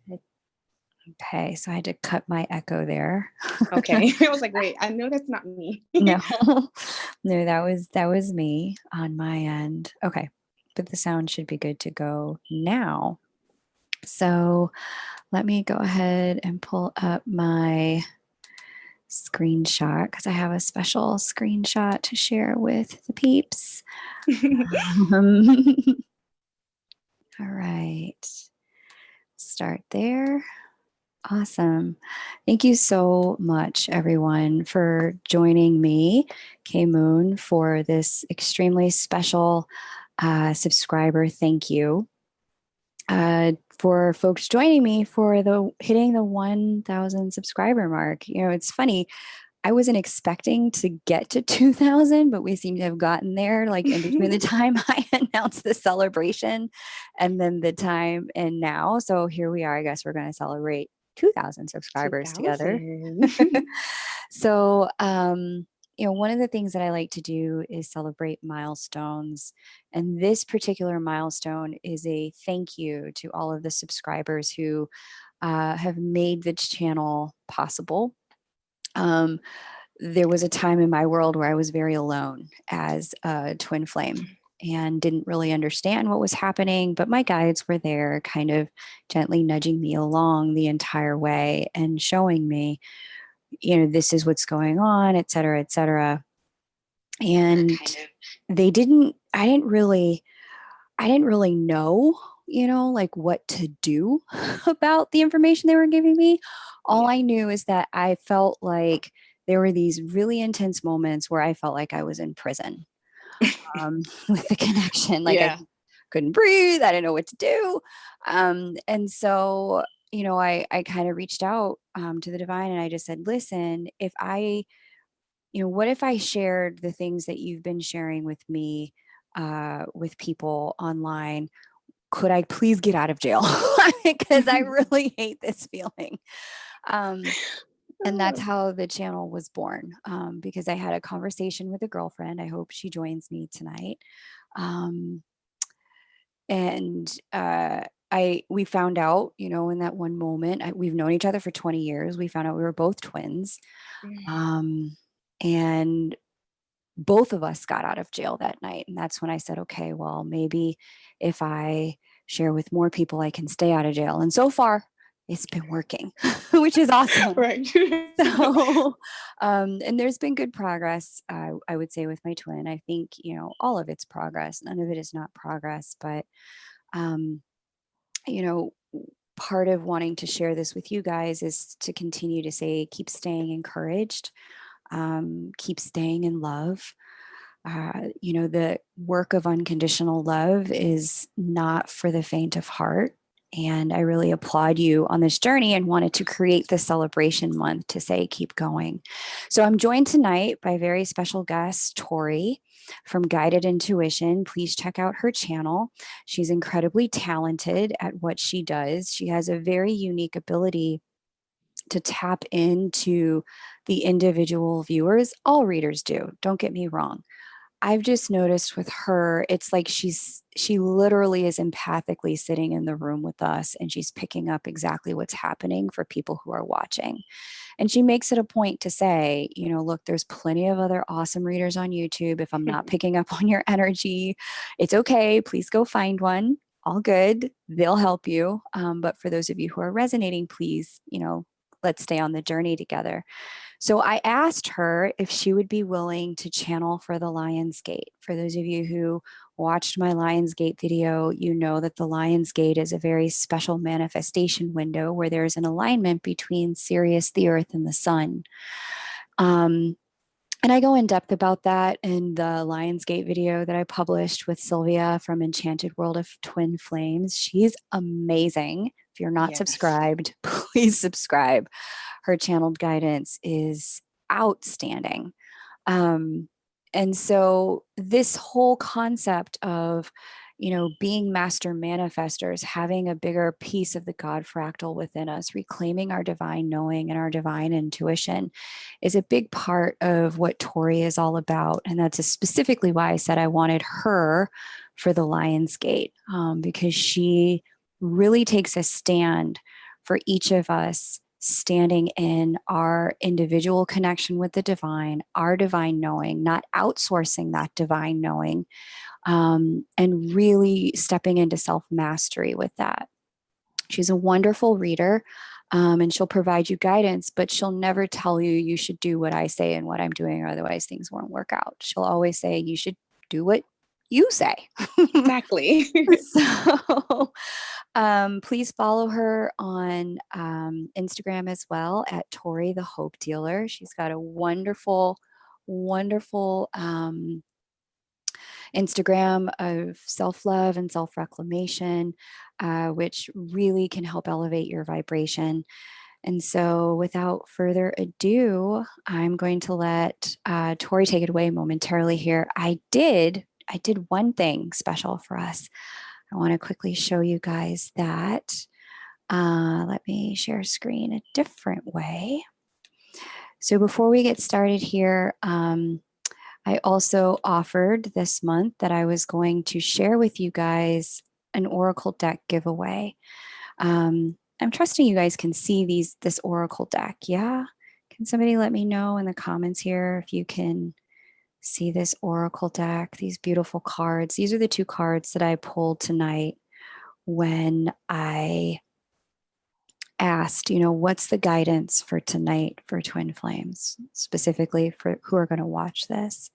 there. Okay, so I had to cut my echo there. Okay. I was like, wait, I know that's not me. No, no, that was me on my end. Okay, but the sound should be good to go now. So let me go ahead and pull up my screenshot because I have a special screenshot to share with the peeps. All right, start there. Awesome. Thank you so much, everyone, for joining me, K Moon, for this extremely special subscriber thank you. For folks joining me for the hitting the 1,000 subscriber mark. You know, it's funny. I wasn't expecting to get to 2,000, but we seem to have gotten there, like in between the time I announced the celebration and then the time and now. So here we are. I guess we're going to celebrate 2,000 subscribers 2000. together. So, you know, one of the things that I like to do is celebrate milestones. And this particular milestone is a thank you to all of the subscribers who have made the channel possible. There was a time in my world where I was very alone as a twin flame and didn't really understand what was happening, but my guides were there kind of gently nudging me along the entire way and showing me, you know, this is what's going on, et cetera, et cetera. And I didn't really know, you know, like what to do about the information they were giving me. All I knew is that I felt like there were these really intense moments where I felt like I was in prison with the connection. Like I couldn't breathe. I didn't know what to do. And so, you know, I kind of reached out to the divine and I just said, listen, what if I shared the things that you've been sharing with me, with people online? Could I please get out of jail? Because I really hate this feeling. And that's how the channel was born, because I had a conversation with a girlfriend. I hope she joins me tonight. We found out, you know, in that one moment, we've known each other for 20 years. We found out we were both twins. And both of us got out of jail that night. And that's when I said, okay, well, maybe if I share with more people, I can stay out of jail. And so far, it's been working, which is awesome. Right. So, and there's been good progress, I would say, with my twin. I think, you know, all of it's progress. None of it is not progress. But, you know, part of wanting to share this with you guys is to continue to say, keep staying encouraged. Keep staying in love. You know, the work of unconditional love is not for the faint of heart. And I really applaud you on this journey and wanted to create this celebration month to say, keep going. So I'm joined tonight by a very special guest, Tori from Guided Intuition. Please check out her channel. She's incredibly talented at what she does. She has a very unique ability to tap into the individual viewers. All readers do, don't get me wrong. I've just noticed with her, it's like she literally is empathically sitting in the room with us and she's picking up exactly what's happening for people who are watching. And she makes it a point to say, you know, look, there's plenty of other awesome readers on YouTube. If I'm not picking up on your energy, it's okay. Please go find one. All good. They'll help you. But for those of you who are resonating, please, you know, let's stay on the journey together. So I asked her if she would be willing to channel for the Lion's Gate. For those of you who watched my Lion's Gate video, you know that the Lion's Gate is a very special manifestation window where there's an alignment between Sirius, the Earth, and the Sun. And I go in depth about that in the Lion's Gate video that I published with Sylvia from Enchanted World of Twin Flames. She's amazing. If you're not subscribed, please subscribe. Her channeled guidance is outstanding. And so this whole concept of, you know, being master manifestors, having a bigger piece of the God fractal within us, reclaiming our divine knowing and our divine intuition is a big part of what Tori is all about. And that's specifically why I said I wanted her for the Lion's Gate, because she really takes a stand for each of us, standing in our individual connection with the divine, our divine knowing, not outsourcing that divine knowing, and really stepping into self mastery with that. She's a wonderful reader, and she'll provide you guidance, but she'll never tell you you should do what I say and what I'm doing, or otherwise things won't work out. She'll always say you should do what you say. Exactly. So please follow her on Instagram as well at Tori the Hope Dealer. She's got a wonderful, wonderful Instagram of self love and self reclamation, which really can help elevate your vibration. And so, without further ado, I'm going to let Tori take it away momentarily here. I did one thing special for us. I want to quickly show you guys that. Let me share screen a different way. So before we get started here, I also offered this month that I was going to share with you guys an Oracle deck giveaway. I'm trusting you guys can see this Oracle deck. Yeah. Can somebody let me know in the comments here if you can see this Oracle deck, these beautiful cards? These are the two cards that I pulled tonight when I asked, what's the guidance for tonight for Twin Flames, specifically for who are going to watch this.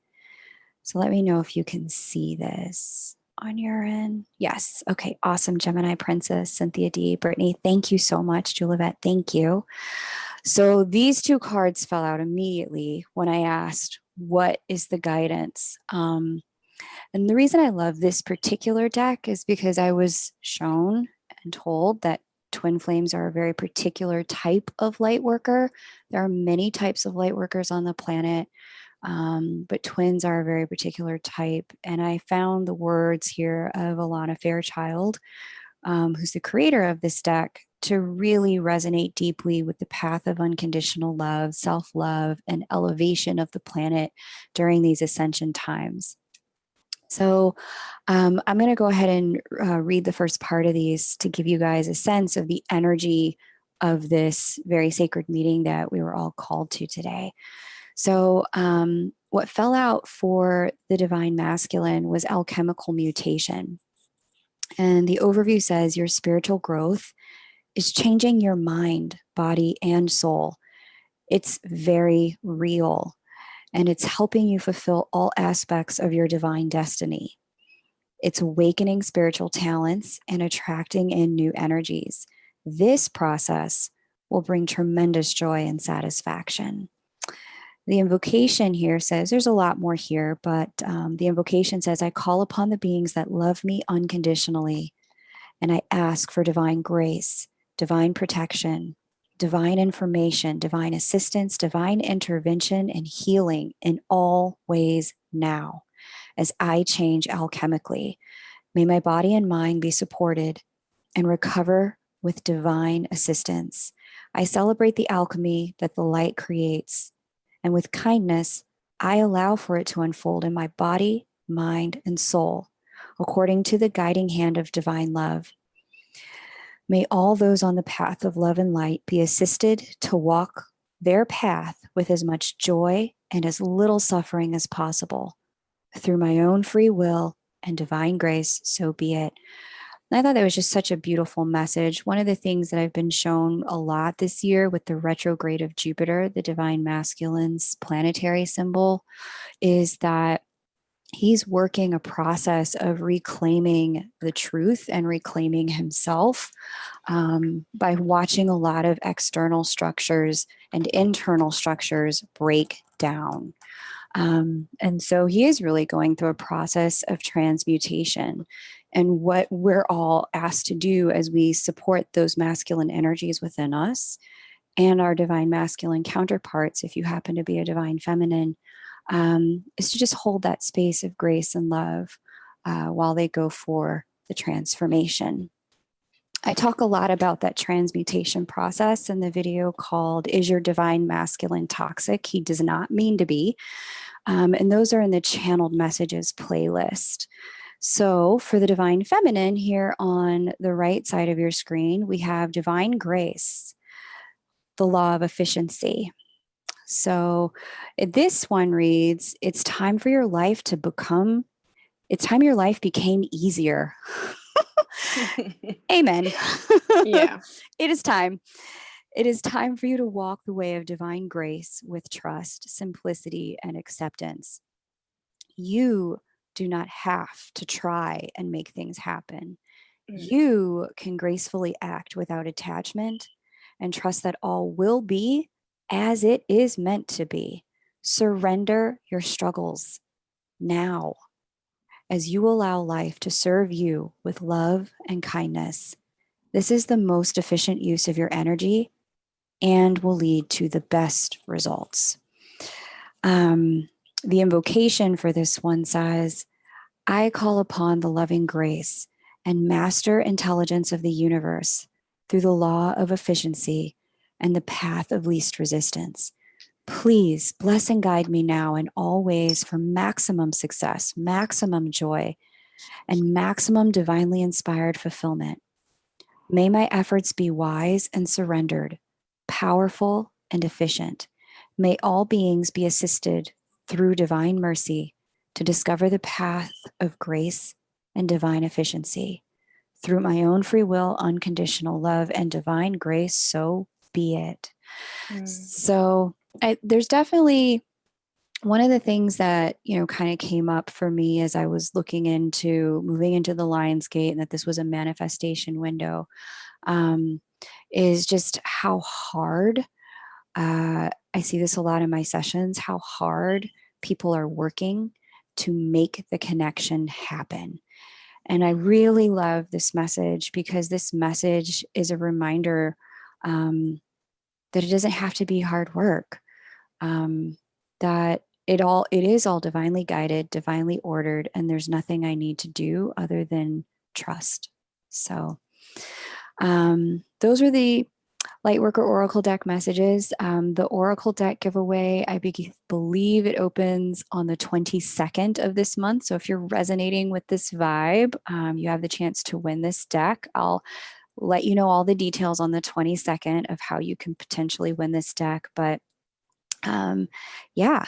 So let me know if you can see this on your end. Yes. Okay. Awesome. Gemini Princess, Cynthia D, Brittany, thank you so much. Juliet, thank you. So these two cards fell out immediately when I asked, what is the guidance? And the reason I love this particular deck is because I was shown and told that Twin Flames are a very particular type of light worker. There are many types of light workers on the planet. But twins are a very particular type. And I found the words here of Alana Fairchild, who's the creator of this deck, to really resonate deeply with the path of unconditional love, self-love, and elevation of the planet during these ascension times. So I'm going to go ahead and read the first part of these to give you guys a sense of the energy of this very sacred meeting that we were all called to today. So what fell out for the divine masculine was alchemical mutation. And the overview says your spiritual growth is changing your mind, body, and soul. It's very real, and it's helping you fulfill all aspects of your divine destiny. It's awakening spiritual talents and attracting in new energies. This process will bring tremendous joy and satisfaction. The invocation here says, there's a lot more here, but the invocation says, I call upon the beings that love me unconditionally, and I ask for divine grace, divine protection, divine information, divine assistance, divine intervention, and healing in all ways now as I change alchemically. May my body and mind be supported and recover with divine assistance. I celebrate the alchemy that the light creates. And with kindness, I allow for it to unfold in my body, mind, and soul, according to the guiding hand of divine love. May all those on the path of love and light be assisted to walk their path with as much joy and as little suffering as possible. Through my own free will and divine grace, so be it. And I thought that was just such a beautiful message. One of the things that I've been shown a lot this year with the retrograde of Jupiter, the divine masculine's planetary symbol, is that he's working a process of reclaiming the truth and reclaiming himself by watching a lot of external structures and internal structures break down. And so he is really going through a process of transmutation. And what we're all asked to do as we support those masculine energies within us and our divine masculine counterparts, if you happen to be a divine feminine, is to just hold that space of grace and love while they go for the transformation. I talk a lot about that transmutation process in the video called Is Your Divine Masculine Toxic? He Does Not Mean to Be. And those are in the Channeled Messages playlist. So for the divine feminine here on the right side of your screen, we have divine grace, the law of efficiency. So this one reads, it's time for your life to become, it's time your life became easier. Amen. Yeah. It is time. It is time for you to walk the way of divine grace with trust, simplicity, and acceptance. You do not have to try and make things happen. Mm, You can gracefully act without attachment and trust that all will be as it is meant to be. Surrender your struggles now as you allow life to serve you with love and kindness. This is the most efficient use of your energy and will lead to the best results. Um, the invocation for this one says, I call upon the loving grace and master intelligence of the universe through the law of efficiency and the path of least resistance. Please bless and guide me now in all ways for maximum success, maximum joy, and maximum divinely inspired fulfillment. May my efforts be wise and surrendered, powerful and efficient. May all beings be assisted through divine mercy to discover the path of grace and divine efficiency. Through my own free will, unconditional love, and divine grace, so be it. mm, So there's definitely one of the things that kind of came up for me as I was looking into moving into the Lion's Gate, and that this was a manifestation window, um, is just how hard, I see this a lot in my sessions, how hard people are working to make the connection happen. And I really love this message because this message is a reminder, that it doesn't have to be hard work, that it is all divinely guided, divinely ordered, and there's nothing I need to do other than trust. So those are the Lightworker Oracle deck messages. The Oracle deck giveaway, I believe it opens on the 22nd of this month. So if you're resonating with this vibe, you have the chance to win this deck. I'll let you know all the details on the 22nd of how you can potentially win this deck. But um, yeah.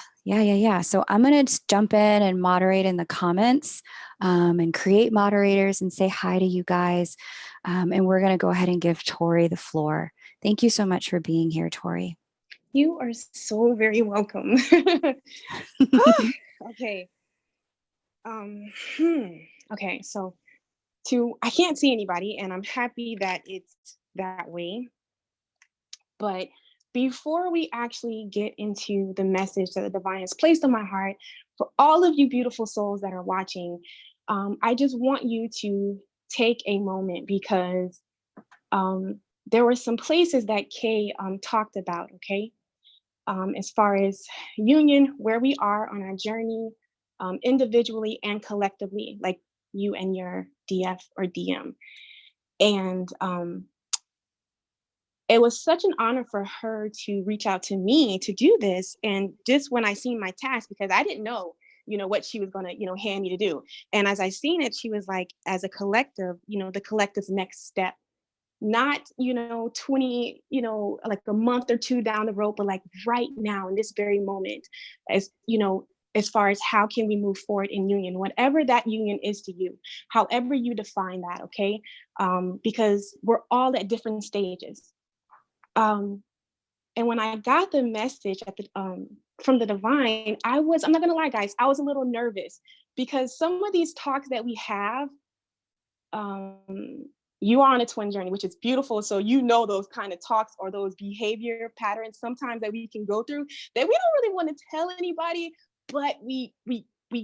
So I'm going to jump in and moderate in the comments, and create moderators and say hi to you guys. And we're going to go ahead and give Tori the floor. Thank you so much for being here, Tori. you are so very welcome. Okay. Um, hmm. Okay, so I can't see anybody, and I'm happy that it's that way. But before we actually get into the message that the divine has placed on my heart, for all of you beautiful souls that are watching, I just want you to take a moment because there were some places that Kay talked about, okay? As far as union, where we are on our journey, individually and collectively, like you and your DF or DM. And it was such an honor for her to reach out to me to do this. And just when I seen my task, because I didn't know, what she was gonna, hand me to do. And as I seen it, she was like, as a collective, the collective's next step, not 20, like a month or two down the road, but like right now in this very moment, as far as how can we move forward in union, whatever that union is to you, however you define that, okay? Because we're all at different stages. um, and when I got the message from the divine, I'm not gonna lie, guys, I was a little nervous because some of these talks that we have, um, you are on a twin journey, which is beautiful. So those kind of talks or those behavior patterns sometimes that we can go through that we don't really want to tell anybody, but we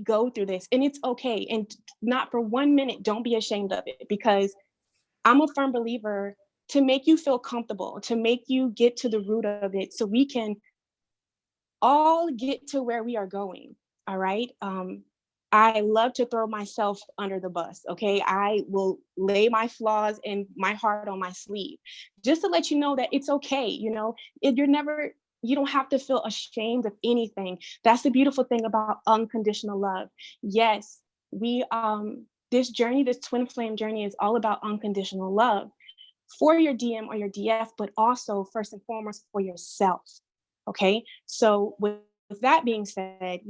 go through this and it's okay. And not for 1 minute, don't be ashamed of it, because I'm a firm believer to make you feel comfortable, to make you get to the root of it so we can all get to where we are going. All right. I love to throw myself under the bus. Okay. I will lay my flaws and my heart on my sleeve just to let you know that it's okay. You don't have to feel ashamed of anything. That's the beautiful thing about unconditional love. Yes, we this journey, this twin flame journey, is all about unconditional love for your DM or your DF, but also first and foremost for yourself. Okay. So with that being said,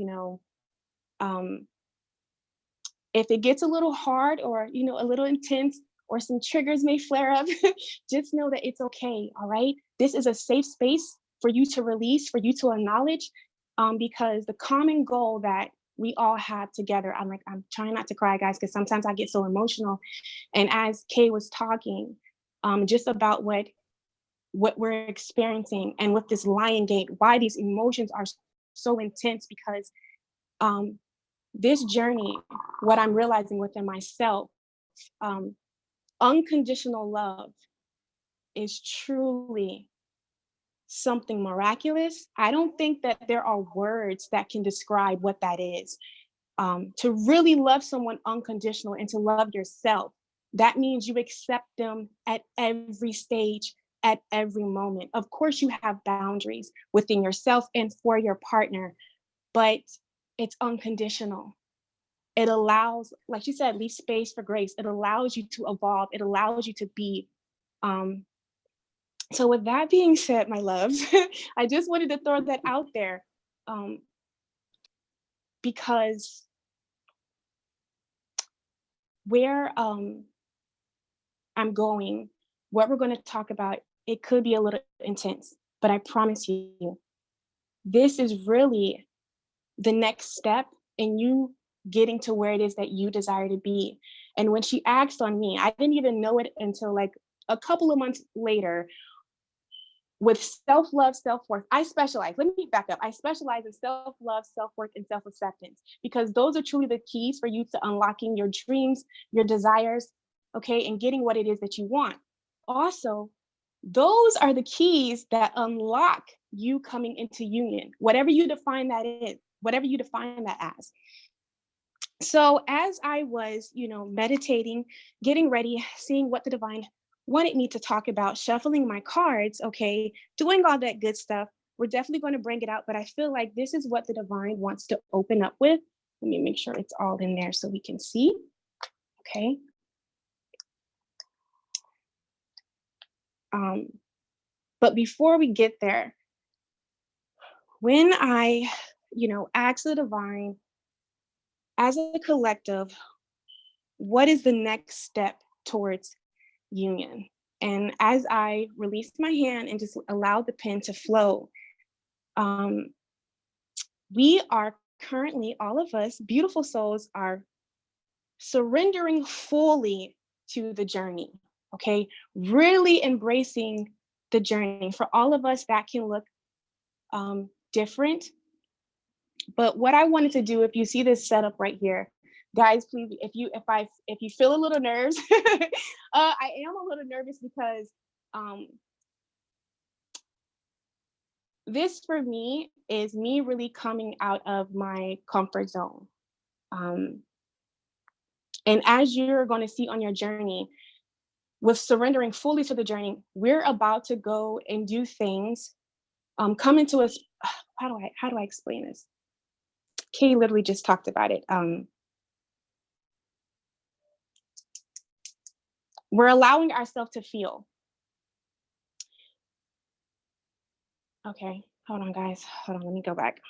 um, if it gets a little hard or, a little intense, or some triggers may flare up, just know that it's okay. All right. This is a safe space for you to release, for you to acknowledge, because the common goal that we all have together, I'm trying not to cry, guys, because sometimes I get so emotional. And as Kay was talking, just about what we're experiencing, and with this lion gate, why these emotions are so intense, because this journey, what I'm realizing within myself, um, unconditional love is truly something miraculous. I don't think that there are words that can describe what that is. To really love someone unconditional and to love yourself, that means you accept them at every stage, at every moment. Of course, you have boundaries within yourself and for your partner, but it's unconditional. It allows, like you said, leave space for grace. It allows you to evolve. It allows you to be. Um, so with that being said, my loves, I just wanted to throw that out there, because where I'm going, what we're going to talk about, it could be a little intense, but I promise you, this is really the next step in you getting to where it is that you desire to be. And when she asked on me, I didn't even know it until like a couple of months later. With self-love, self-worth, I specialize. Let me back up. I specialize in self-love, self-worth, and self-acceptance, because those are truly the keys for you to unlocking your dreams, your desires, okay, and getting what it is that you want. Also, those are the keys that unlock you coming into union, whatever you define that is, whatever you define that as. So as I was, meditating, getting ready, seeing what the divine wanted me to talk about, shuffling my cards, okay, doing all that good stuff, we're definitely going to bring it out. But I feel like this is what the divine wants to open up with. Let me make sure it's all in there so we can see. Okay. But before we get there, when I, ask the divine, as a collective, what is the next step towards union? And as I released my hand and just allowed the pen to flow, um, we are currently, all of us, beautiful souls, are surrendering fully to the journey, okay? Really embracing the journey. For all of us, that can look different. But what I wanted to do, if you see this setup right here, guys, please, if you feel a little nerves, I am a little nervous because this for me is me really coming out of my comfort zone. And as you're going to see on your journey, with surrendering fully to the journey, we're about to go and do things, come into us. How do I explain this? Kay literally just talked about it. We're allowing ourselves to feel. Okay, hold on, guys. Hold on, let me go back.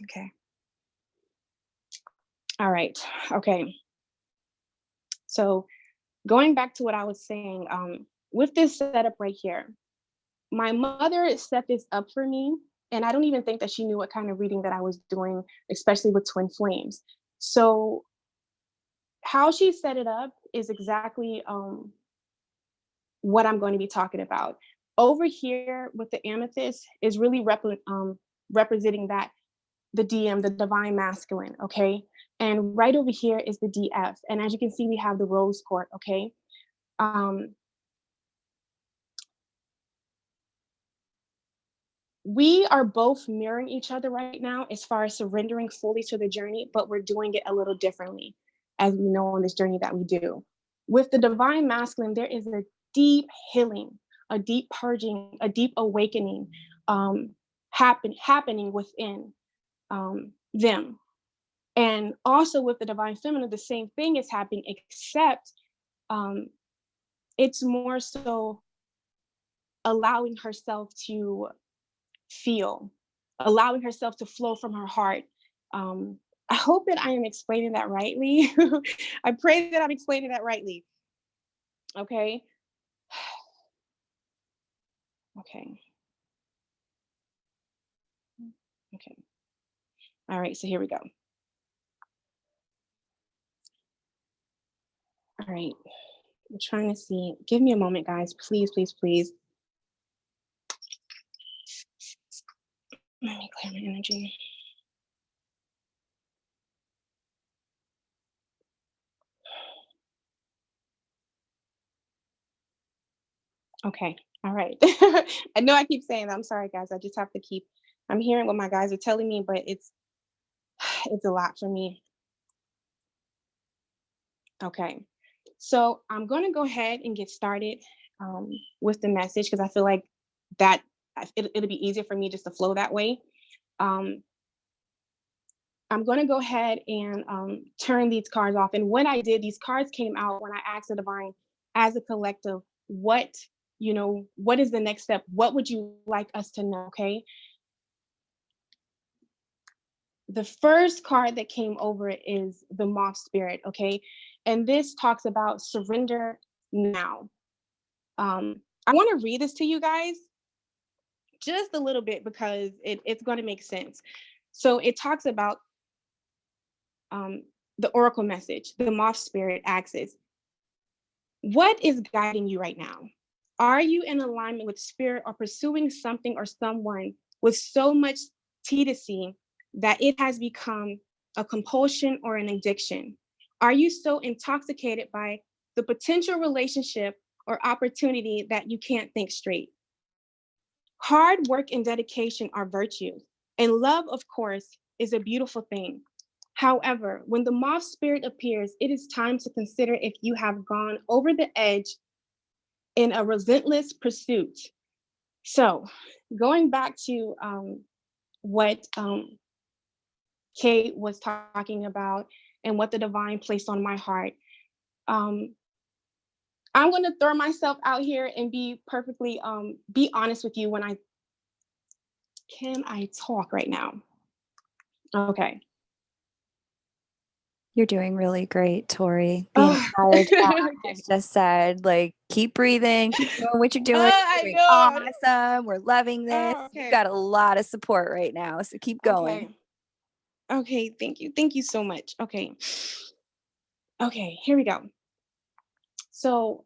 Okay. All right. Okay. So going back to what I was saying, with this setup right here, my mother set this up for me, and I don't even think that she knew what kind of reading that I was doing, especially with twin flames. So how she set it up is exactly what I'm going to be talking about. Over here with the amethyst is really representing that the DM, the divine masculine, okay? And right over here is the DF. And as you can see, we have the rose quartz, okay? We are both mirroring each other right now as far as surrendering fully to the journey, but we're doing it a little differently. as we know on this journey that we do. With the divine masculine, there is a deep healing, a deep purging, a deep awakening happening within them. And also with the divine feminine, the same thing is happening, except it's more so allowing herself to feel, allowing herself to flow from her heart. I hope that I am explaining that rightly. I pray that I'm explaining that rightly. Okay. Okay. Okay. All right. So here we go. All right. I'm trying to see. Give me a moment, guys. Please, please, please. Let me clear my energy. Okay. All right. I know I keep saying that. I'm sorry, guys. I just have to keep. I'm hearing what my guys are telling me, but it's a lot for me. Okay. So I'm going to go ahead and get started with the message because I feel like that it'll be easier for me just to flow that way. Um, I'm going to go ahead and turn these cards off. And when I did, these cards came out when I asked the divine as a collective, what is the next step? What would you like us to know? Okay. The first card that came over is the moth spirit. Okay. And this talks about surrender now. I want to read this to you guys just a little bit because it's going to make sense. So it talks about the oracle message. The moth spirit axis. What is guiding you right now? Are you in alignment with spirit or pursuing something or someone with so much tedium that it has become a compulsion or an addiction? Are you so intoxicated by the potential relationship or opportunity that you can't think straight? Hard work and dedication are virtues, and love, of course, is a beautiful thing. However, when the moth spirit appears, it is time to consider if you have gone over the edge in a relentless pursuit. So, going back to what Kate was talking about and what the divine placed on my heart, I'm going to throw myself out here and be perfectly, be honest with you when can I talk right now? Okay. You're doing really great, Tori. The Oh, entire chat okay. has just said, like, keep breathing, keep doing what you're doing. I You're doing know. awesome. We're loving this. Oh, You've okay. got a lot of support right now. So keep going. Okay. Okay. Thank you. Thank you so much. Okay. Okay. Here we go. So,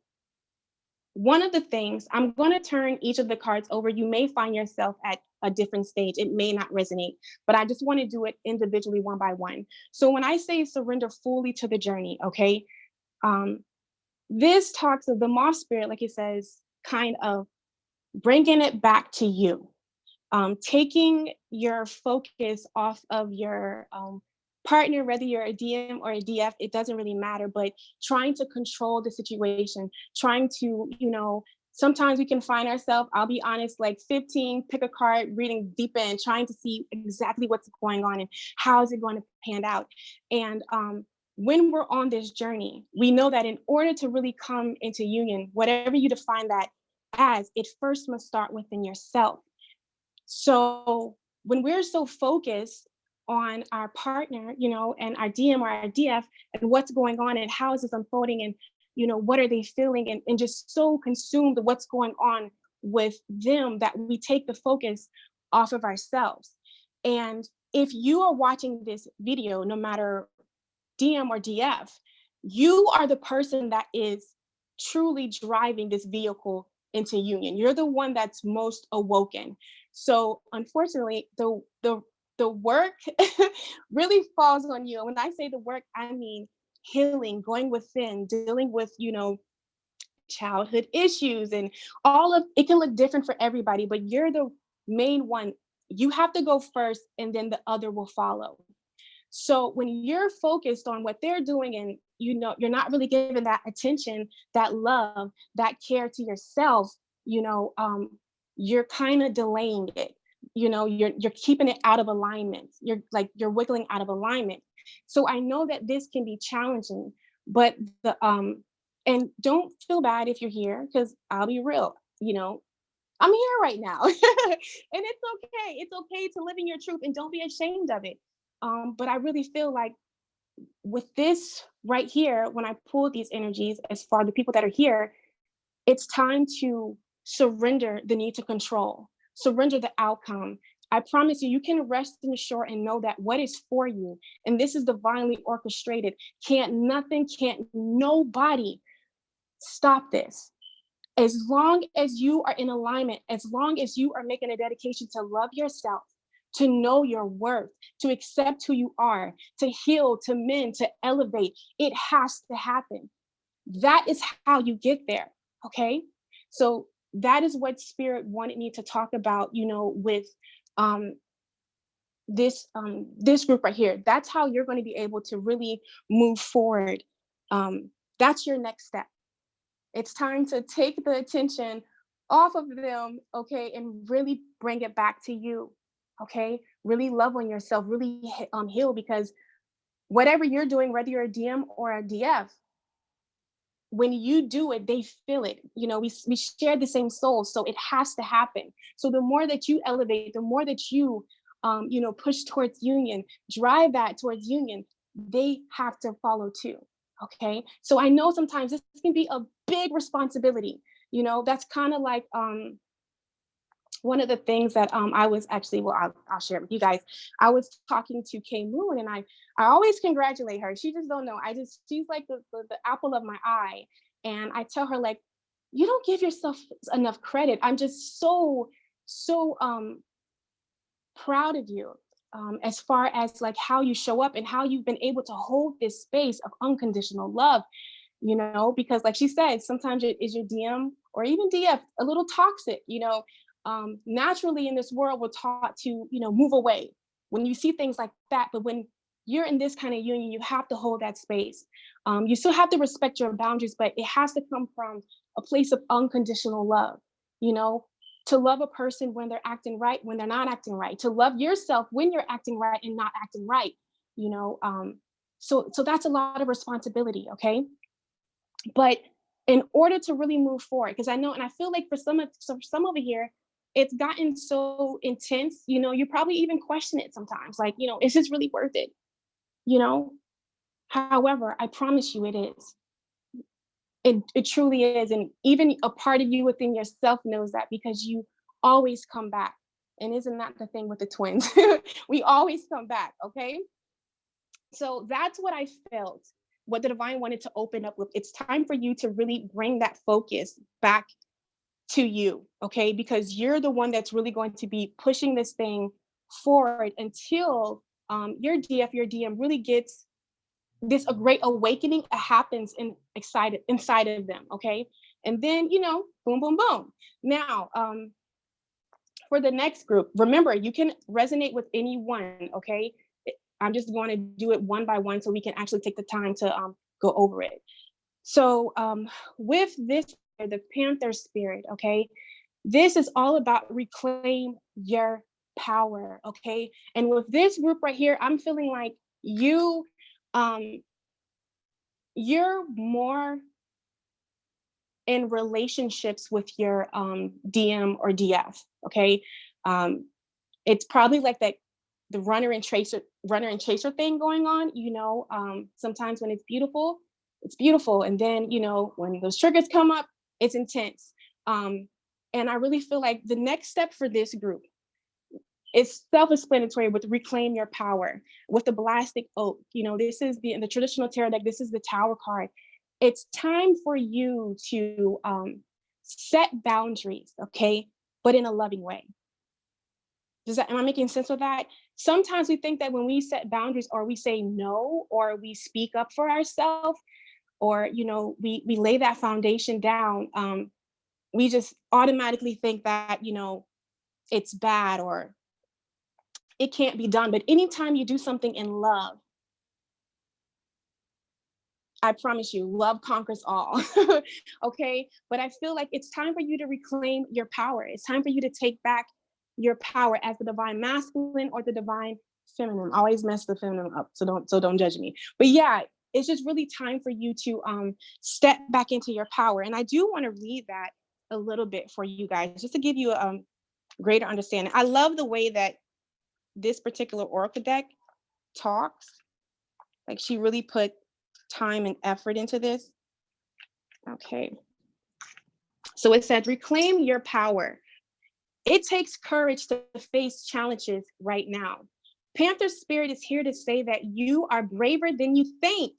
one of the things, I'm going to turn each of the cards over. You may find yourself at a different stage. It may not resonate, but I just want to do it individually, one by one. So, when I say surrender fully to the journey, okay, this talks of the moth spirit, like it says, kind of bringing it back to you, taking your focus off of your partner, whether you're a DM or a DF, it doesn't really matter, but trying to control the situation, trying to, sometimes we can find ourselves, I'll be honest, like 15, pick a card, reading deep in, trying to see exactly what's going on and how is it going to pan out. And when we're on this journey, we know that in order to really come into union, whatever you define that as, it first must start within yourself. So when we're so focused on our partner, and our DM or our DF and what's going on and how is this unfolding and, what are they feeling and just so consumed with what's going on with them that we take the focus off of ourselves. And if you are watching this video, no matter DM or DF, you are the person that is truly driving this vehicle into union. You're the one that's most awoken. So unfortunately, the work really falls on you. And when I say the work, I mean healing, going within, dealing with, childhood issues and all of it can look different for everybody, but you're the main one. You have to go first and then the other will follow. So when you're focused on what they're doing and you're not really giving that attention, that love, that care to yourself, you're kind of delaying it. You're keeping it out of alignment. You're wiggling out of alignment. So I know that this can be challenging, but the and don't feel bad if you're here, because I'll be real, I'm here right now. And it's okay. It's okay to live in your truth and don't be ashamed of it. But I really feel like with this right here, when I pull these energies, as far the people that are here, it's time to surrender the need to control, surrender the outcome. I promise you, you can rest in the shore and know that what is for you, and this is divinely orchestrated. Can't nobody stop this. As long as you are in alignment, as long as you are making a dedication to love yourself, to know your worth, to accept who you are, to heal, to mend, to elevate, it has to happen. That is how you get there. Okay. So that is what Spirit wanted me to talk about, with um, this group right here. That's how you're going to be able to really move forward. That's your next step. It's time to take the attention off of them, okay, and really bring it back to you, okay? Really love on yourself, really heal, because whatever you're doing, whether you're a DM or a DF, when you do it, they feel it. We share the same soul, so it has to happen. So the more that you elevate, the more that you, push towards union, drive that towards union, they have to follow too. Okay. So I know sometimes this can be a big responsibility. That's kind of like one of the things that I was actually, well, I'll share it with you guys. I was talking to Kay Moon, and I always congratulate her. She just don't know. She's like the apple of my eye. And I tell her, like, you don't give yourself enough credit. I'm just so proud of you, as far as like how you show up and how you've been able to hold this space of unconditional love, because like she said, sometimes it is your DM or even DF a little toxic. Naturally in this world, we're taught to, move away when you see things like that. But when you're in this kind of union, you have to hold that space. You still have to respect your boundaries, but it has to come from a place of unconditional love, to love a person when they're acting right, when they're not acting right, to love yourself when you're acting right and not acting right, so that's a lot of responsibility. Okay. But in order to really move forward, because I know, and I feel like for some over here, it's gotten so intense, you probably even question it sometimes, like, is this really worth it? However, I promise you it is. It truly is. And even a part of you within yourself knows that, because you always come back. And isn't that the thing with the twins? We always come back. Okay. So that's what I felt, what the divine wanted to open up with. It's time for you to really bring that focus back to you. Okay. Because you're the one that's really going to be pushing this thing forward until your DF, your DM really gets this a great awakening happens inside of them. Okay. And then, boom, boom, boom. Now, for the next group, remember, you can resonate with anyone. Okay. I'm just going to do it one by one so we can actually take the time to go over it. So with this, the Panther spirit, okay, this is all about reclaim your power. Okay. And with this group right here, I'm feeling like um, you're more in relationships with your DM or DF. Okay. It's probably like that, the runner and chaser thing going on. Sometimes when it's beautiful. And then, when those triggers come up, it's intense. And I really feel like the next step for this group is self-explanatory with reclaim your power, with the Blastic Oak. This is in the traditional tarot deck, this is the Tower card. It's time for you to set boundaries, okay, but in a loving way. Am I making sense with that? Sometimes we think that when we set boundaries, or we say no, or we speak up for ourselves, or we lay that foundation down, we just automatically think that it's bad, or it can't be done. But anytime you do something in love, I promise you, love conquers all. Okay. But I feel like it's time for you to reclaim your power. It's time for you to take back your power as the divine masculine or the divine feminine. I always mess the feminine up. So don't judge me. But yeah, it's just really time for you to step back into your power. And I do want to read that a little bit for you guys, just to give you a greater understanding. I love the way that this particular oracle deck talks. Like, she really put time and effort into this. Okay. So it says, reclaim your power. It takes courage to face challenges right now. Panther Spirit is here to say that you are braver than you think.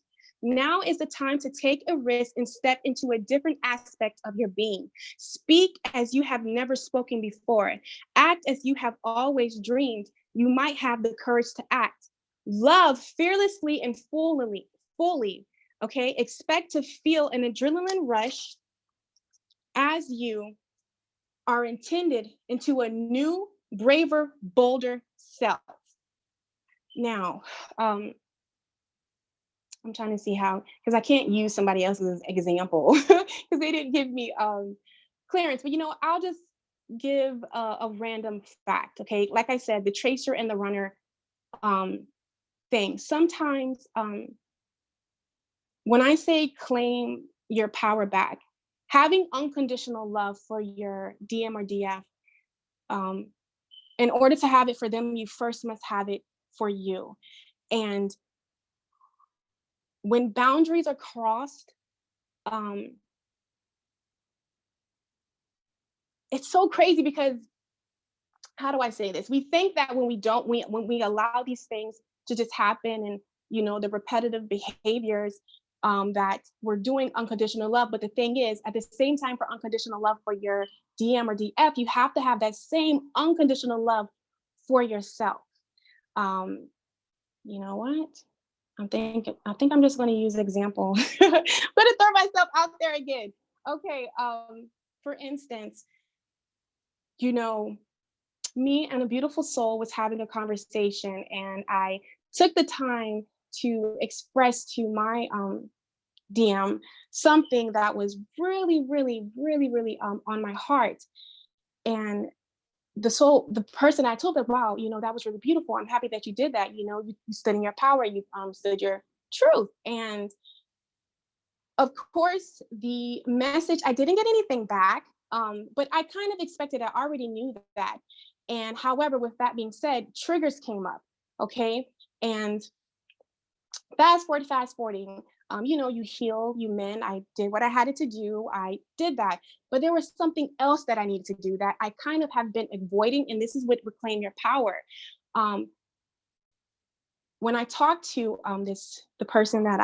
Now is the time to take a risk and step into a different aspect of your being. Speak as you have never spoken before. Act as you have always dreamed. You might have the courage to act. Love fearlessly and fully. Okay, expect to feel an adrenaline rush as you are intended into a new, braver, bolder self. Now, I'm trying to see how, because I can't use somebody else's example because they didn't give me clearance. But I'll just give a random fact. Okay, like I said, the tracer and the runner thing. Sometimes when I say claim your power back, having unconditional love for your DM or DF, in order to have it for them, you first must have it for you. And when boundaries are crossed, it's so crazy because, how do I say this? We think that when we allow these things to just happen, and the repetitive behaviors, that we're doing unconditional love. But the thing is, at the same time, for unconditional love for your DM or DF, you have to have that same unconditional love for yourself. You know what? I think I'm just going to use example. I'm going to throw myself out there again. Okay. For instance, me and a beautiful soul was having a conversation, and I took the time to express to my DM something that was really, really, really, really on my heart. And the person I told them, wow, that was really beautiful. I'm happy that you did that. You stood in your power, you stood your truth. And of course, the message, I didn't get anything back, but I kind of expected, I already knew that. And however, with that being said, triggers came up. Okay. And fast forwarding, you heal, you mend. I did what I had to do. I did that. But there was something else that I needed to do that I kind of have been avoiding. And this is what reclaim your power. When I talked to the person that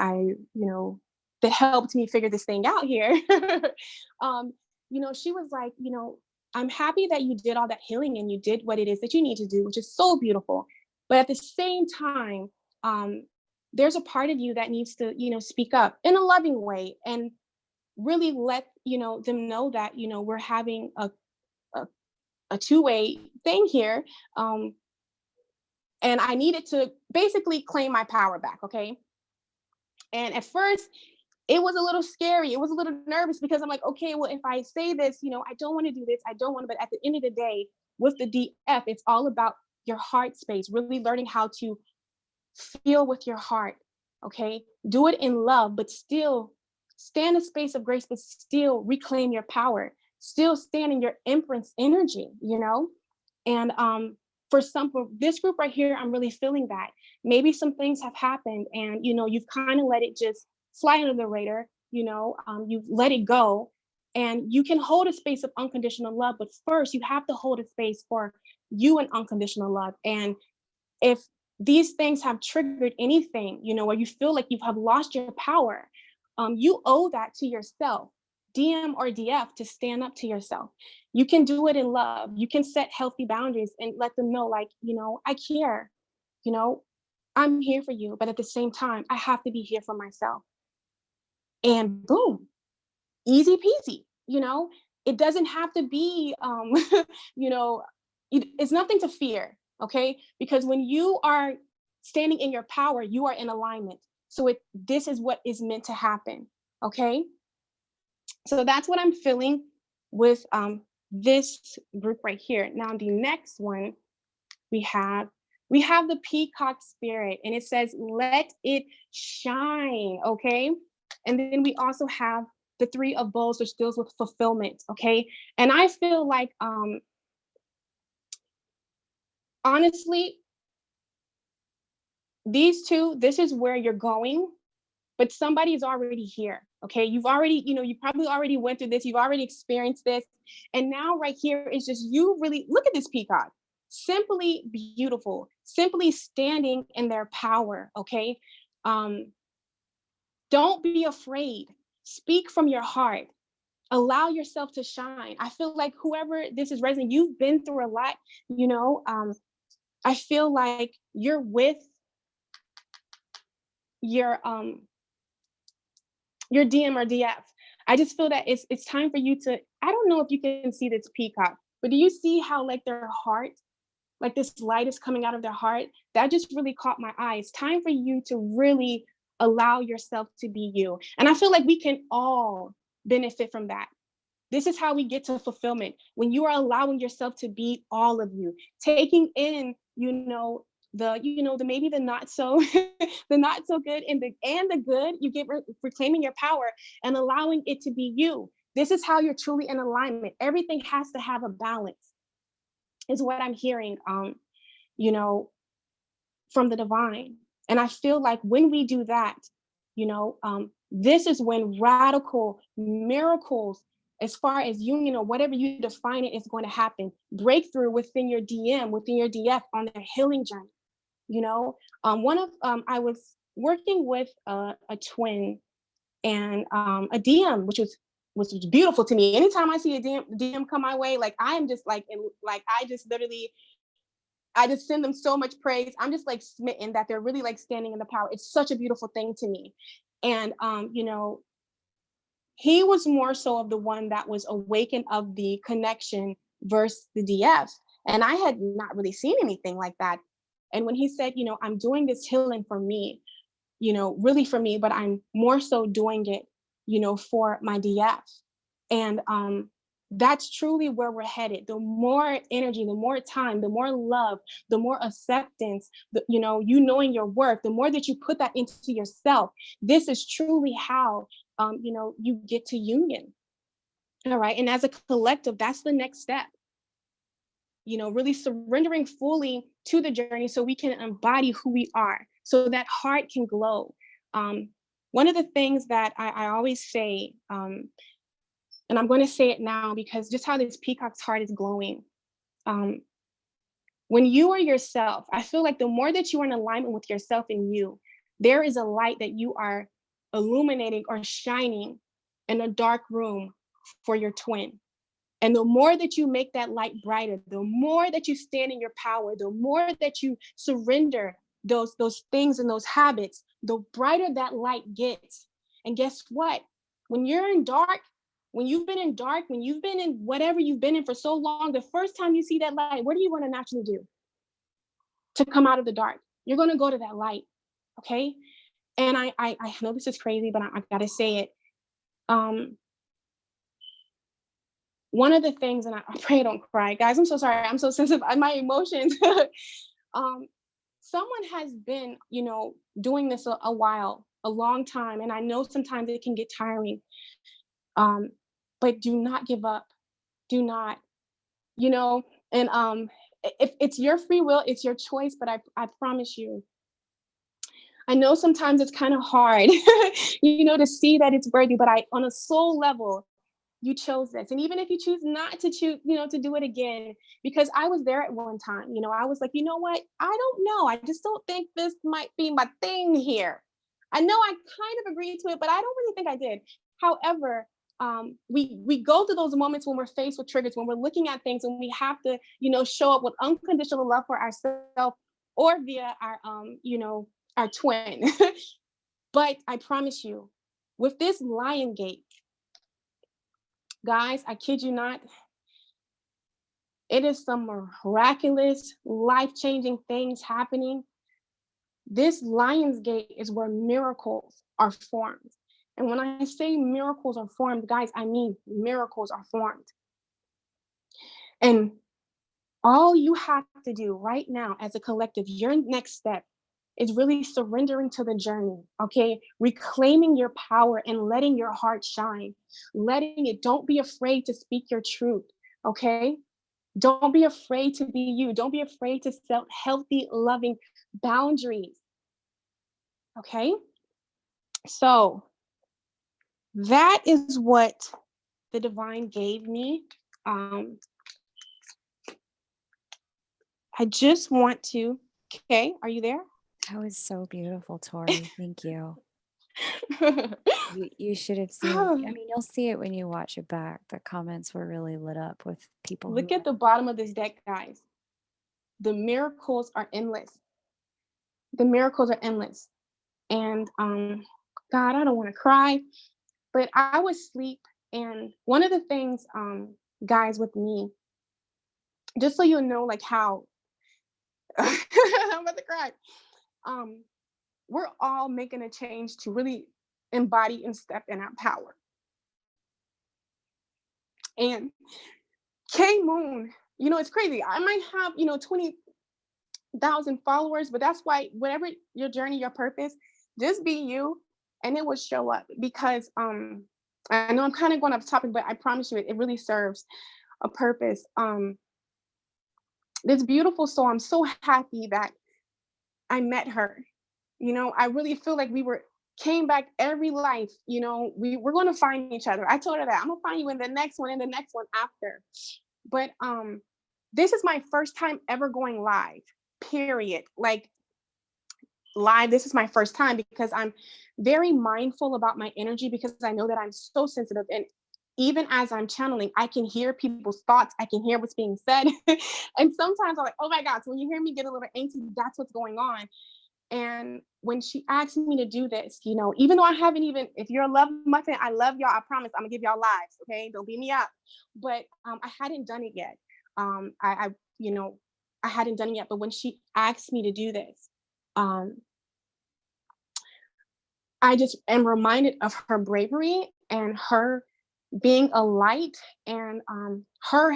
that helped me figure this thing out here, she was like, I'm happy that you did all that healing and you did what it is that you need to do, which is so beautiful. But at the same time, there's a part of you that needs to, speak up in a loving way and really let, them know that, we're having a two-way thing here. And I needed to basically claim my power back. Okay. And at first, it was a little scary. It was a little nervous because I'm like, okay, well, if I say this, I don't want to do this. I don't want to. But at the end of the day, with the DF, it's all about your heart space, really learning how to feel with your heart. Okay. Do it in love, but still stand in a space of grace, but still reclaim your power, still stand in your empress energy, And for this group right here, I'm really feeling that maybe some things have happened and, you've kind of let it just fly under the radar, you've let it go, and you can hold a space of unconditional love. But first you have to hold a space for you and unconditional love. And if these things have triggered anything, where you feel like you have lost your power, you owe that to yourself, DM or DF, to stand up to yourself. You can do it in love. You can set healthy boundaries and let them know, like, I care, I'm here for you. But at the same time, I have to be here for myself. And boom, easy peasy, it doesn't have to be, it's nothing to fear. okay? Because when you are standing in your power, you are in alignment. So this is what is meant to happen, okay? So that's what I'm feeling with this group right here. Now the next one we have we have the peacock spirit, and it says let it shine, okay? And then we also have the three of bowls, which deals with fulfillment, okay? And I feel like honestly, these two, this is where you're going, but somebody's already here, okay? You've already, you probably already went through this, you've already experienced this, and now right here is just you. Really look at this peacock, simply beautiful, simply standing in their power, okay? um don't be afraid, speak from your heart, allow yourself to shine. I feel like whoever this is resonating, you've been through a lot, you know um I feel like you're with your DM or DF. I just feel that it's time for you to, I don't know if you can see this peacock, but do you see how like their heart, like this light is coming out of their heart? That just really caught my eye. It's time for you to really allow yourself to be you. And I feel like we can all benefit from that. This is how we get to fulfillment. When you are allowing yourself to be all of you, taking in, the maybe the not so the not so good and the good, you get reclaiming your power and allowing it to be you. This is how you're truly in alignment. Everything has to have a balance, is what I'm hearing, you know, from the divine. And I feel like when we do that, this is when radical miracles, as far as union or whatever you define it, is going to happen. Breakthrough within your DM, within your DF on their healing journey. I was working with a twin and a DM, which was beautiful to me. Anytime I see a DM come my way, like I am just like I just literally I just send them so much praise. I'm just like smitten that they're really like standing in the power. It's such a beautiful thing to me. And he was more so of the one that was awakened of the connection versus the DF. And I had not really seen anything like that. And when he said, I'm doing this healing for me, really for me, but I'm more so doing it, for my DF. And that's truly where we're headed. The more energy, the more time, the more love, the more acceptance, you knowing your worth, the more that you put that into yourself. This is truly how, you get to union. All right. And as a collective, that's the next step. Really surrendering fully to the journey so we can embody who we are, so that heart can glow. One of the things that I always say, and I'm going to say it now because just how this peacock's heart is glowing. Um, when you are yourself, I feel like the more that you are in alignment with yourself and you, there is a light that you are illuminating or shining in a dark room for your twin. And the more that you make that light brighter, the more that you stand in your power, the more that you surrender those things and those habits, the brighter that light gets. And guess what? When you're in dark, when you've been in dark, when you've been in whatever you've been in for so long, the first time you see that light, what do you want to naturally do to come out of the dark? You're going to go to that light. Okay. And I know this is crazy, but I got to say it. One of the things, and I pray I don't cry, guys. I'm so sorry. I'm so sensitive. My emotions. Someone has been, doing this a while, a long time, and I know sometimes it can get tiring. But do not give up. Do not, and if it's your free will, it's your choice. But I promise you, I know sometimes it's kind of hard, to see that it's worthy. But on a soul level, you chose this. And even if you choose not to choose, to do it again, because I was there at one time, I was like, you know what? I don't know. I just don't think this might be my thing here. I know I kind of agreed to it, but I don't really think I did. However, we go through those moments when we're faced with triggers, when we're looking at things and we have to, show up with unconditional love for ourselves or via our twin. But I promise you, with this lion gate, guys, I kid you not, It is some miraculous, life-changing things happening. This Lion's Gate is where miracles are formed. And when I say miracles are formed, guys, I mean miracles are formed. And all you have to do right now as a collective, your next step is really surrendering to the journey, okay? Reclaiming your power and letting your heart shine. Letting it, don't be afraid to speak your truth, okay? Don't be afraid to be you. Don't be afraid to set healthy, loving boundaries, okay? So that is what the divine gave me. Um, I just want to, okay, are you there? That was so beautiful, Tori. Thank you. You should have seen, I mean, you'll see it when you watch it back. The comments were really lit up with people who Look at the bottom of this deck, guys. The miracles are endless. The miracles are endless. And God, I don't want to cry, but I would sleep. And one of the things, guys, with me, just so you'll know, like how I'm about to cry. We're all making a change to really embody and step in our power. And K Moon, you know, it's crazy. I might have, 20,000 followers, but that's why whatever your journey, your purpose, just be you and it will show up. Because I know I'm kind of going off topic, but I promise you it really serves a purpose. This beautiful soul, I'm so happy that I met her. I really feel like came back every life. We're going to find each other. I told her that I'm gonna find you in the next one and the next one after. But this is my first time ever going live, period. Like live, this is my first time because I'm very mindful about my energy, because I know that I'm so sensitive. And even as I'm channeling, I can hear people's thoughts. I can hear what's being said. And sometimes I'm like, oh my God. So when you hear me get a little antsy, that's what's going on. And when she asked me to do this, even though I haven't even, if you're a love muffin, I love y'all. I promise I'm gonna give y'all lives. Okay. Don't beat me up. But I hadn't done it yet. I hadn't done it yet. But when she asked me to do this, I just am reminded of her bravery and her being a light, and her,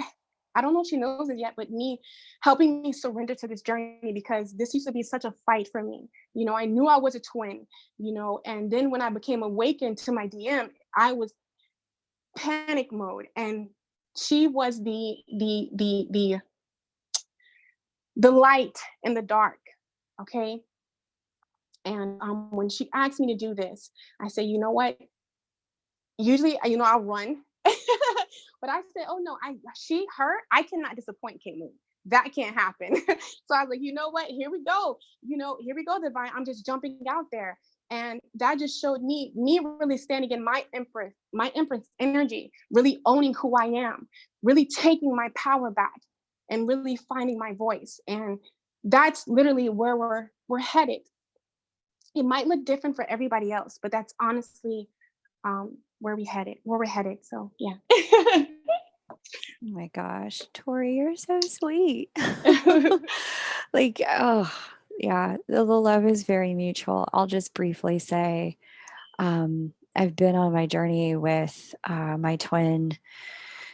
I don't know if she knows it yet, but me helping me surrender to this journey, because this used to be such a fight for me. I knew I was a twin, and then when I became awakened to my DM, I was panic mode, and she was the light in the dark. Okay. And when she asked me to do this, I said, you know what? Usually, I'll run. But I said, oh no, I cannot disappoint K Moon. That can't happen. So I was like, you know what? Here we go. Here we go, divine. I'm just jumping out there. And that just showed me really standing in my empress energy, really owning who I am, really taking my power back and really finding my voice. And that's literally where we're headed. It might look different for everybody else, but that's honestly where we're headed. So yeah. Oh my gosh, Tori, you're so sweet. Like, oh yeah, the love is very mutual. I'll just briefly say, I've been on my journey with my twin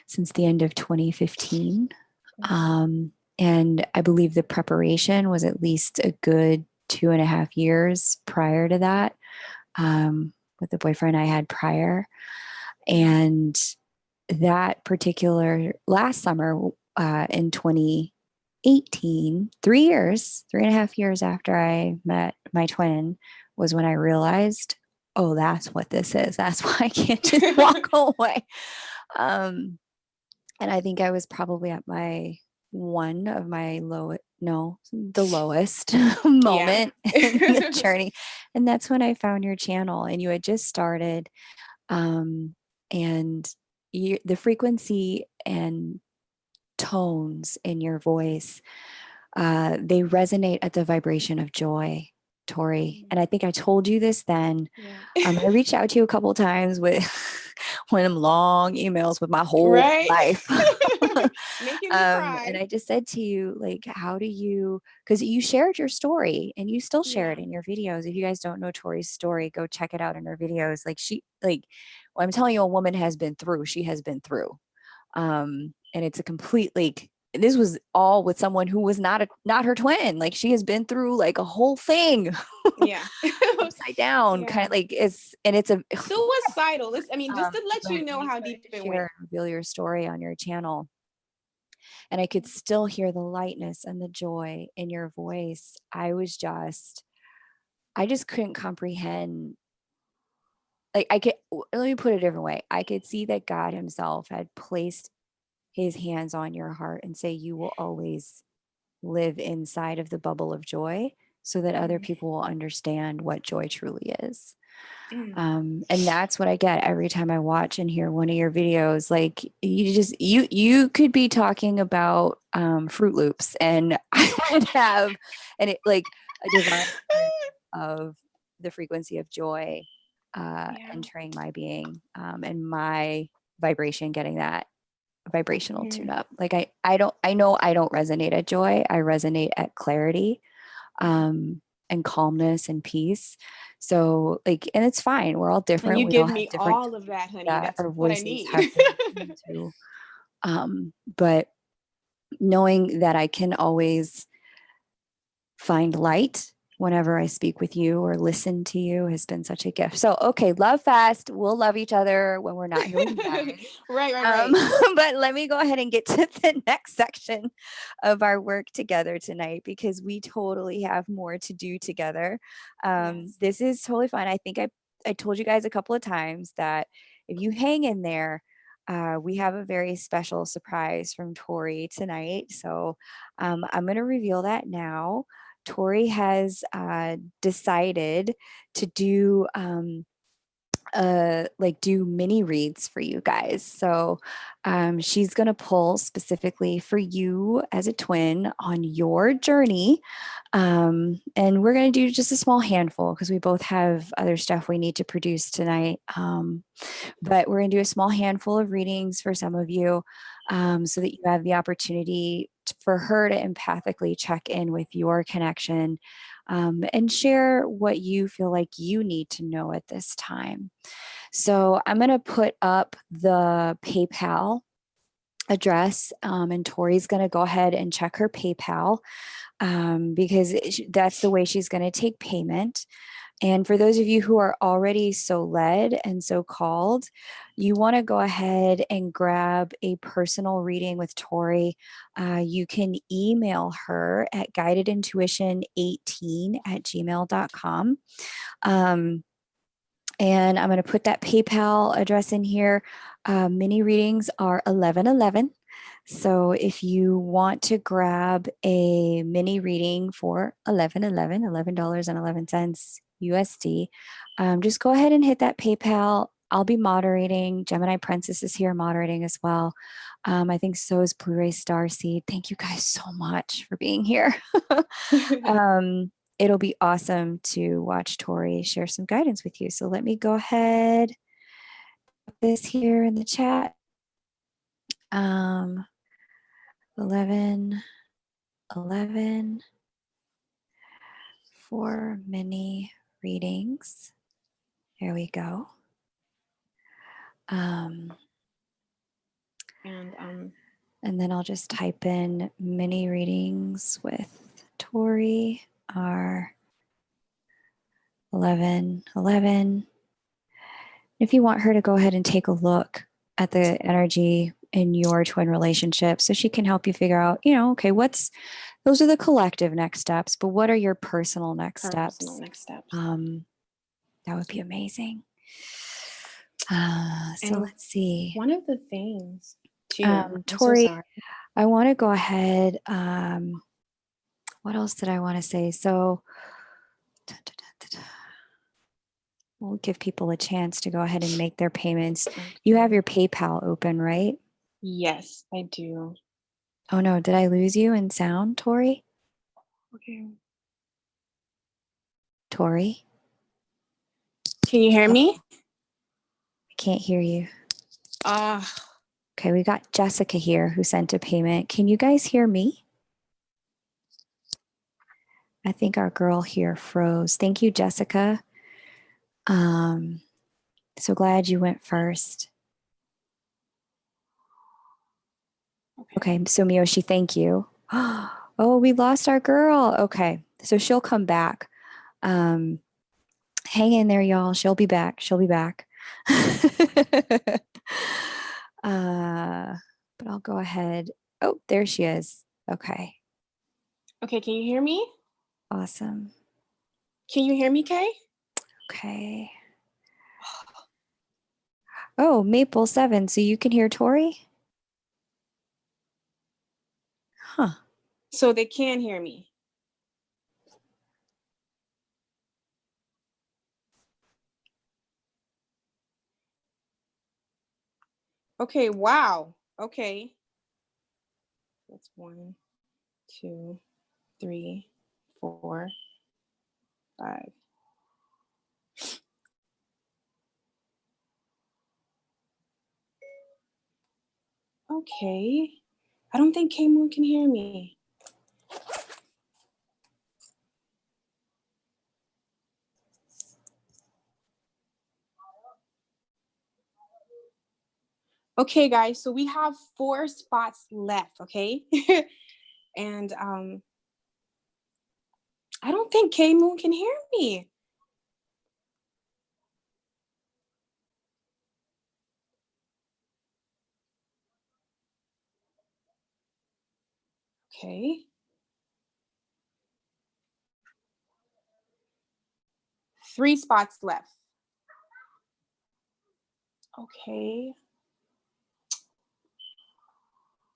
since the end of 2015. And I believe the preparation was at least a good 2.5 years prior to that, with the boyfriend I had prior. And that particular last summer, in 2018, 3 years, 3.5 years after I met my twin, was when I realized, oh, that's what this is. That's why I can't just walk away. And I think I was probably at the lowest moment in the journey. And that's when I found your channel, and you had just started. And the frequency and tones in your voice, they resonate at the vibration of joy, Tori. And I think I told you this then. I reached out to you a couple of times with one of them long emails with my whole Right. life. Making me And cry. I just said to you, like, how do you, because you shared your story and you still share it Yeah. in your videos. If you guys don't know Tori's story, go check it out in her videos. Like well, I'm telling you, a woman has been through, she has been through. And it's a complete, like, this was all with someone who was not her twin. Like, she has been through like a whole thing Yeah. upside down, kind of Yeah. like it's a Suicidal. I mean, just to let but you know you how started deep to it went. share and reveal your story on your channel, and I could still hear the lightness and the joy in your voice. I just couldn't comprehend. Like, let me put it a different way. I could see that God himself had placed his hands on your heart and say, you will always live inside of the bubble of joy so that other Mm, people will understand what joy truly is. mm. And that's what I get every time I watch and hear one of your videos. Like, you could be talking about Fruit Loops, and I would have, and it like a divine of the frequency of joy Yeah. entering my being, and my vibration getting that vibrational tune Mm. up. Like, I know I don't resonate at joy. I resonate at clarity, and calmness and peace. So, like, and it's fine. We're all And different. you We all give have me different all of tones that, honey. that That's our what I voices need. have been tuned to. But knowing that I can always find light whenever I speak with you or listen to you has been such a gift. So, okay, love fast. We'll love each other when we're not here with you guys. Right, right, right. But let me go ahead and get to the next section of our work together tonight, because we totally have more to do together. Yes. This is totally fun. I think I told you guys a couple of times that if you hang in there, we have a very special surprise from Tori tonight. So I'm going to reveal that now. Tori has decided to do like do mini reads for you guys. So she's going to pull specifically for you as a twin on your journey. And we're going to do just a small handful because we both have other stuff we need to produce tonight. But we're going to do a small handful of readings for some of you, so that you have the opportunity for her to empathically check in with your connection, and share what you feel like you need to know at this time. So I'm going to put up the PayPal address, and Tori's going to go ahead and check her PayPal, because that's the way she's going to take payment. And for those of you who are already so led and so called, you want to go ahead and grab a personal reading with Tori. You can email her at guidedintuition18@gmail.com. Um, and I'm going to put that PayPal address in here. Mini readings are 1111. So if you want to grab a mini reading for 1111, $11.11 USD, just go ahead and hit that PayPal. I'll be moderating. Gemini Princess is here moderating as well. I think so is Blu-ray Starseed. Thank you guys so much for being here. um, it'll be awesome to watch Tori share some guidance with you. So let me go ahead, put this here in the chat. 11, 11 for mini readings. Here we go. Um, And and then I'll just type in mini readings with Tori, are 11, 11. If you want her to go ahead and take a look at the energy in your twin relationship, so she can help you figure out, okay, those are the collective next steps, but what are your personal next personal steps? next steps. That would be amazing. So And let's see. one of the things too, I'm so Tori, sorry. I want to go ahead. What else did I want to say? So we'll give people a chance to go ahead and make their payments. You have your PayPal open, right? Yes, I do. Oh no, did I lose you in sound, Tori? Okay. Tori? Can you hear me? I can't hear you. Okay, we got Jessica here who sent a payment. Can you guys hear me? I think our girl here froze. Thank you, Jessica. So glad you went first. Okay, so Miyoshi, thank you. Oh, we lost our girl. Okay, so she'll come back. Hang in there, y'all. She'll be back. She'll be back. But I'll go ahead. Oh, there she is. Okay. Okay, can you hear me? Awesome. Can you hear me, Kay? Okay. Oh, Maple 7. So you can hear Tori? Huh. So they can hear me. Okay, wow. Okay. That's 1, 2, 3, 4, 5. Okay. I don't think K Moon can hear me. Okay, guys, so we have 4 spots left, okay? And I don't think K Moon can hear me. Okay. 3 spots left. Okay.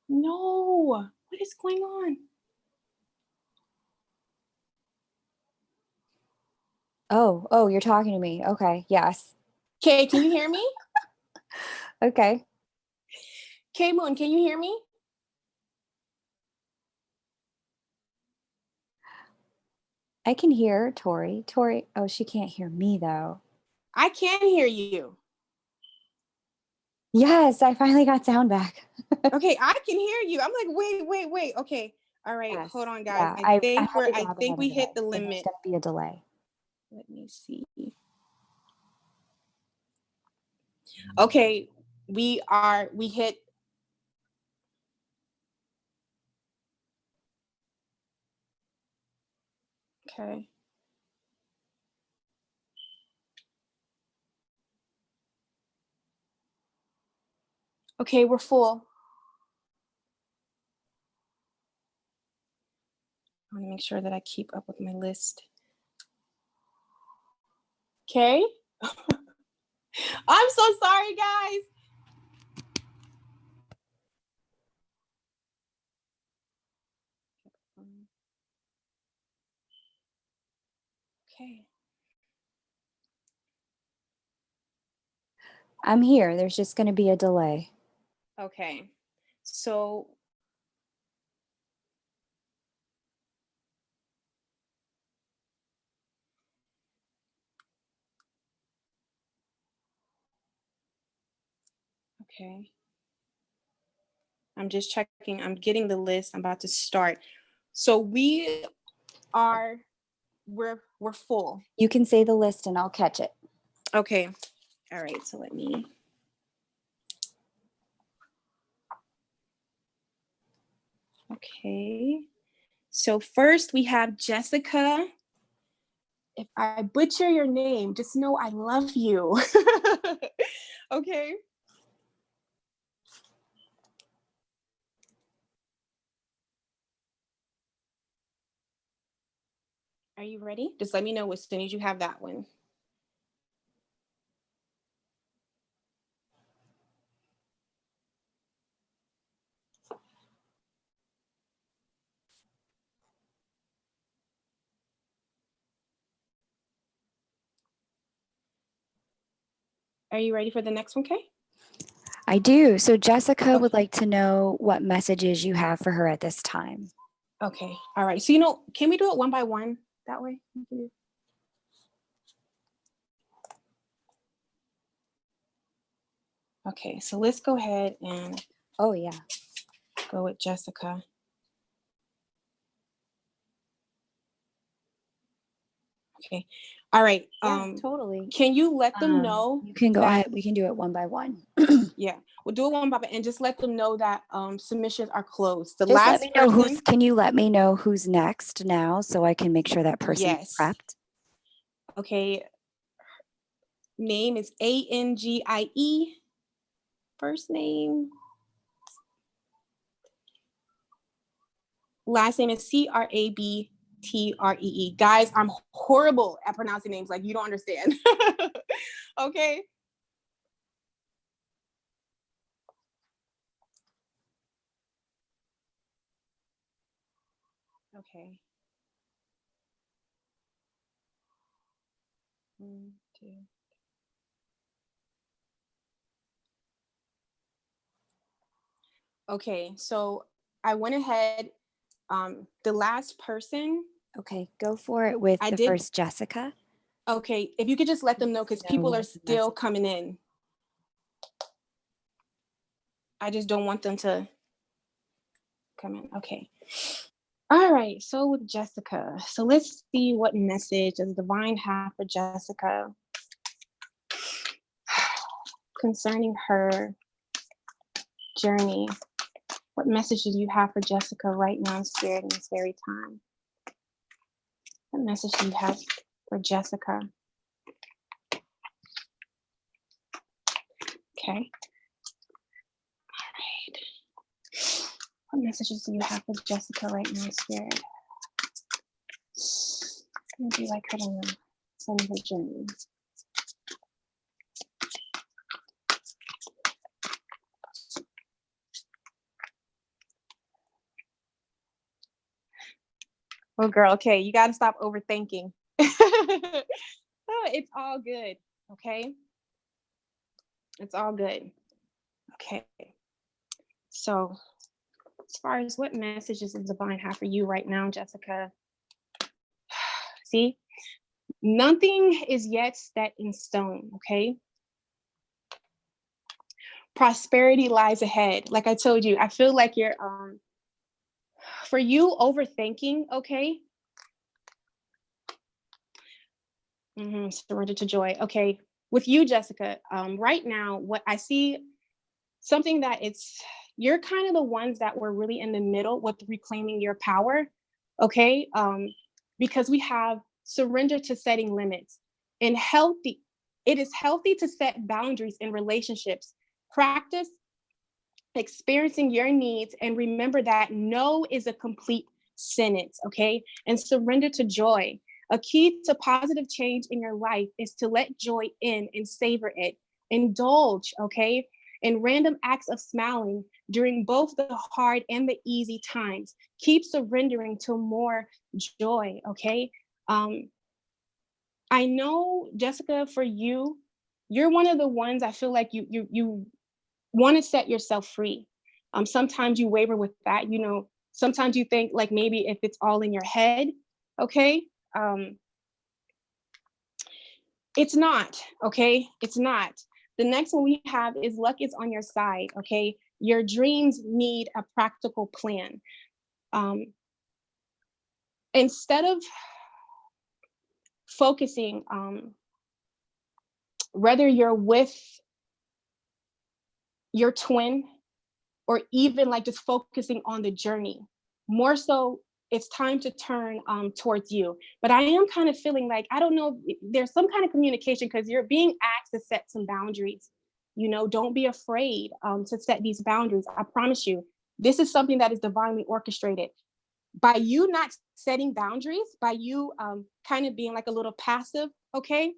No, what is going on? Oh, you're talking to me. Okay, yes. Kay, can you hear me? Okay. K Moon, can you hear me? I can hear Tori. Tori, oh, she can't hear me though. I can hear you. Yes, I finally got sound back. Okay, I can hear you. I'm like, wait. Okay. All right, Yes. hold on, guys. Yeah, I I think had to I grab think another we hit device, the so there's limit. going to be a delay. Let me see. Okay, we hit. Okay. Okay, we're full. I want to make sure that I keep up with my list. Okay. I'm so sorry, guys. Okay. I'm here. There's just going to be a delay. Okay. So okay. I'm just checking. I'm getting the list. I'm about to start. So we're full. You can say the list and I'll catch it. Okay. All right. So let me. Okay. So first we have Jessica. If I butcher your name, just know I love you. Okay. Are you ready? Just let me know as soon as you have that one. Are you ready for the next one, Kay? I do. So Jessica would Okay. like to know what messages you have for her at this time. Okay. All right. So, can we do it one by one that way? Okay, so let's go ahead and Oh yeah. go with Jessica. Okay. All right. Yeah, totally. Can you let them know You can go that, ahead. We can do it one by one. yeah, we'll do it one by one and just let them know that submissions are closed. The Just let last me know person, can you let me know who's next now so I can make sure that person is yes. prepped? Okay. Name is Angie. First name. Last name is Crabtree. Guys, I'm horrible at pronouncing names. Like, you don't understand. Okay. Okay. 1, 2. Okay, so I went ahead. The last person. Okay, go for it with I the did. first Jessica. Okay, if you could just let them know, because people are still coming in. I just don't want them to come in. Okay. All right, so with Jessica. So let's see what message does divine have for Jessica concerning her journey. What message do you have for Jessica right now in spirit in this very time? What message do you have for Jessica? Okay. All right. What messages do you have for Jessica right now in spirit? What would you like her to know? Send her journey. Oh, girl, okay, you got to stop overthinking. Oh, it's all good, okay? It's all good. Okay. So, as far as what messages does divine have for you right now, Jessica? See, nothing is yet set in stone, okay? Prosperity lies ahead. Like I told you, I feel like you're for you overthinking, okay? Surrender to joy. Okay. With you, Jessica, right now, what I see, something that you're kind of the ones that were really in the middle with reclaiming your power, okay? Because we have surrender to setting limits. And it is healthy to set boundaries in relationships. Practice experiencing your needs and remember that no is a complete sentence, okay? And surrender to joy. A key to positive change in your life is to let joy in and savor it. Indulge, okay, in random acts of smiling during both the hard and the easy times. Keep surrendering to more joy, okay? I know, Jessica, for you, you're one of the ones I feel like you want to set yourself free. Sometimes you waver with that. Sometimes you think like maybe if it's all in your head, okay? It's not, okay? It's not. The next one we have is luck is on your side, okay? Your dreams need a practical plan. Instead of focusing, whether you're with your twin or even like just focusing on the journey, more so it's time to turn towards you. But I am kind of feeling like, I don't know, there's some kind of communication because you're being asked to set some boundaries. Don't be afraid to set these boundaries. I promise you, this is something that is divinely orchestrated. By you not setting boundaries, by you kind of being like a little passive, okay?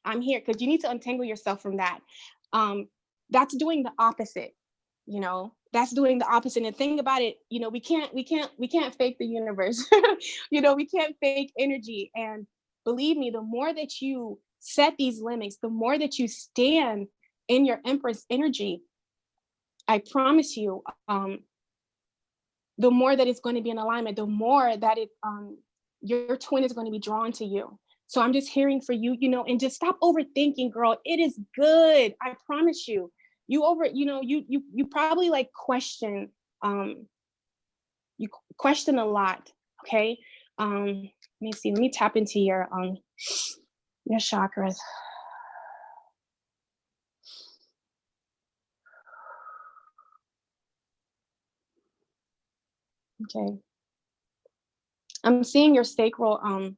I'm here because you need to untangle yourself from that. That's doing the opposite. That's doing the opposite. And think about it, we can't fake the universe. We can't fake energy. And believe me, the more that you set these limits, the more that you stand in your Empress energy, I promise you, the more that it's going to be in alignment, the more that your twin is going to be drawn to you. So I'm just hearing for you, and just stop overthinking, girl. It is good. I promise you. you probably like you question a lot. Okay. Let me see. Let me tap into your chakras. Okay. I'm seeing your sacral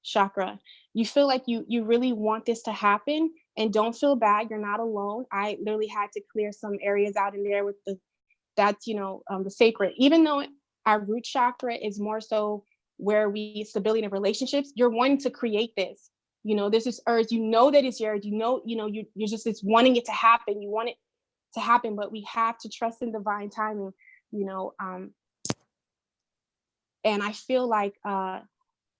chakra. You feel like you really want this to happen, and don't feel bad. You're not alone. I literally had to clear some areas out in there with that's the sacred. Even though our root chakra is more so where we stability in relationships, you're wanting to create this. This is urge. You know that it's yours. You're just it's wanting it to happen. You want it to happen, but we have to trust in divine timing. You know, and I feel like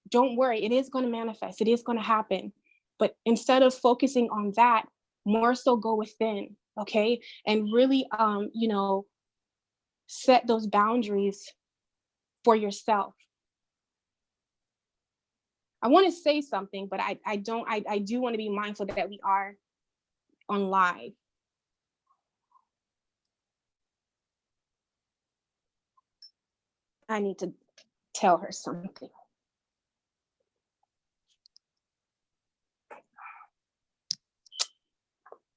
don't worry, it is going to manifest, it is going to happen. But instead of focusing on that, more so go within, okay? And really set those boundaries for yourself. I want to say something, but I don't I do want to be mindful that we are on live. I need to tell her something.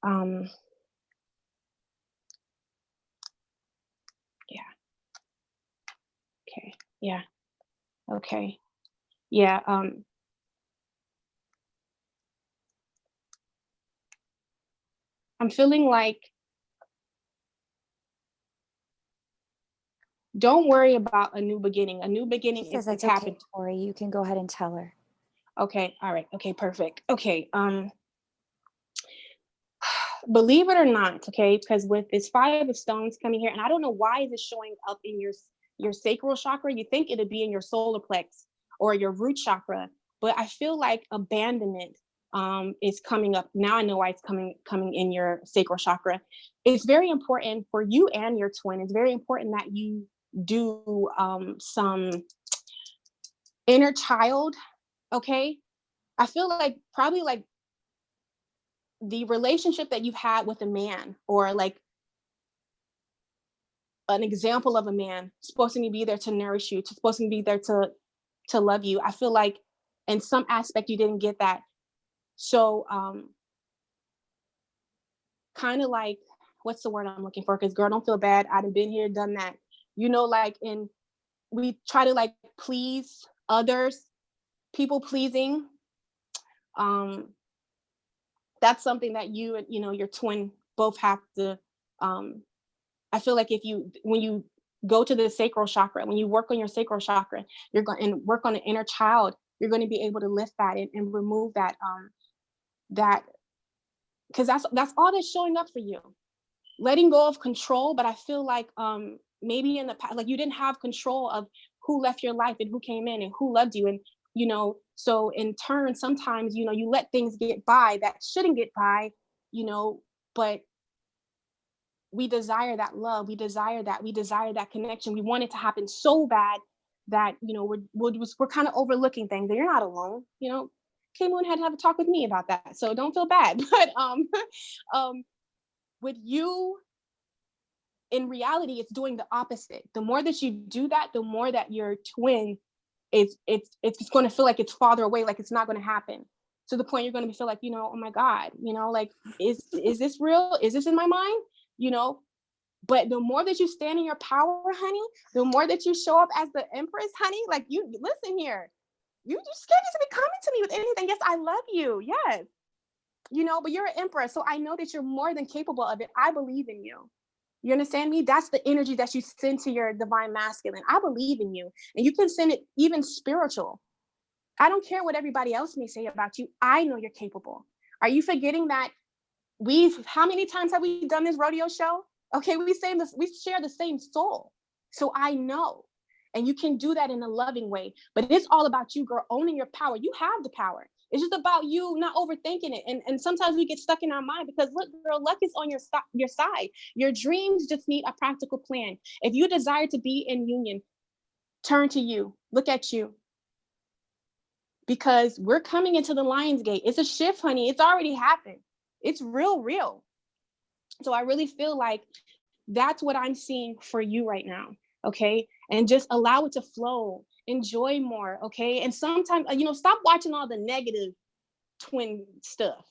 Um yeah. Okay. Yeah. Okay. Yeah. I'm feeling like don't worry about a new beginning. A new She beginning says is that's okay, happening. Tori. You can go ahead and tell her. Okay, all right. Okay, perfect. Okay. Believe it or not, okay, because with this five of stones coming here, and I don't know why is it showing up in your sacral chakra. You think it'd be in your solar plex or your root chakra, but I feel like abandonment is coming up. Now I know why it's coming in your sacral chakra. It's very important for you and your twin. It's very important that you do some inner child, okay? I feel like probably like the relationship that you've had with a man, or like an example of a man supposed to be there to nourish you, supposed to be there to love you. I feel like in some aspect you didn't get that. So kind of like, what's the word I'm looking for? Because girl, don't feel bad. I've been here, done that. Like in we try to like please others, people pleasing. Um, that's something that you and your twin both have to I feel like when you go to the sacral chakra, when you work on your sacral chakra, you're going and work on the inner child, you're going to be able to lift that and remove that because that's all that's showing up for you. Letting go of control, but I feel like maybe in the past, like you didn't have control of who left your life and who came in and who loved you. And so in turn, sometimes you let things get by that shouldn't get by, but we desire that love, we desire that connection, we want it to happen so bad that we're kind of overlooking things. And you're not alone. K Moon had to have a talk with me about that, so don't feel bad. But with you, in reality, it's doing the opposite. The more that you do that, the more that your twin it's going to feel like it's farther away, like it's not going to happen, to the point you're going to feel like, oh my God, like is this real, is this in my mind? But the more that you stand in your power, honey, the more that you show up as the empress, honey, like you listen here, you scared to be coming to me with anything. Yes, I love you, yes, but you're an empress, so I know that you're more than capable of it. I believe in you. You understand me? That's the energy that you send to your divine masculine. I believe in you, and you can send it even spiritual. I don't care what everybody else may say about you. I know you're capable. Are you forgetting that how many times have we done this rodeo show? Okay, we share the same soul. So I know. And you can do that in a loving way. But it's all about you, girl, owning your power. You have the power. It's just about you not overthinking it. And sometimes we get stuck in our mind because look, girl, luck is on your side. Your dreams just need a practical plan. If you desire to be in union, turn to you. Look at you. Because we're coming into the Lion's Gate. It's a shift, honey. It's already happened. It's real. So I really feel like that's what I'm seeing for you right now. Okay. And just allow it to flow, enjoy more. Okay. And sometimes, stop watching all the negative twin stuff.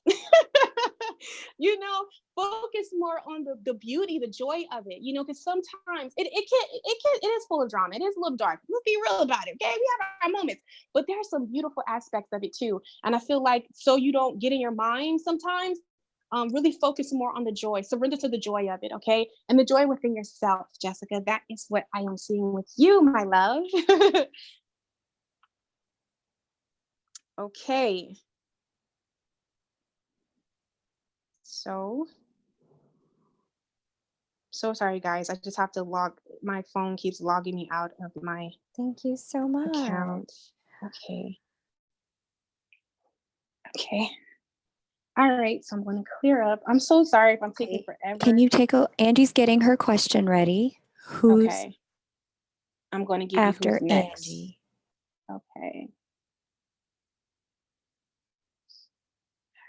Focus more on the beauty, the joy of it, because sometimes it is full of drama. It is a little dark. Let's be real about it. Okay. We have our moments, but there are some beautiful aspects of it too. And I feel like, so you don't get in your mind sometimes, really focus more on the joy, surrender to the joy of it. Okay. And the joy within yourself, Jessica. That is what I am seeing with you, my love. Okay. So sorry, guys. I just have to my phone keeps logging me out of my Thank you so much. account. Okay. All right, so I'm going to clear up. I'm so sorry if I'm taking forever. Can you Angie's getting her question ready. Okay. I'm going to give after you who's next. Angie. Okay.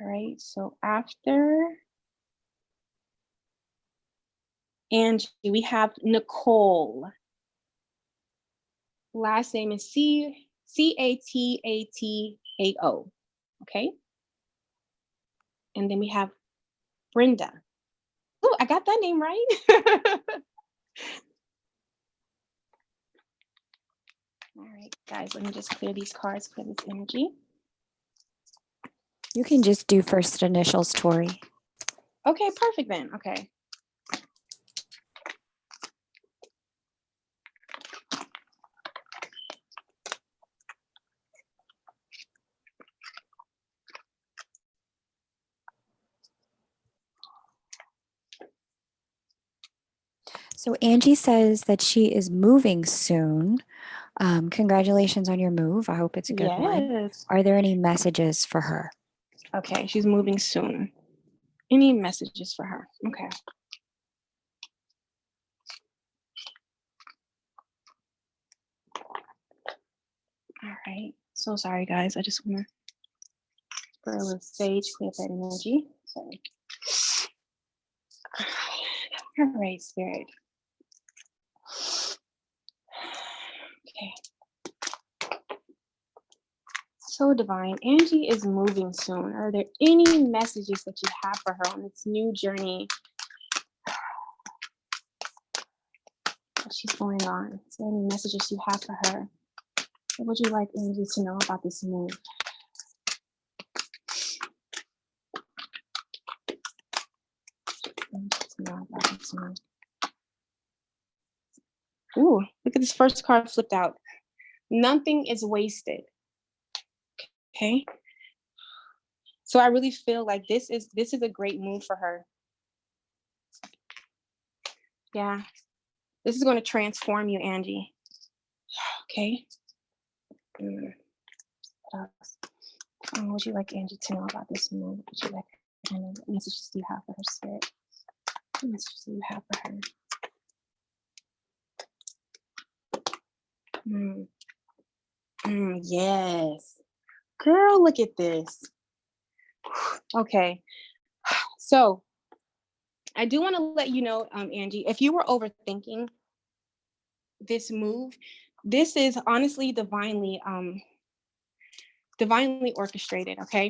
All right, so after Angie, we have Nicole. Last name is Catatao. Okay. And then we have Brenda. Oh, I got that name right. All right, guys, let me just clear these cards, clear this energy. You can just do first initials, Tori. Okay, perfect then. Okay. So Angie says that she is moving soon. Congratulations on your move. I hope it's a good one. Are there any messages for her? Okay, she's moving soon. Any messages for her? Okay. All right. So sorry, guys. I just want to put a little sage, clear that energy. Sorry. All right, Spirit. Okay. So divine, Angie is moving soon. Are there any messages that you have for her on this new journey that she's going on? Is there any messages you have for her? What would you like Angie to know about this move? Ooh, look at this first card flipped out. Nothing is wasted. Okay. So I really feel like this is a great move for her. Yeah. This is going to transform you, Angie. Okay. What else? What would you like Angie to know about this move? Would you like what messages do you have for her, Spirit? What messages do you have for her? Yes. Girl, look at this. Okay. So I do want to let you know, Angie, if you were overthinking this move, this is honestly divinely orchestrated. Okay.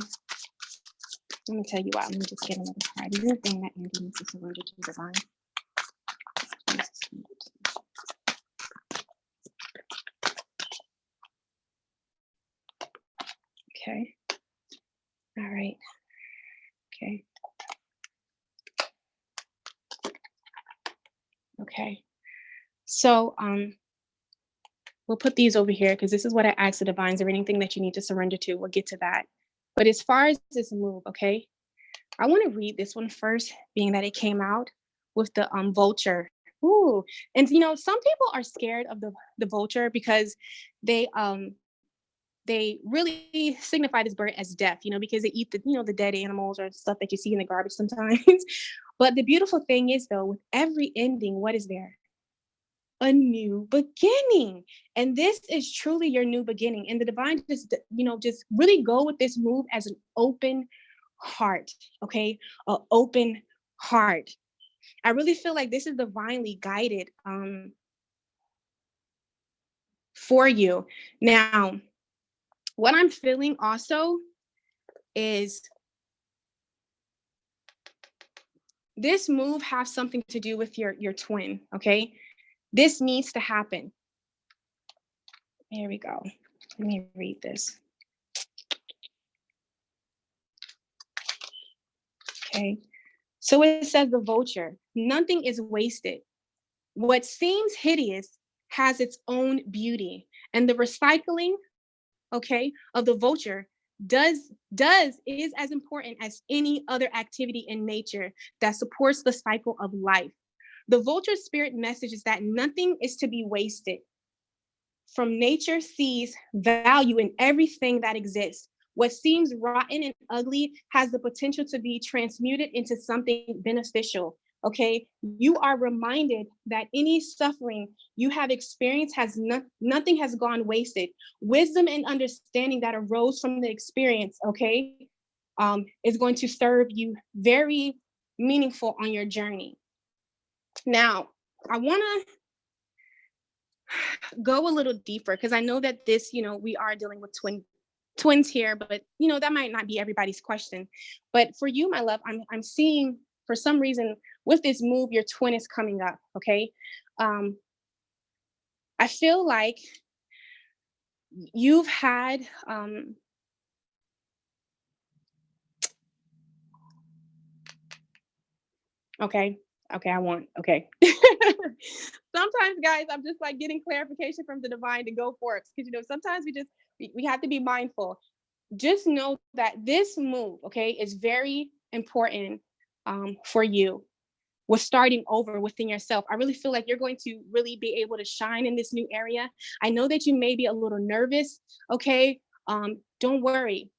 Let me tell you why. Let me just get another card. This is the thing that Angie needs to surrender to divine. Okay. All right. Okay. Okay. So we'll put these over here because this is what I asked the divines, or anything that you need to surrender to. We'll get to that. But as far as this move, okay, I want to read this one first, being that it came out with the vulture. Ooh, and some people are scared of the vulture because they really signify this bird as death, because they eat the dead animals or stuff that you see in the garbage sometimes. But the beautiful thing is, though, with every ending, what is there? A new beginning. And this is truly your new beginning. And the divine just really go with this move as an open heart. Okay. An open heart. I really feel like this is divinely guided for you. Now, what I'm feeling also is this move has something to do with your twin, okay? This needs to happen. Here we go. Let me read this. Okay. So it says the vulture, nothing is wasted. What seems hideous has its own beauty. And the recycling, okay, of the vulture is as important as any other activity in nature that supports the cycle of life. The vulture spirit message is that nothing is to be wasted. From nature sees value in everything that exists. What seems rotten and ugly has the potential to be transmuted into something beneficial. Okay, you are reminded that any suffering you have experienced nothing has gone wasted. Wisdom and understanding that arose from the experience, okay, is going to serve you very meaningful on your journey. Now, I want to go a little deeper because I know that this, we are dealing with twins here, but that might not be everybody's question. But for you, my love, I'm seeing for some reason with this move, your twin is coming up. Okay. I feel like you've had okay. Okay. Sometimes, guys, I'm just like getting clarification from the divine to go for it because sometimes we have to be mindful. Just know that this move, okay, is very important for you with starting over within yourself. I really feel like you're going to really be able to shine in this new area. I know that you may be a little nervous, okay? Don't worry.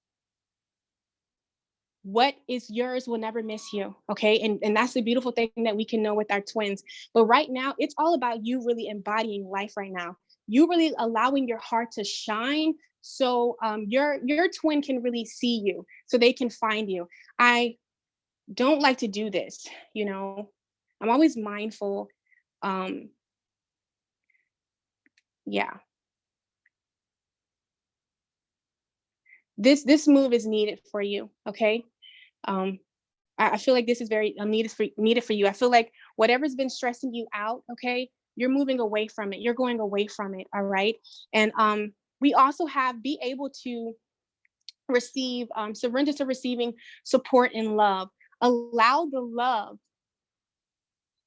What is yours will never miss you, okay? And that's the beautiful thing that we can know with our twins. But right now, it's all about you really embodying life right now. You really allowing your heart to shine so your twin can really see you, so they can find you. I don't like to do this, I'm always mindful. Um, yeah, this move is needed for you, okay? Um, I feel like this is very needed for you. I feel like whatever's been stressing you out, okay, you're moving away from it. You're going away from it. All right. And we also have be able to receive, surrender to receiving support and love. Allow the love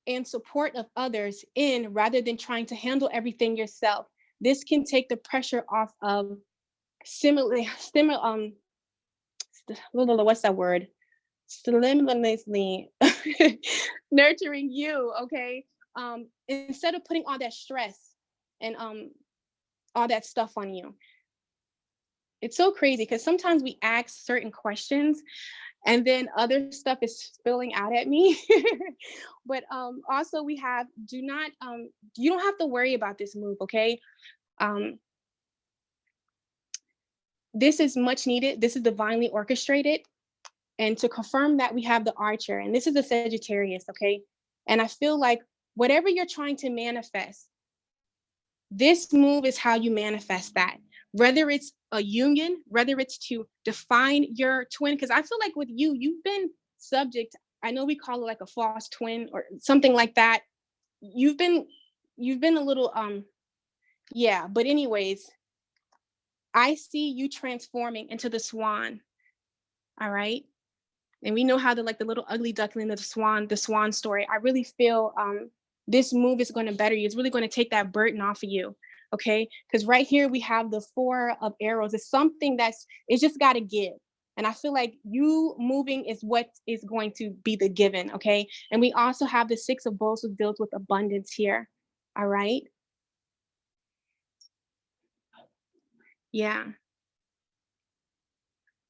and support of others in rather than trying to handle everything yourself. This can take the pressure off of similarly, what's that word? Subliminally nurturing you, okay? Instead of putting all that stress and all that stuff on you. It's so crazy because sometimes we ask certain questions and then other stuff is spilling out at me. But also we have you don't have to worry about this move, okay? Um, this is much needed. This is divinely orchestrated. And to confirm that, we have the Archer, and this is the Sagittarius, okay? And I feel like whatever you're trying to manifest, this move is how you manifest that. Whether it's a union, whether it's to define your twin, because I feel like with you, you've been subject, I know we call it like a false twin or something like that. You've been a little yeah, but anyways, I see you transforming into the swan. All right. And we know how the little ugly duckling of the swan story. I really feel this move is going to better you. It's really going to take that burden off of you. Okay. Because right here we have the 4 of arrows. It's something it's just got to give. And I feel like you moving is what is going to be the given. Okay. And we also have the 6 of bowls, which deals with abundance here. All right. Yeah.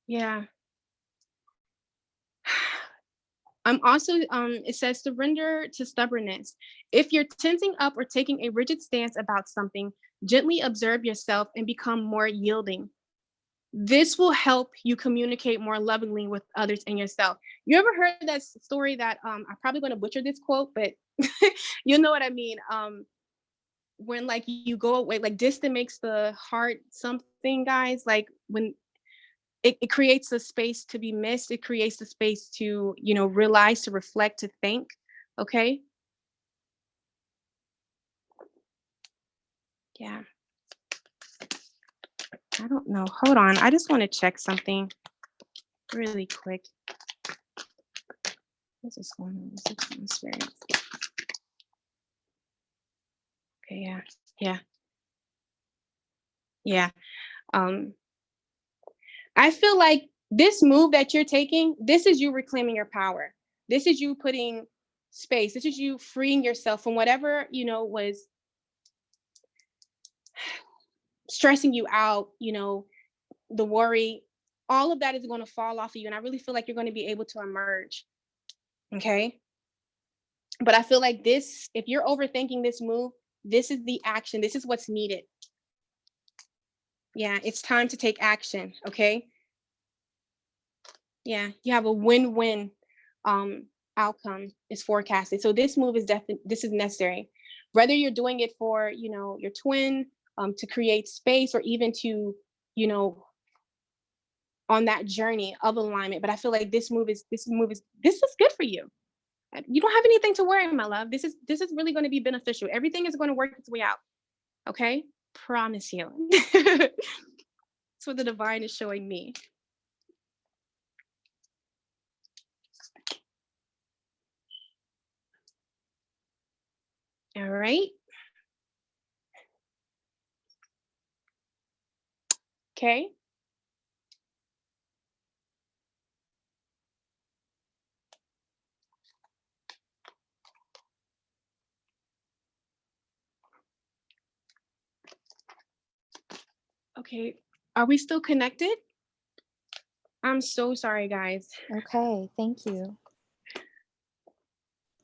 Yeah. I'm also, it says surrender to stubbornness. If you're tensing up or taking a rigid stance about something, gently observe yourself and become more yielding. this will help you communicate more lovingly with others and yourself. You ever heard that story that I'm probably going to butcher this quote, but you know what I mean? When like you go away, like distant makes the heart something, guys. Like when it creates a space to be missed, it creates a space to, you know, realize, to reflect, to think. Okay. Yeah. I don't know. Hold on. I just want to check something really quick. What's this one? What's this one? Spirit. Okay, yeah. Yeah. Yeah. Um, I feel like this move that you're taking, this is you reclaiming your power. This is you putting space. This is you freeing yourself from whatever, you know, was stressing you out, you know, the worry. All of that is going to fall off of you. And I really feel like you're going to be able to emerge. Okay. But I feel like this, if you're overthinking this move, this is the action. This is what's needed. Yeah, it's time to take action. Okay. Yeah, you have a win-win outcome is forecasted. So this move is definitely, this is necessary. Whether you're doing it for, you know, your twin, to create space, or even to, you know, on that journey of alignment. But I feel like this is good for you. You don't have anything to worry, my love. This is really going to be beneficial. Everything is going to work its way out. Okay? Promise you. That's what the divine is showing me. All right. Okay. Okay. Are we still connected? I'm so sorry, guys. Okay, thank you.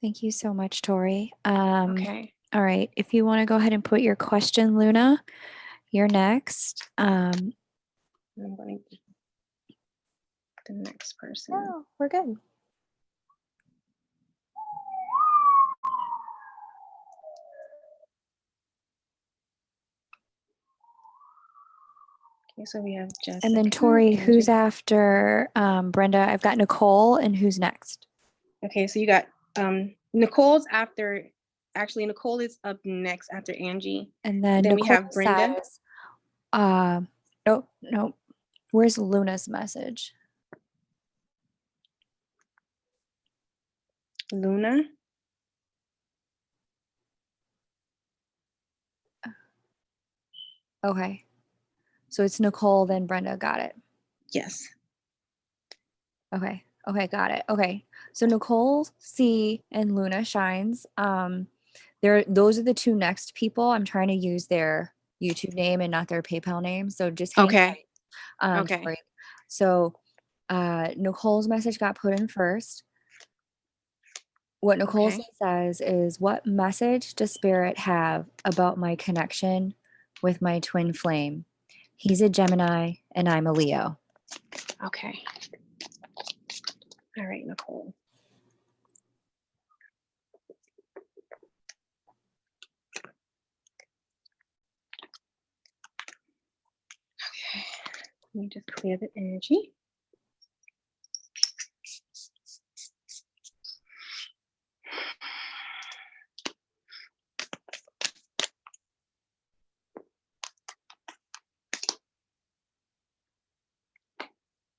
Thank you so much, Tori. Okay. All right, if you want to go ahead and put your question, Luna, you're next. I'm going to the next person. No, we're good. Okay, so we have Jessica. And then Tori, who's after Brenda? I've got Nicole, and who's next? Okay, so you got Nicole's after. Actually, Nicole is up next after Angie. And then Nicole, we have Brenda. Says, no. Where's Luna's message? Luna. Okay. So it's Nicole, then Brenda. Got it. Yes. Okay. Okay, got it. Okay. So Nicole C and Luna Shines. Those are the two next people. I'm trying to use their YouTube name and not their PayPal name. So just hang Okay. tight. Okay. Tori. So Nicole's message got put in first. What Nicole says is, what message does Spirit have about my connection with my twin flame? He's a Gemini and I'm a Leo. Okay. All right, Nicole. Okay. Let me just clear the energy.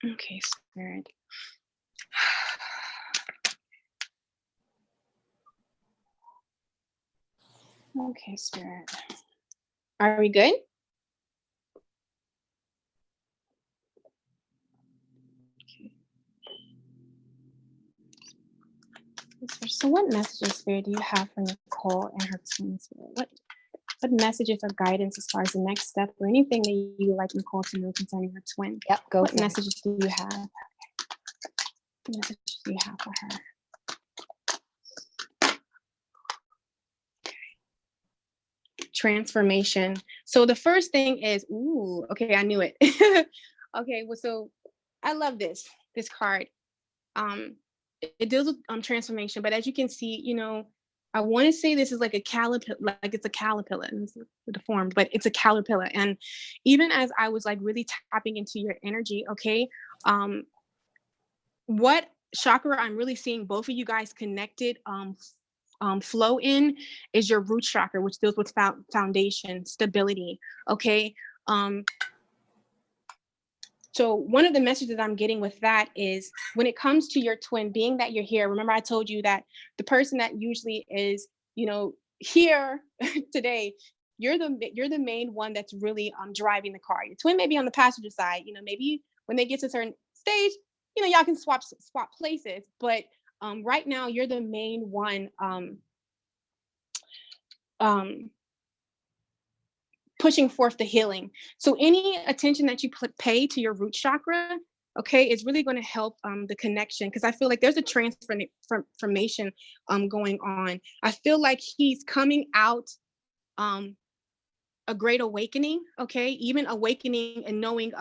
Okay, Spirit. Okay, Spirit. Are we good? Okay. So what messages, Spirit, do you have for Nicole and her twin Spirit? What messages or guidance as far as the next step or anything that you would like Nicole to know concerning her twin? Yep, go What for messages do you have? What messages do you have for her? Transformation. So the first thing is, okay, I knew it. Okay, well, so I love this card. Um, it deals with transformation, but as you can see, I want to say this is like a caterpillar, like it's a caterpillar, and it's deformed, but it's a caterpillar. And even as I was like really tapping into your energy, okay, um, what chakra I'm really seeing both of you guys connected flow in is your root chakra, which deals with foundation stability. Okay. Um, so one of the messages I'm getting with that is when it comes to your twin, being that you're here, remember I told you that the person that usually is, here today, you're the main one that's really driving the car. Your twin may be on the passenger side, maybe when they get to a certain stage, y'all can swap places, but right now you're the main one um pushing forth the healing. So any attention that you pay to your root chakra, okay, is really going to help the connection, because I feel like there's a transformation going on. I feel like he's coming out um, a great awakening, okay, even awakening and knowing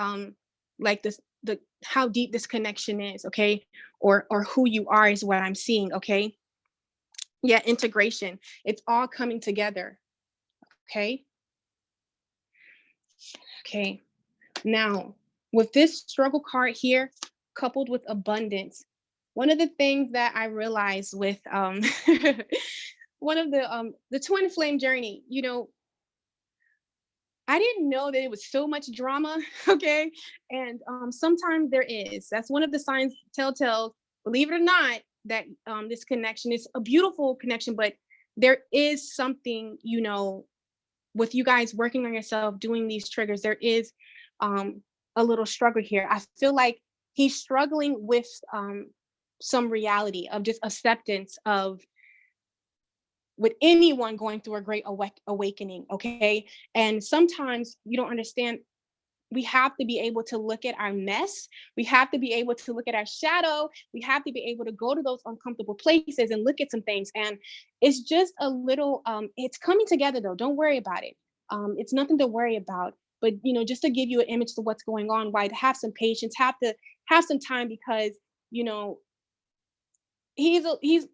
like this the how deep this connection is, okay, or who you are is what I'm seeing, okay. Yeah, integration. It's all coming together, okay. Okay. Now, with this struggle card here, coupled with abundance, one of the things that I realized with one of the twin flame journey, I didn't know that it was so much drama, okay? And sometimes there is. That's one of the signs, telltales, believe it or not, that this connection is a beautiful connection, but there is something, with you guys working on yourself, doing these triggers, there is um, a little struggle here. I feel like he's struggling with some reality of just acceptance of with anyone going through a great awakening, okay? And sometimes you don't understand. We have to be able to look at our mess. We have to be able to look at our shadow. We have to be able to go to those uncomfortable places and look at some things. And it's just a little, it's coming together though. Don't worry about it. It's nothing to worry about. But just to give you an image to what's going on, why to have some patience, have some time, because you know he's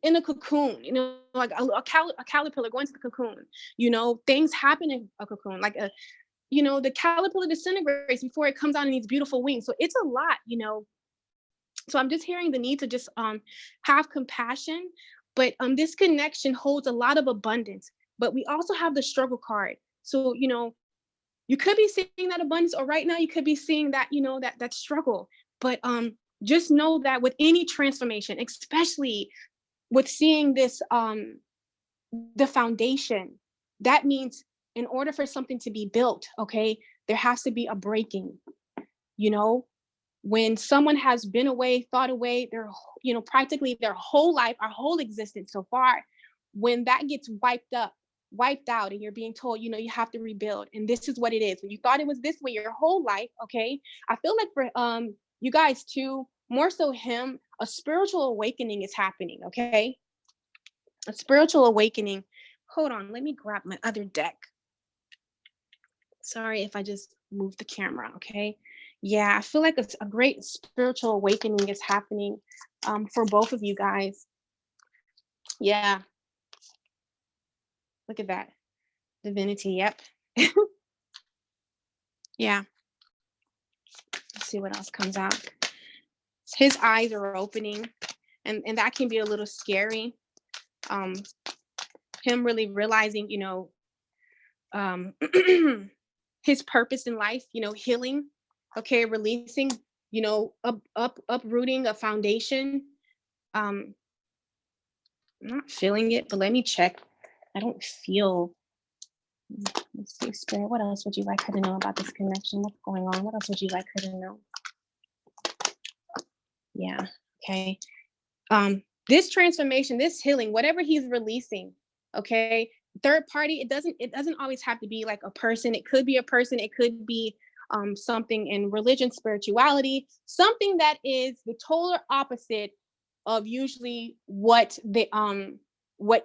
in a cocoon, like a caterpillar going to the cocoon. Things happen in a cocoon, like the caterpillar disintegrates before it comes out in these beautiful wings. So it's a lot. So I'm just hearing the need to just have compassion. But this connection holds a lot of abundance. But we also have the struggle card. So you could be seeing that abundance, or right now you could be seeing that that struggle. But just know that with any transformation, especially with seeing this the foundation, that means in order for something to be built, okay, there has to be a breaking. you know when someone has been away, thought away their practically their whole life, our whole existence so far, when that gets wiped out, and you're being told you have to rebuild, and this is what it is, when you thought it was this way your whole life, okay. I feel like for you guys too, more so him, a spiritual awakening is happening, okay. A spiritual awakening. Hold on, let me grab my other deck. Sorry if I just moved the camera, okay? Yeah, I feel like it's a great spiritual awakening is happening for both of you guys. Yeah, look at that. Divinity, yep. Yeah, let's see what else comes out. His eyes are opening, and that can be a little scary. Um, him really realizing, um, his purpose in life, healing, okay, releasing, uprooting a foundation. Um, I'm not feeling it, but let me check. I don't feel. Let's see, Spirit. What else would you like her to know about this connection? What's going on? What else would you like her to know? Yeah. Okay. This transformation, this healing, whatever he's releasing, okay. Third party. It doesn't always have to be like a person. It could be a person. It could be something in religion, spirituality, something that is the total opposite of usually what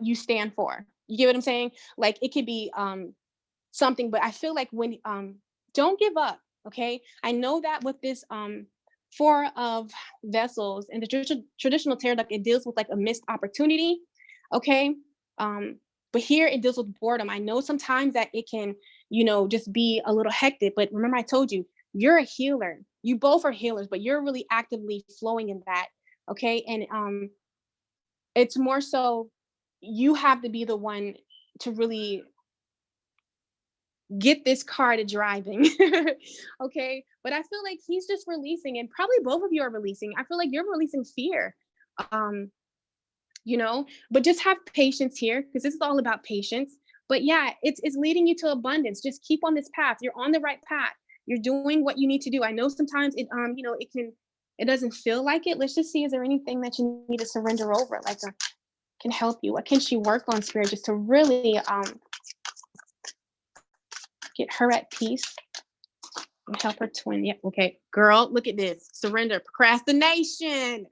you stand for. You get what I'm saying? Like it could be something, but I feel like when don't give up. Okay. I know that with this four of vessels and the traditional tarot deck, it deals with like a missed opportunity. Okay. Um, but here it deals with boredom. I know sometimes that it can, just be a little hectic, but remember I told you, you're a healer. You both are healers, but you're really actively flowing in that. Okay. And it's more so you have to be the one to really get this car to driving. Okay. But I feel like he's just releasing, and probably both of you are releasing. I feel like you're releasing fear. Um, but just have patience here, because this is all about patience. But yeah, it's leading you to abundance. Just keep on this path. You're on the right path. You're doing what you need to do. I know sometimes it doesn't feel like it. Let's just see, is there anything that you need to surrender over, like can help you? What can she work on, spirit, just to really get her at peace and help her twin? Yeah, okay. Girl, look at this. Surrender, procrastination.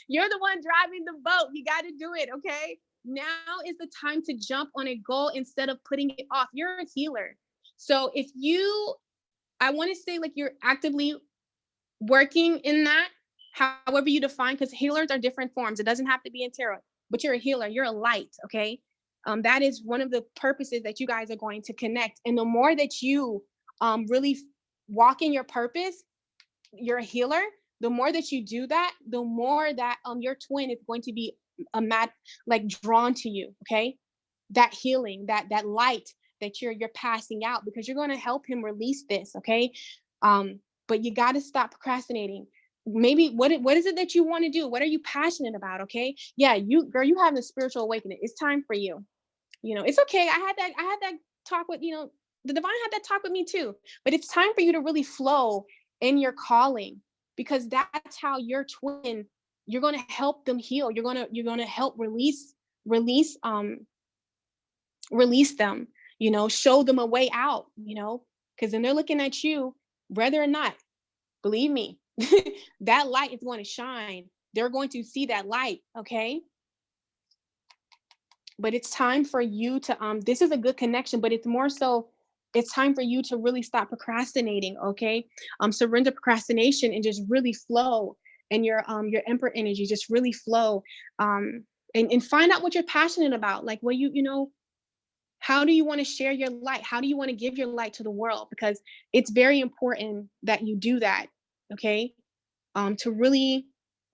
You're the one driving the boat. You got to do it, okay? Now is the time to jump on a goal instead of putting it off. You're a healer. So I want to say, like, you're actively working in that, however you define, because healers are different forms. It doesn't have to be in tarot, but you're a healer. You're a light, okay? That is one of the purposes that you guys are going to connect. And the more that you really walk in your purpose, you're a healer. The more that you do that, the more that your twin is going to be like drawn to you, okay? That healing, that light that you're passing out, because you're going to help him release this, okay? But you got to stop procrastinating. Maybe what is it that you want to do? What are you passionate about? Okay. Yeah, you have a spiritual awakening. It's time for you. It's okay. I had that talk with, the divine had that talk with me too. But it's time for you to really flow in your calling, because that's how your twin, you're going to help them heal. You're going to help release release them, show them a way out, because then they're looking at you, whether or not, believe me, that light is going to shine. They're going to see that light, okay? But it's time for you to this is a good connection, but it's more so it's time for you to really stop procrastinating, okay? Surrender procrastination and just really flow, and your emperor energy just really flow, and find out what you're passionate about, like what how do you want to share your light? How do you want to give your light to the world? Because it's very important that you do that, okay? To really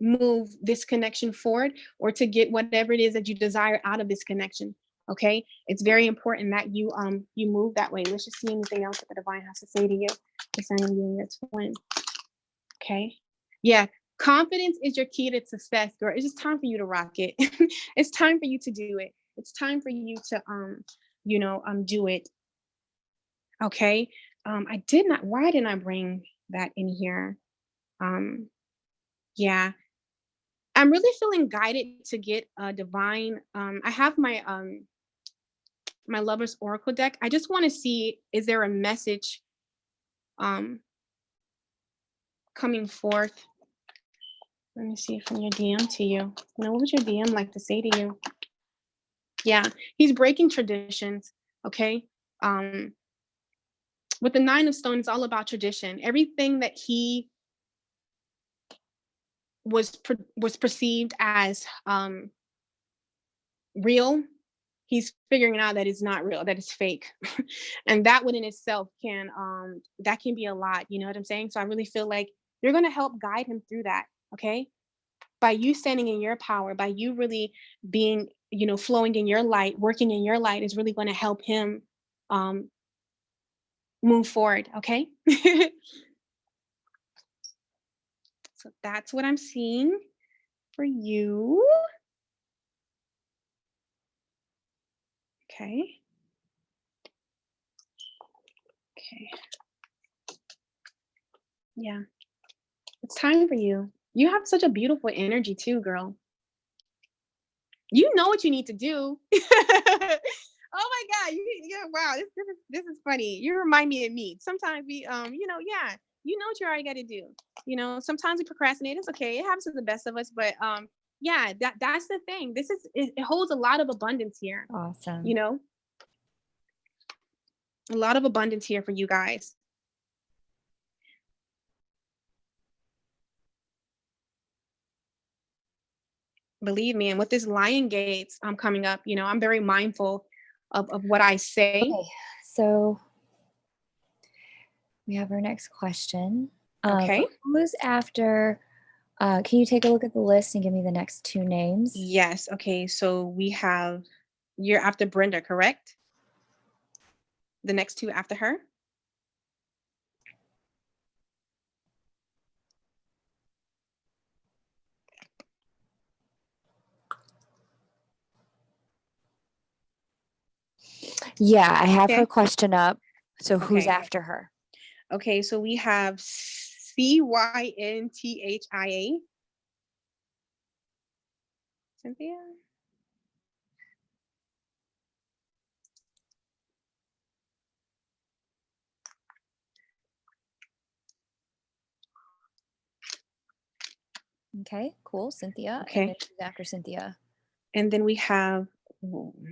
move this connection forward, or to get whatever it is that you desire out of this connection. Okay. It's very important that you move that way. Let's just see anything else that the divine has to say to you concerning you and your twin. Okay. Yeah. Confidence is your key to success, girl. It's just time for you to rock it. It's time for you to do it. It's time for you to do it. Okay. Why didn't I bring that in here? Yeah, I'm really feeling guided to get a divine. I have my lover's oracle deck. I just want to see, is there a message um coming forth? Let me see from your DM to you. What would your DM like to say to you? Yeah, he's breaking traditions. Okay. Um, with the Nine of Stones, it's all about tradition. Everything that he was perceived as real, he's figuring out that it's not real, that it's fake. And that within itself that can be a lot, you know what I'm saying? So I really feel like you're going to help guide him through that, okay? By you standing in your power, by you really being, flowing in your light, working in your light, is really going to help him move forward, okay? So that's what I'm seeing for you. Okay. Okay. Yeah. It's time for you. You have such a beautiful energy too, girl. You know what you need to do. Oh my God. Wow. This is funny. You remind me of me. Sometimes we, yeah, you know what you already got to do. Sometimes we procrastinate. It's okay. It happens to the best of us. But yeah, that's the thing. It holds a lot of abundance here. Awesome. A lot of abundance here for you guys. Believe me. And with this Lion Gates coming up, you know, I'm very mindful of what I say. Okay, so we have our next question. Okay. Who's after? Can you take a look at the list and give me the next two names? Yes. Okay. So we have, you're after Brenda, correct? The next two after her? Yeah, I have her Okay. question up. So who's Okay. after her? Okay. So we have Cynthia. Cynthia? Okay, cool. Cynthia. And then Okay. who's after Cynthia? And then we have Karissa.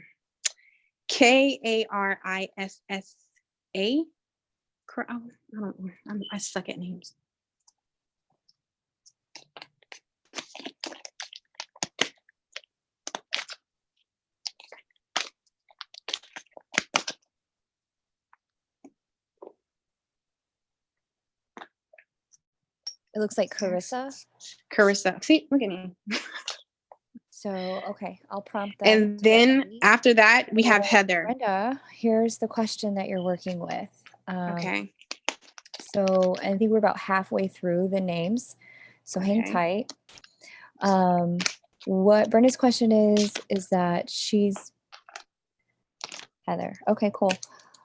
I don't know. I suck at names. It looks like Carissa. Karissa. See, look at me. So, okay, I'll prompt them. And then after that, we have So, Heather. Brenda, here's the question that you're working with. Okay. So, I think we're about halfway through the names. So, hang Okay. tight. What Brenda's question is that she's Heather. Okay, cool.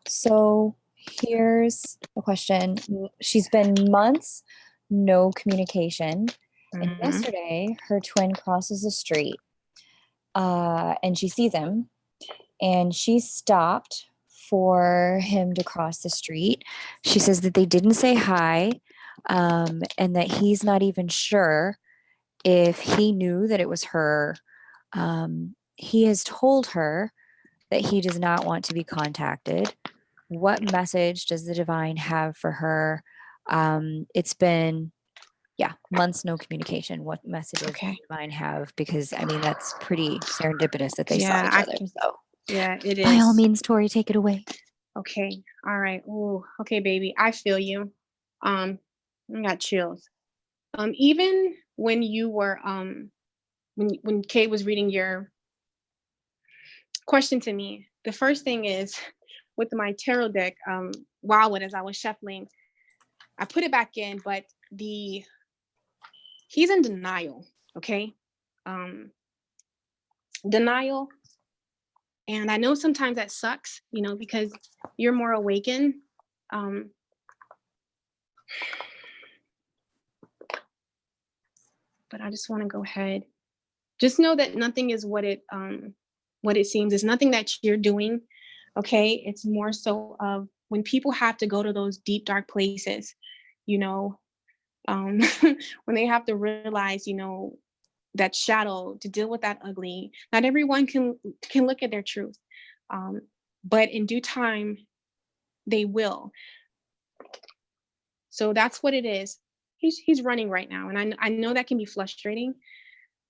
So, here's the question. She's been months, no communication. And Mhm. yesterday, her twin crosses the street and she sees him. And she stopped for him to cross the street. She says that they didn't say hi and that he's not even sure if he knew that it was her. He has told her that he does not want to be contacted. What message does the divine have for her? It's been, yeah, months no communication. What messages does the divine have? Because I mean, that's pretty serendipitous that they saw Yeah, each other. So, yeah, it by all is. means, Tori, take it away. Okay. All right. Oh, okay, baby. I feel you. I got chills. Even when you were when Kate was reading your question to me, the first thing is with my tarot deck, Wildwood, as I was shuffling, I put it back in, but he's in denial. Okay. Um, Denial. And I know sometimes that sucks, you know, because you're more awakened. Um, but I just want to go ahead. Just know that nothing is what it seems. It's nothing that you're doing. Okay. It's more so of when people have to go to those deep, dark places, you know, um, when they have to realize, you know, that shadow to deal with that ugly. Not everyone can look at their truth. Um, but in due time, they will. So that's what it is. He's running right now, and I know that can be frustrating.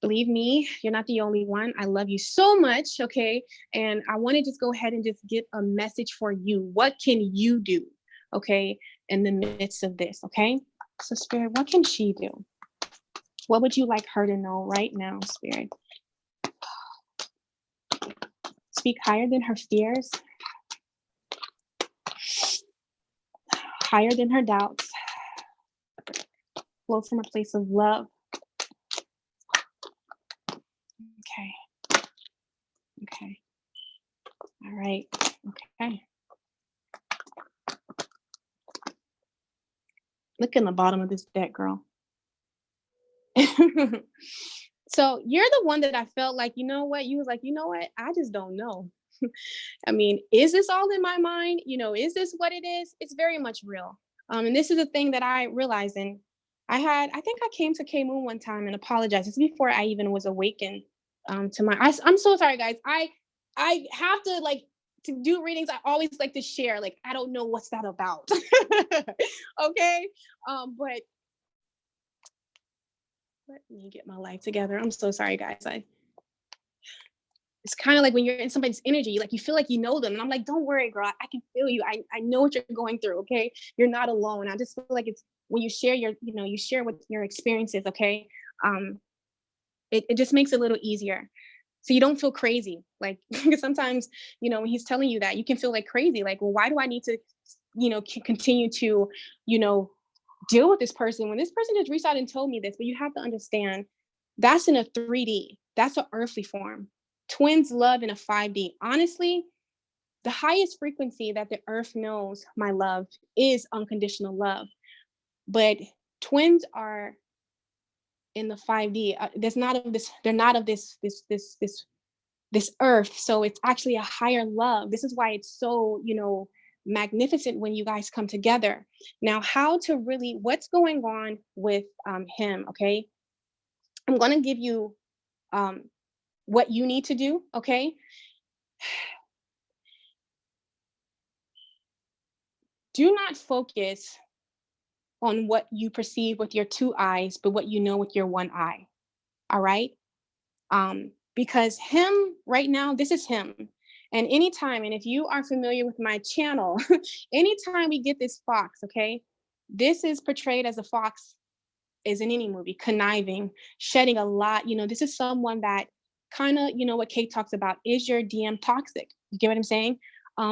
Believe me, you're not the only one. I love you so much, okay? And I want to just go ahead and just get a message for you. What can you do, okay, in the midst of this, okay? So, Spirit, what can she do? What would you like her to know right now, Spirit? Speak higher than her fears, higher than her doubts. Flow from a place of love. Okay. Okay. All right. Okay. Look in the bottom of this deck, girl. So you're the one that I felt like, you know what? You was like, you know what? I just don't know. I mean, is this all in my mind? You know, is this what it is? It's very much real. And this is a thing that I realized. And I think I came to K Moon one time and apologized. It's before I even was awakened to I'm so sorry, guys. I have to like to do readings. I always like to share. Like, I don't know what's that about. Okay. But Let me get my life together. I'm so sorry, guys. It's kind of like when you're in somebody's energy, like you feel like you know them. And I'm like, don't worry, girl. I can feel you. I know what you're going through. Okay. You're not alone. I just feel like it's when you share you share what your experiences. Okay. Um, it just makes it a little easier. So you don't feel crazy. Like, because sometimes, when he's telling you that, you can feel like crazy. Like, well, why do I need to, continue to, you know, deal with this person when this person just reached out and told me this? But you have to understand that's in a 3D, that's an earthly form. Twins love in a 5D. Honestly, the highest frequency that the earth knows, my love, is unconditional love. But twins are in the 5D. There's not of this, they're not of this earth. So it's actually a higher love. This is why it's so, magnificent when you guys come together. Now, how to really, what's going on with him? Okay. I'm going to give you um, what you need to do. Okay. Do not focus on what you perceive with your two eyes, but what you know with your one eye. All right. Because him right now, this is him. And anytime, and if you are familiar with my channel, anytime we get this fox, okay, this is portrayed as a fox is in any movie, conniving, shedding a lot. This is someone that kind of, what Kate talks about, is your DM toxic? You get what I'm saying?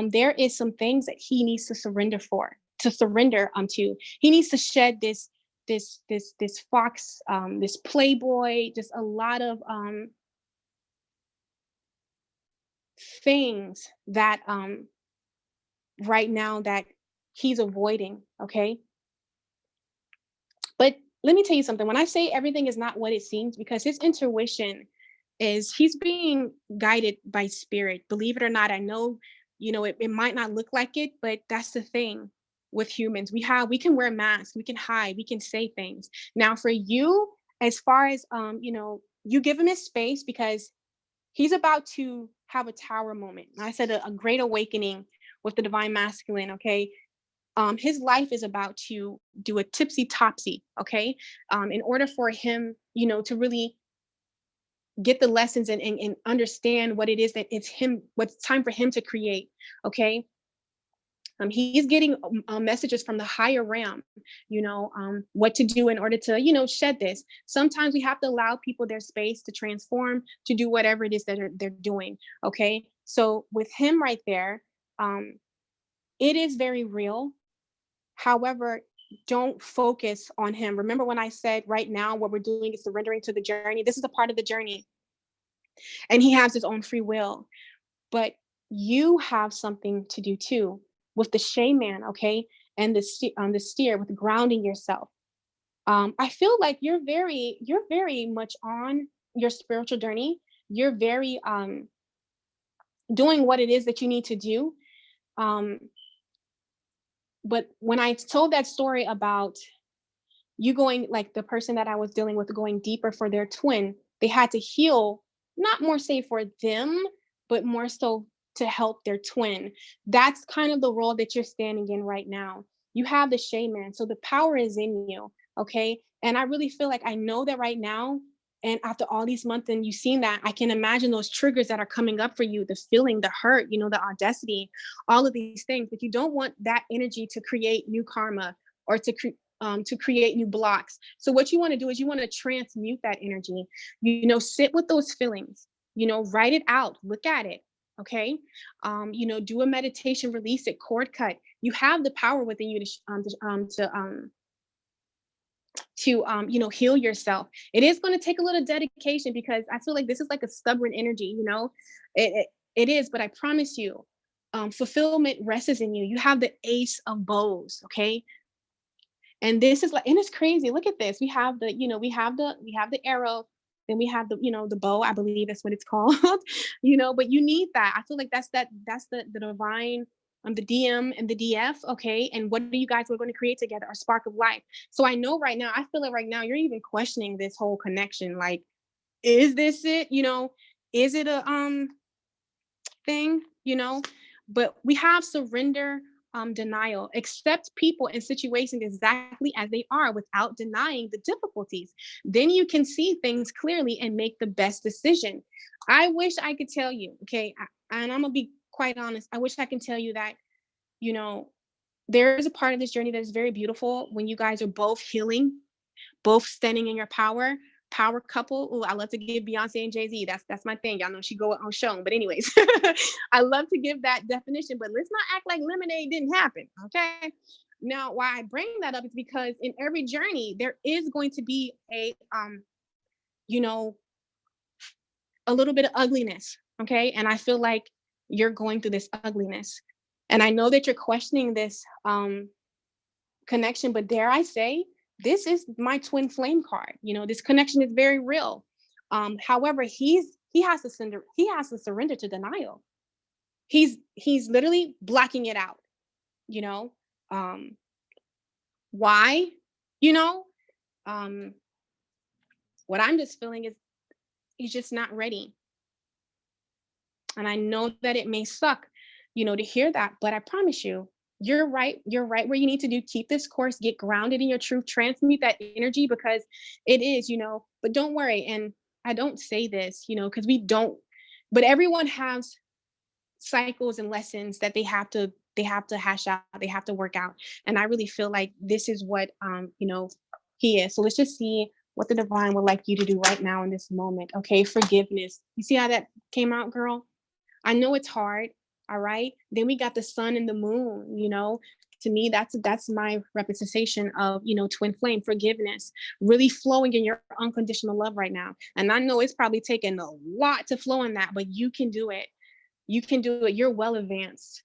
There is some things that he needs to surrender to. He needs to shed this fox, this playboy, just a lot of things that right now that he's avoiding. Okay. But let me tell you something. When I say everything is not what it seems, because his intuition is he's being guided by spirit. Believe it or not, I know, it might not look like it, but that's the thing with humans. We can wear masks, we can hide, we can say things. Now for you, as far as you give him his space because he's about to have a tower moment. I said a great awakening with the divine masculine, okay? His life is about to do a tipsy topsy, okay? In order for him, to really get the lessons and understand what it is that it's him, what's time for him to create, okay? He's getting messages from the higher realm, what to do in order to, shed this. Sometimes we have to allow people their space to transform, to do whatever it is that they're doing, okay? So with him right there, it is very real. However, don't focus on him. Remember when I said right now what we're doing is surrendering to the journey? This is a part of the journey, and he has his own free will. But you have something to do too with the shaman, okay, and the steer with grounding yourself. I feel like you're very much on your spiritual journey. You're very doing what it is that you need to do. Um, but when I told that story about you going, like the person that I was dealing with, going deeper for their twin, they had to heal, not more say for them, but more so to help their twin. That's kind of the role that you're standing in right now. You have the shaman, so the power is in you. Okay. And I really feel like I know that right now. And after all these months, and you've seen that, I can imagine those triggers that are coming up for you, the feeling, the hurt, the audacity, all of these things. But you don't want that energy to create new karma or to create new blocks. So what you want to do is you want to transmute that energy, sit with those feelings, write it out, look at it. Okay. Do a meditation, release it, cord cut. You have the power within you to heal yourself. It is going to take a little dedication because I feel like this is like a stubborn energy, it is, but I promise you, fulfillment rests in you. You have the ace of bows. Okay. And this is like, and it's crazy. Look at this. We have the arrow, then we have the bow, I believe that's what it's called. But you need that. I feel like that's the divine, the DM and the DF, okay? And what are you guys are going to create together? A spark of life. So I know right now, I feel it right now, you're even questioning this whole connection. Like, is this it? Is it a thing? But we have surrender denial. Accept people and situations exactly as they are without denying the difficulties. Then you can see things clearly and make the best decision. I wish I could tell you, okay, and I'm gonna be quite honest. I wish I can tell you that, you know, there is a part of this journey that is very beautiful when you guys are both healing, both standing in your power. Power couple. Oh, I love to give Beyonce and Jay-Z. That's my thing. Y'all know she go on show. But anyways, I love to give that definition, but let's not act like lemonade didn't happen. Okay. Now, why I bring that up is because in every journey, there is going to be you know, a little bit of ugliness. Okay. And I feel like you're going through this ugliness. And I know that you're questioning this connection, but dare I say, this is my twin flame card. This connection is very real. However, he has to surrender to denial. He's literally blocking it out. You know, um, why? You know, um, what I'm just feeling is he's just not ready. And I know that it may suck, to hear that, but I promise you, you're right. You're right where you need to do. Keep this course, get grounded in your truth, transmute that energy because it is, but don't worry. And I don't say this, because we don't, but everyone has cycles and lessons that they have to hash out, they have to work out. And I really feel like this is what he is. So let's just see what the divine would like you to do right now in this moment. Okay, forgiveness. You see how that came out, girl? I know it's hard. All right. Then we got the sun and the moon, To me, that's my representation of, twin flame forgiveness, really flowing in your unconditional love right now. And I know it's probably taken a lot to flow in that, but you can do it. You can do it. You're well advanced.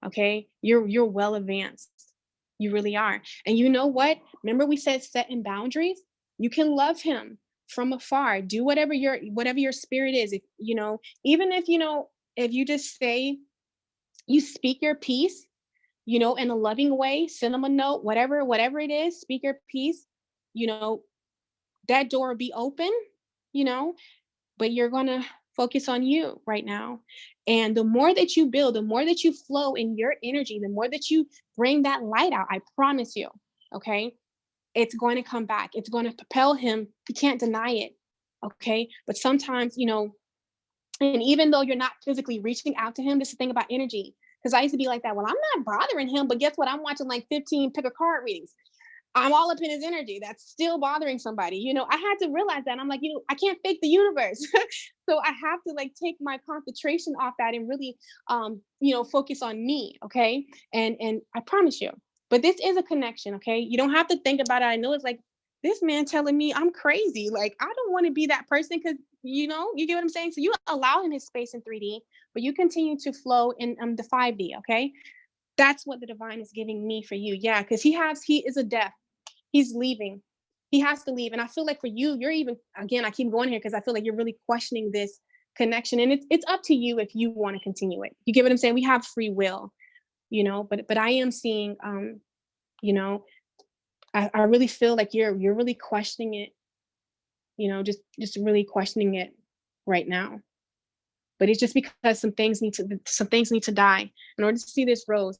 Okay. You're well advanced. You really are. And you know what? Remember we said setting boundaries? You can love him from afar. Do whatever your spirit is. If even if you just say you speak your piece, in a loving way, send them a note, whatever it is, speak your piece, you know, that door will be open, you know, but you're going to focus on you right now. And the more that you build, the more that you flow in your energy, the more that you bring that light out, I promise you, okay, it's going to come back. It's going to propel him. You can't deny it. Okay. But sometimes, and even though you're not physically reaching out to him, this is the thing about energy. Because I used to be like that. Well, I'm not bothering him, but guess what? I'm watching like 15 pick a card readings. I'm all up in his energy. That's still bothering somebody. I had to realize that. I'm like, I can't fake the universe. So I have to like take my concentration off that and really, focus on me. Okay. And I promise you, but this is a connection. Okay. You don't have to think about it. I know it's like this man telling me I'm crazy. Like, I don't want to be that person because, you get what I'm saying? So you allow him his space in 3D, but you continue to flow in the 5D. Okay. That's what the divine is giving me for you. Yeah. Because he is a death. He's leaving. He has to leave. And I feel like for you, you're even, again, I keep going here because I feel like you're really questioning this connection. And it's up to you if you want to continue it. You get what I'm saying? We have free will, but I am seeing, I really feel like you're really questioning it, just really questioning it right now. But it's just because some things need to die in order to see this rose.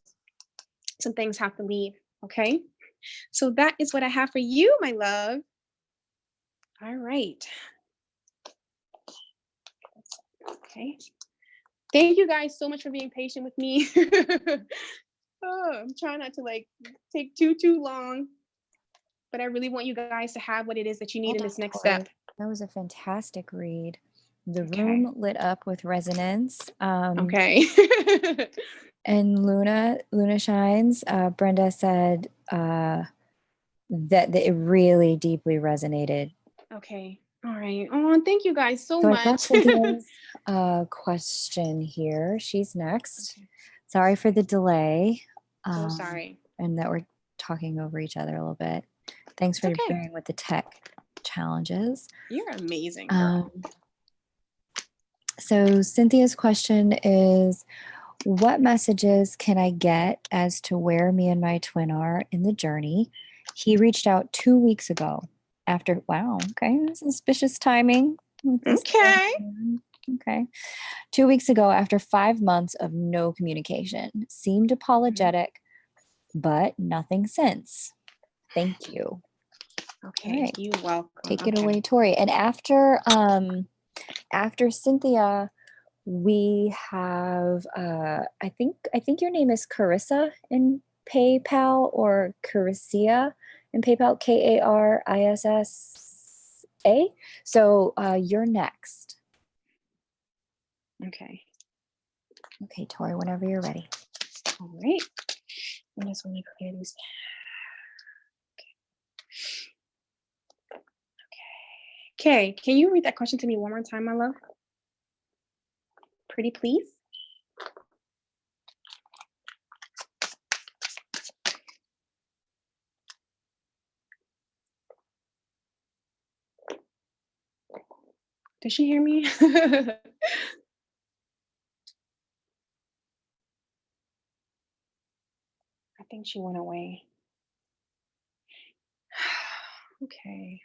Some things have to leave. Okay. So that is what I have for you, my love. All right. Okay. Thank you guys so much for being patient with me. I'm trying not to like take too long, but I really want you guys to have what it is that you need in this next step. That was a fantastic read. The Okay. room lit up with resonance. Okay. And Luna Shines, Brenda said that it really deeply resonated. Okay. All right. Oh, thank you guys so So much. I got Cynthia's question here. She's next. Okay. Sorry for the delay. So sorry. And that we're talking over each other a little bit. Thanks for bearing with the tech challenges. You're amazing, girl. So Cynthia's question is, what messages can I get as to where me and my twin are in the journey? He reached out 2 weeks ago after, wow, okay, suspicious timing. Okay. Okay. 2 weeks ago after 5 months of no communication. Seemed apologetic, but nothing since. Thank you. Okay, All right. you're welcome. Take it Okay. away, Tori. And after Cynthia, we have I think your name is Carissa in PayPal, or Carissa in PayPal, Karissa. So you're next. Okay. Okay, Tori, whenever you're ready. All right. I just want to clear these. Okay. Can you read that question to me one more time, my love? Pretty please. Did she hear me? I think she went away. Okay.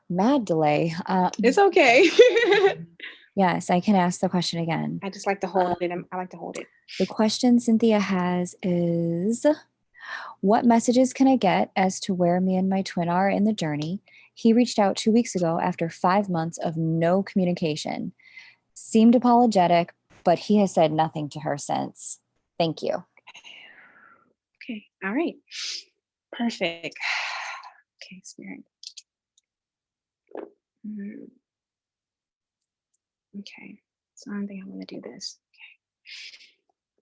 Mad delay. It's okay. Yes, I can ask the question again. I just like to hold it. I like to hold it. The question Cynthia has is, what messages can I get as to where me and my twin are in the journey? He reached out 2 weeks ago after 5 months of no communication. Seemed apologetic, but he has said nothing to her since. Thank you. Okay. All right. Perfect. Okay, Spirit. Okay. So I think I'm going to do this.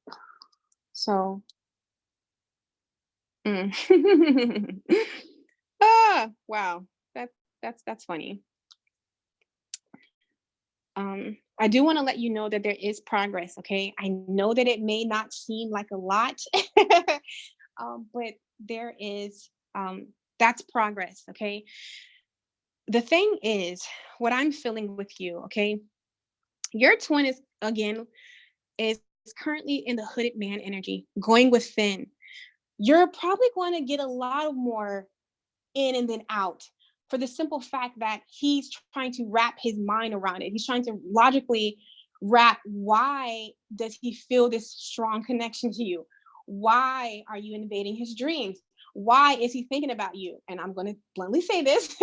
Okay. So. Wow. That's funny. I do want to let you know that there is progress. Okay. I know that it may not seem like a lot, but there is, that's progress. Okay. The thing is, what I'm feeling with you, okay, your twin is currently in the hooded man energy, going within. You're probably going to get a lot more in and then out, for the simple fact that he's trying to wrap his mind around it. He's trying to logically wrap, why does he feel this strong connection to you? Why are you invading his dreams? Why is he thinking about you? And I'm going to bluntly say this,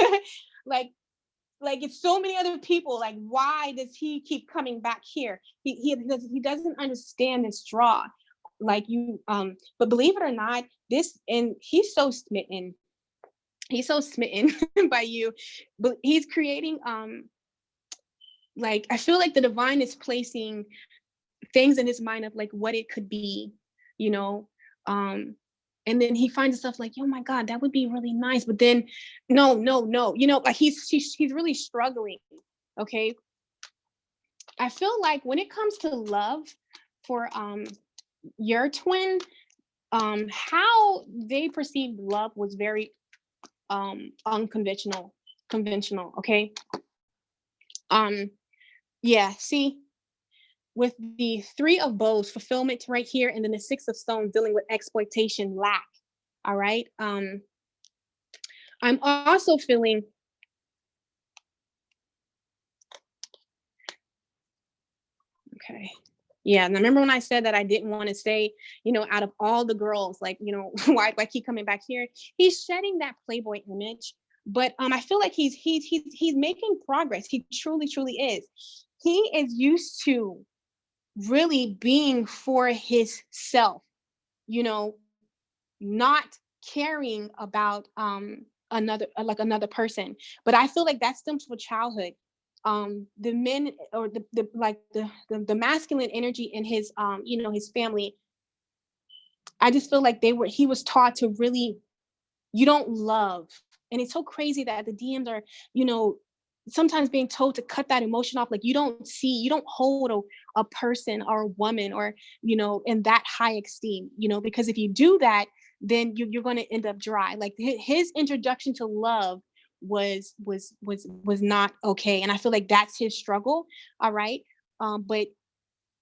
like it's so many other people. Like, why does he keep coming back here? He doesn't understand this draw. Like you, but believe it or not, and he's so smitten. He's so smitten by you, but he's creating, like, I feel like the divine is placing things in his mind of like what it could be, you know, and then he finds himself like, oh my God, that would be really nice. But then, no, like he's really struggling. Okay. I feel like when it comes to love for your twin, how they perceived love was very unconventional, conventional. Okay. Yeah, see, with the 3 of bows, fulfillment right here, and then the 6 of stones dealing with exploitation, lack. All right. I'm also feeling, okay. Yeah, and remember when I said that I didn't want to say, out of all the girls, like, why do I keep coming back here? He's shedding that Playboy image, but I feel like he's making progress. He truly, truly is. He is used to really being for his self, not caring about another person. But I feel like that stems from childhood. The men, or the masculine energy in his his family, I just feel like he was taught to really, you don't love. And it's so crazy that the DMs are, sometimes being told to cut that emotion off. Like, you don't hold a person or a woman, or, in that high esteem, because if you do that, then you're going to end up dry. Like, his introduction to love was not okay. And I feel like that's his struggle. All right. But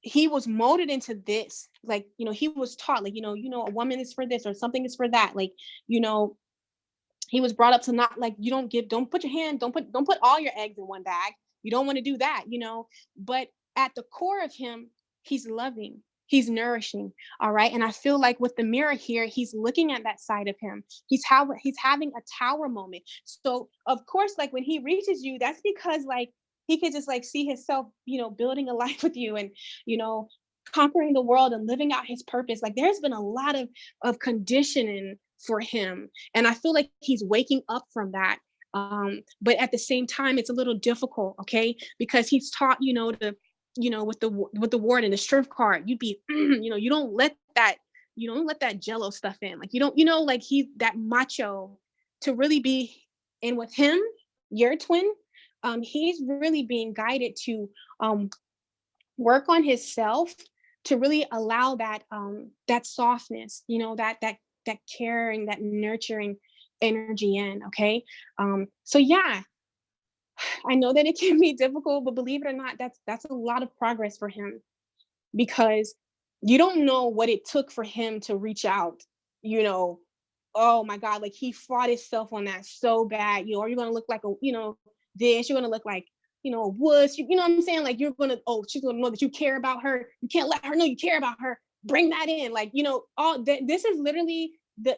he was molded into this, like, he was taught, like, a woman is for this, or something is for that. Like, he was brought up to not, like, don't put all your eggs in one bag. You don't want to do that, but at the core of him, he's loving. He's nourishing. All right. And I feel like with the mirror here, he's looking at that side of him. He's having a tower moment. So of course, like when he reaches you, that's because like he could just like see himself, building a life with you and, you know, conquering the world and living out his purpose. Like there's been a lot of conditioning for him. And I feel like he's waking up from that. But at the same time, it's a little difficult, okay? Because he's taught, with the ward and the strength card, you'd be, you don't let that jello stuff in. Like you don't, like he's that macho to really be in with him, your twin. He's really being guided to work on himself to really allow that softness, that caring, that nurturing energy in. Okay. So yeah, I know that it can be difficult, but believe it or not, that's a lot of progress for him because you don't know what it took for him to reach out, you know. Oh my God, like he fought himself on that so bad, or you're gonna look like you're gonna look like, a wuss, you know what I'm saying? Like she's gonna know that you care about her. You can't let her know you care about her. Bring that in, like, this is literally the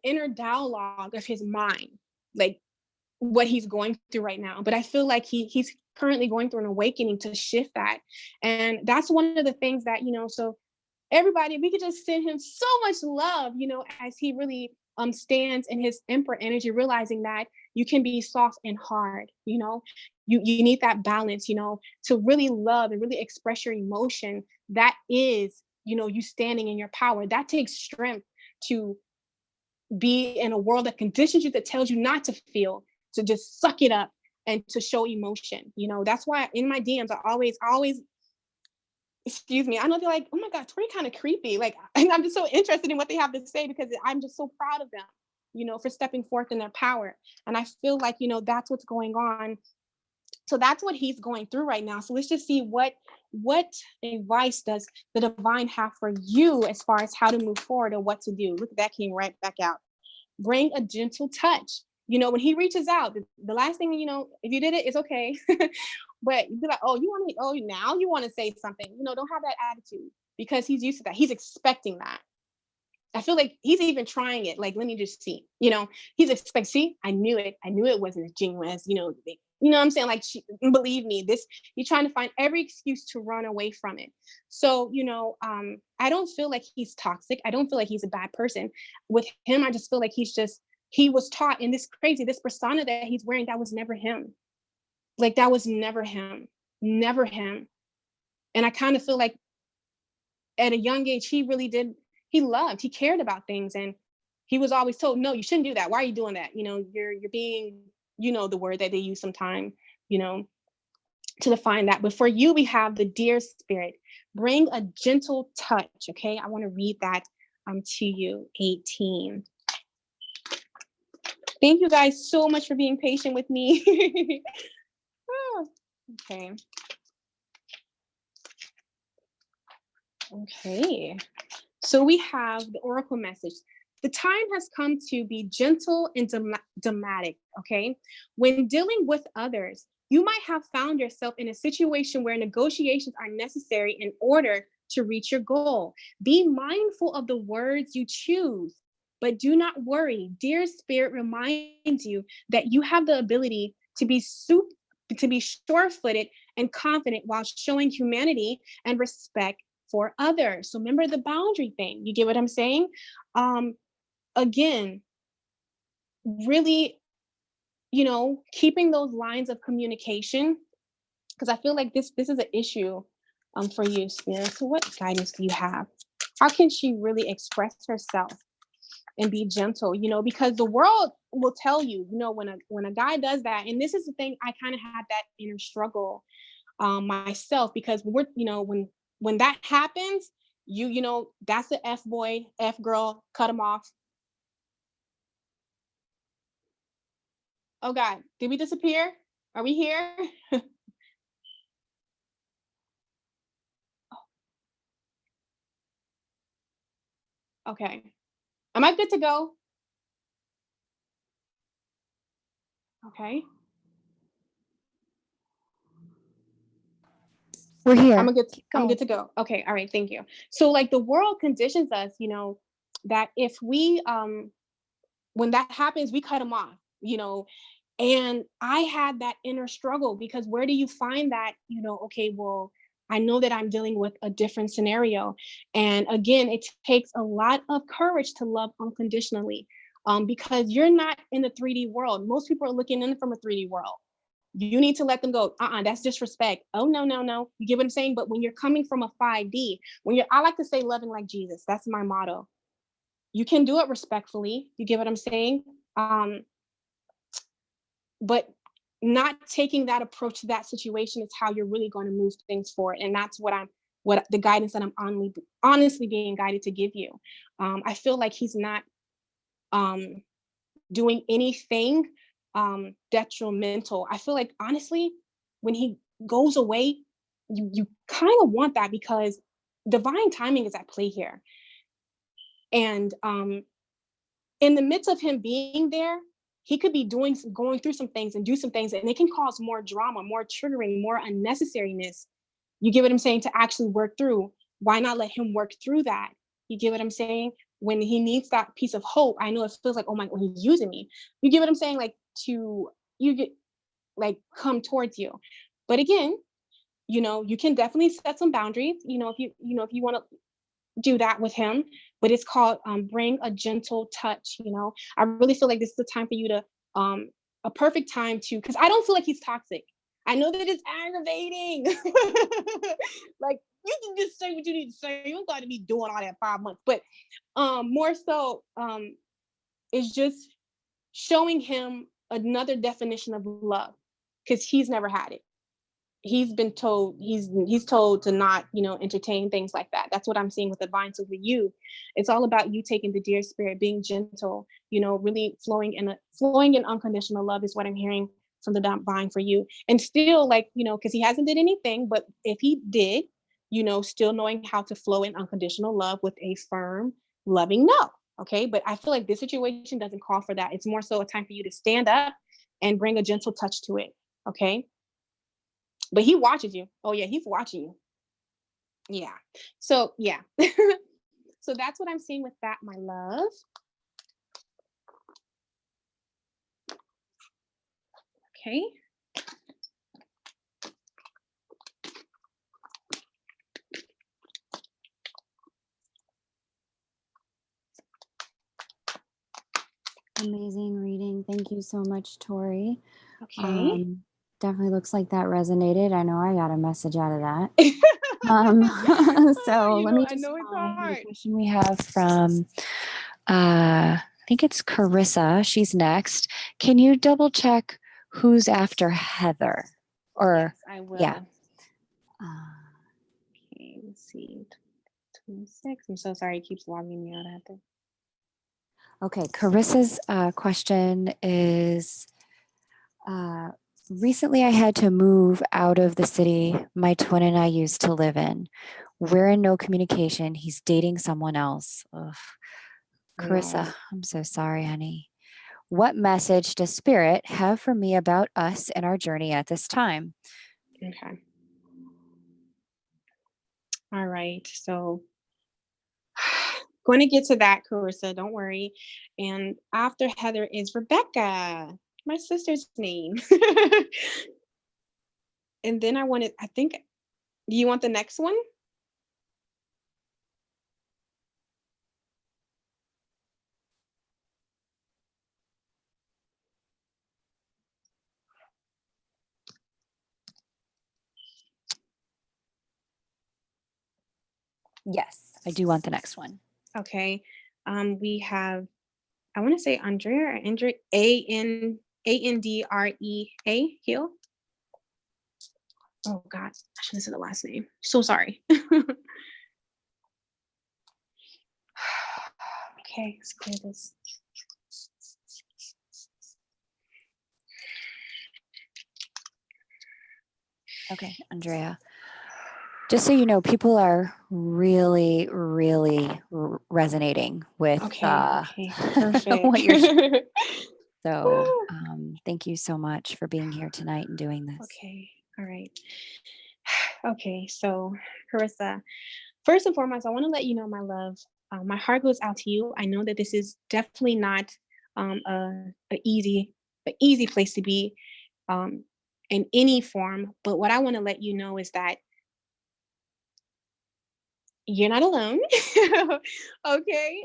inner dialogue of his mind. Like what he's going through right now. But I feel like he's currently going through an awakening to shift that. And that's one of the things that, so everybody, we could just send him so much love, as he really stands in his emperor energy, realizing that you can be soft and hard, you need that balance, to really love and really express your emotion. That is, you standing in your power. That takes strength to be in a world that conditions you, that tells you not to feel, to just suck it up and to show emotion. That's why in my DMs, I always, excuse me, I know they're like, oh my God, Tori kind of creepy. Like, and I'm just so interested in what they have to say because I'm just so proud of them, for stepping forth in their power. And I feel like, that's what's going on. So that's what he's going through right now. So let's just see what advice does the divine have for you as far as how to move forward or what to do. Look at that, came right back out. Bring a gentle touch. When he reaches out, the last thing, if you did it, it's okay. But you'd be like, oh, now you want to say something. Don't have that attitude because he's used to that. He's expecting that. I feel like he's even trying it. Like, let me just see. He's expecting. See, I knew it. I knew it wasn't as genuine as what I'm saying? Like, believe me, he's trying to find every excuse to run away from it. So, I don't feel like he's toxic. I don't feel like he's a bad person. With him, I just feel like he was taught in this persona that he's wearing. That was never him. Like, that was never him. Never him. And I kind of feel like at a young age, he he cared about things. And he was always told, no, you shouldn't do that. Why are you doing that? You're being, the word that they use sometime, to define that. But for you, we have the dear spirit. Bring a gentle touch. Okay. I want to read that to you. 18. Thank you guys so much for being patient with me. Okay. Okay. So we have the oracle message. The time has come to be gentle and dramatic, okay? When dealing with others, you might have found yourself in a situation where negotiations are necessary in order to reach your goal. Be mindful of the words you choose, but do not worry. Dear Spirit reminds you that you have the ability to be sure-footed and confident while showing humanity and respect for others. So remember the boundary thing. You get what I'm saying? Again, really, keeping those lines of communication, because I feel like this is an issue for you, Spirit. So what guidance do you have? How can she really express herself and be gentle? Because the world will tell you, when a guy does that, and this is the thing, I kind of had that inner struggle myself, because when that happens, that's the F boy, F girl, cut him off. Oh God, did we disappear? Are we here? Okay. Am I good to go? Okay. We're here. I'm good. Keep I'm good going. to go. Okay. All right. Thank you. So like the world conditions us, that if we when that happens, we cut them off, and I had that inner struggle because where do you find that, okay, well, I know that I'm dealing with a different scenario. And again, it takes a lot of courage to love unconditionally, because you're not in the 3D world. Most people are looking in from a 3D world. You need to let them go. That's disrespect. Oh, no, no, no. You get what I'm saying? But when you're coming from a 5D, I like to say loving like Jesus. That's my motto. You can do it respectfully. You get what I'm saying? But not taking that approach to that situation is how you're really going to move things forward. And that's what the guidance that I'm honestly being guided to give you. I feel like he's not um, doing anything detrimental. I feel like honestly, when he goes away, you kind of want that because divine timing is at play here. And in the midst of him being there, he could be going through some things and do some things, and it can cause more drama, more triggering, more unnecessariness. You get what I'm saying? To actually work through. Why not let him work through that? You get what I'm saying? When he needs that piece of hope, I know it feels like, oh my, when he's using me. You get what I'm saying? Like you get like come towards you. But again, you can definitely set some boundaries. If you want to do that with him, but it's called bring a gentle touch. I really feel like this is the time for you to a perfect time to, because I don't feel like he's toxic. I know that it's aggravating. Like you can just say what you need to say. You don't got to be doing all that 5 months, but more so is just showing him another definition of love, because he's never had it. He's been told, he's told to not entertain things like that. That's what I'm seeing with the vine. So with you, it's all about you taking the dear spirit, being gentle, really flowing in unconditional love is what I'm hearing from the vine for you. And still, like, because he hasn't did anything, but if he did, still knowing how to flow in unconditional love with a firm loving no. Okay, but I feel like this situation doesn't call for that. It's more so a time for you to stand up and bring a gentle touch to it. Okay, but he watches you. Oh yeah, he's watching you. Yeah. So yeah. So that's what I'm seeing with that, my love. Okay. Amazing reading. Thank you so much, Tori. Okay. Definitely looks like that resonated. I know I got a message out of that. So let me I just know it's find the hard. question we have from, I think it's Carissa. She's next. Can you double check who's after Heather? Or, Yes, I yeah. will. Okay, let's see. 26. I'm so sorry, it keeps logging me out after. Okay, Carissa's question is, recently I had to move out of the city my twin and I used to live in. We're in no communication. He's dating someone else. Ugh. Carissa, No. I'm so sorry, honey. What message does Spirit have for me about us and our journey at this time? Okay. All right. So going to get to that, Carissa. Don't worry. And after Heather is Rebecca, my sister's name. And then I think, do you want the next one? Yes, I do want the next one. Okay. We have, I want to say Andrea or Andrea, Andrea Hill. Oh God, I should have said the last name. So sorry. Okay, let's clear this. Okay, Andrea. Just so you know, people are really, really resonating with Okay, perfect. what you're sharing. So thank you so much for being here tonight and doing this. Okay, all right. Okay, so Carissa, first and foremost, I want to let you know, my love, my heart goes out to you. I know that this is definitely not a easy place to be um, in any form. But what I want to let you know is that you're not alone. Okay.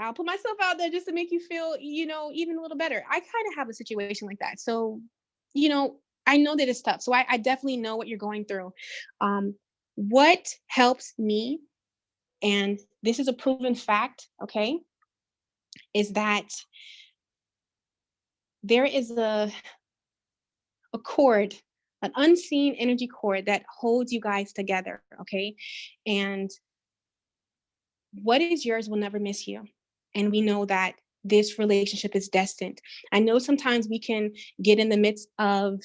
I'll put myself out there just to make you feel, even a little better. I kind of have a situation like that. So, you know, I know that it's tough. So I definitely know what you're going through. Um, what helps me, and this is a proven fact, okay, is that there is a cord, an unseen energy cord that holds you guys together, okay? And what is yours will never miss you. And we know that this relationship is destined. I know sometimes we can get in the midst of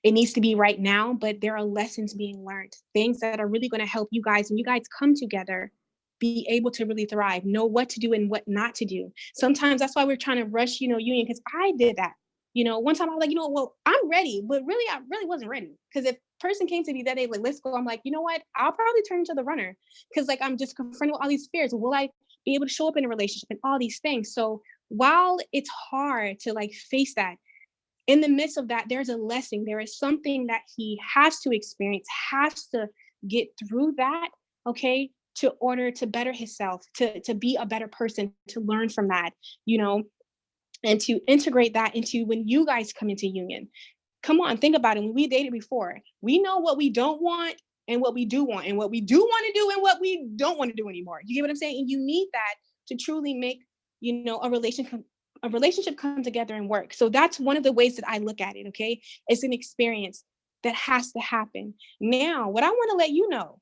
it needs to be right now, but there are lessons being learned, things that are really going to help you guys when you guys come together be able to really thrive, know what to do and what not to do. Sometimes that's why we're trying to rush, union, because I did that. One time I was like, well, I'm ready, but really, I really wasn't ready. Because if person came to me that day, like, let's go, I'm like, you know what? I'll probably turn into the runner because like I'm just confronted with all these fears. Will I be able to show up in a relationship and all these things? So while it's hard to like face that, in the midst of that, there's a lesson. There is something that he has to experience, has to get through that, okay, to order to better himself, to be a better person, to learn from that, you know, and to integrate that into when you guys come into union. Come on, think about it. When we dated before, we know what we don't want and what we do want, and what we do want to do and what we don't want to do anymore. You get what I'm saying? And you need that to truly make, a relationship come together and work. So that's one of the ways that I look at it. Okay. It's an experience that has to happen. Now, what I want to let you know,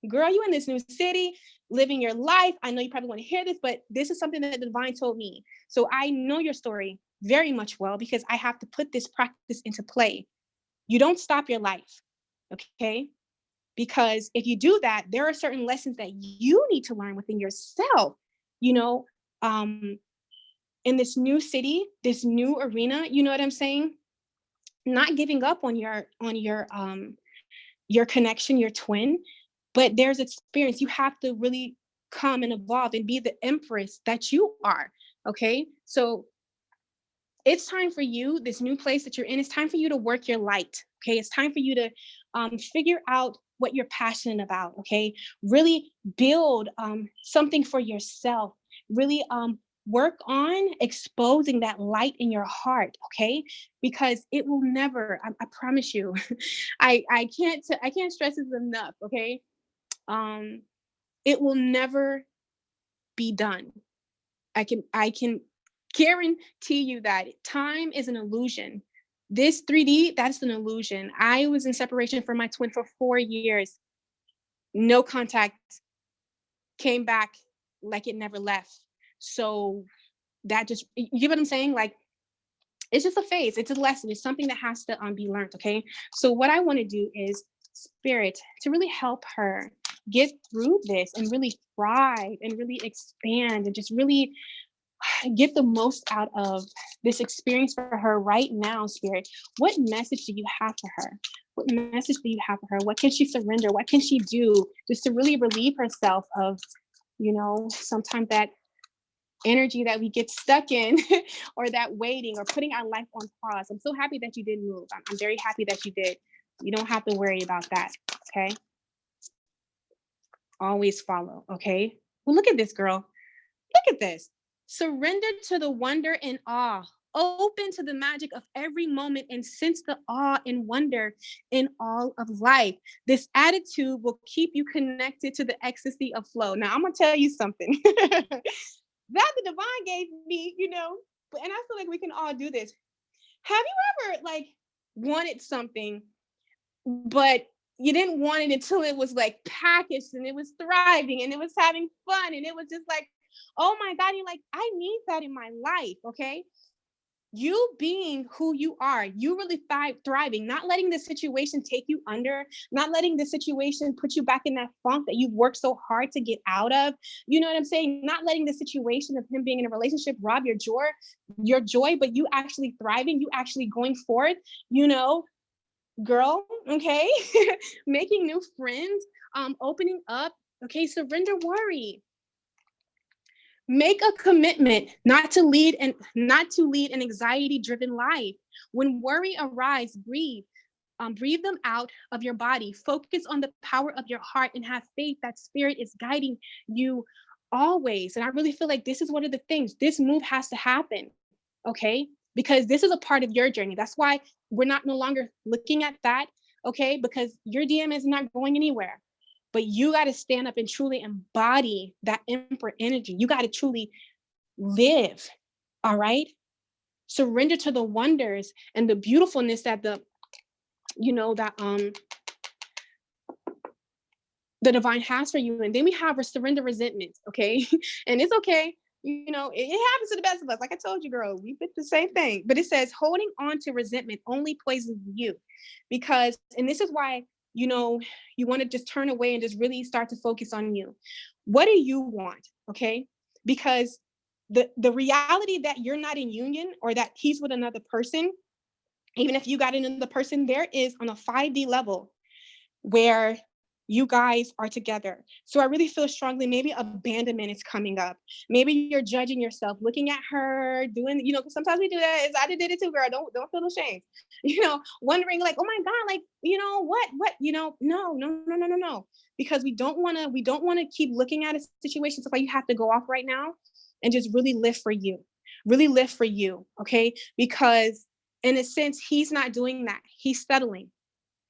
girl, you in this new city, living your life. I know you probably want to hear this, but this is something that the divine told me. So I know your story very much well because I have to put this practice into play. You don't stop your life. Okay. Because if you do that, there are certain lessons that you need to learn within yourself, you know, um, in this new city, this new arena, you know what I'm saying? Not giving up on your connection, your twin, but there's experience. You have to really come and evolve and be the empress that you are. Okay. So it's time for you, this new place that you're in, it's time for you to work your light. Okay. It's time for you to figure out what you're passionate about. Okay. Really build something for yourself. Really work on exposing that light in your heart. Okay. Because it will never, I promise you, I can't stress this enough. Okay. Um, it will never be done. I can guarantee you that time is an illusion. This 3D, that's an illusion. I was in separation from my twin for 4 years, no contact, came back like it never left. So that just, you get what I'm saying? Like, it's just a phase, it's a lesson, it's something that has to be learned. Okay. So what I want to do is spirit to really help her get through this and really thrive and really expand and just really get the most out of this experience for her right now, spirit. What message do you have for her? What message do you have for her? What can she surrender? What can she do just to really relieve herself of, sometimes that energy that we get stuck in or that waiting or putting our life on pause. I'm so happy that you did move. I'm very happy that you did. You don't have to worry about that. Okay. Always follow. Okay. Well, look at this, girl. Look at this. Surrender to the wonder and awe. Open to the magic of every moment and sense the awe and wonder in all of life. This attitude will keep you connected to the ecstasy of flow. Now, I'm going to tell you something that the divine gave me, and I feel like we can all do this. Have you ever wanted something, but you didn't want it until it was like packaged and it was thriving and it was having fun and it was just like, oh my God, you're like, I need that in my life. Okay. You being who you are, you really thriving, not letting the situation take you under, not letting the situation put you back in that funk that you've worked so hard to get out of. You know what I'm saying? Not letting the situation of him being in a relationship rob your joy, but you actually thriving, you actually going forward, girl, okay? Making new friends, opening up, okay? Surrender worry. Make a commitment not to lead an anxiety driven life. When worry arises, breathe them out of your body. Focus on the power of your heart and have faith that spirit is guiding you always. And I really feel like this is one of the things. This move has to happen, okay? Because this is a part of your journey. That's why we're not no longer looking at that, okay? Because your DM is not going anywhere. But you got to stand up and truly embody that emperor energy. You got to truly live, all right? Surrender to the wonders and the beautifulness that the divine has for you. And then we have surrender resentment, okay? And it's okay. It happens to the best of us. Like I told you, girl, we did the same thing. But it says holding on to resentment only poisons you. Because, and this is why, you want to just turn away and just really start to focus on you. What do you want? Okay? Because the reality that you're not in union or that he's with another person, even if you got another person, there is on a 5D level where you guys are together. So I really feel strongly maybe abandonment is coming up. Maybe you're judging yourself, looking at her, doing, sometimes we do that. I did it too, girl. Don't feel ashamed. Wondering like, oh my God, like, no. Because we don't want to keep looking at a situation. So you have to go off right now and just really live for you. Really live for you. Okay. Because in a sense, he's not doing that. He's settling.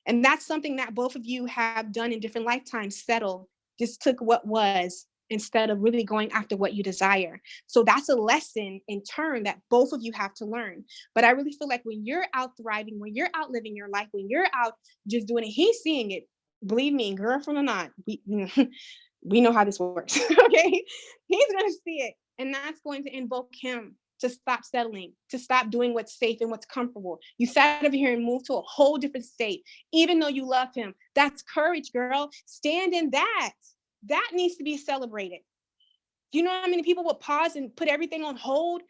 And that's something that both of you have done in different lifetimes, settle, just took what was instead of really going after what you desire. So that's a lesson in turn that both of you have to learn. But I really feel like when you're out thriving, when you're out living your life, when you're out just doing it, he's seeing it. Believe me, girlfriend or not, we know how this works, okay? He's going to see it. And that's going to invoke him to stop settling, to stop doing what's safe and what's comfortable. You sat over here and moved to a whole different state, even though you love him. That's courage, girl. Stand in that. That needs to be celebrated. Do you know how many people would pause and put everything on hold?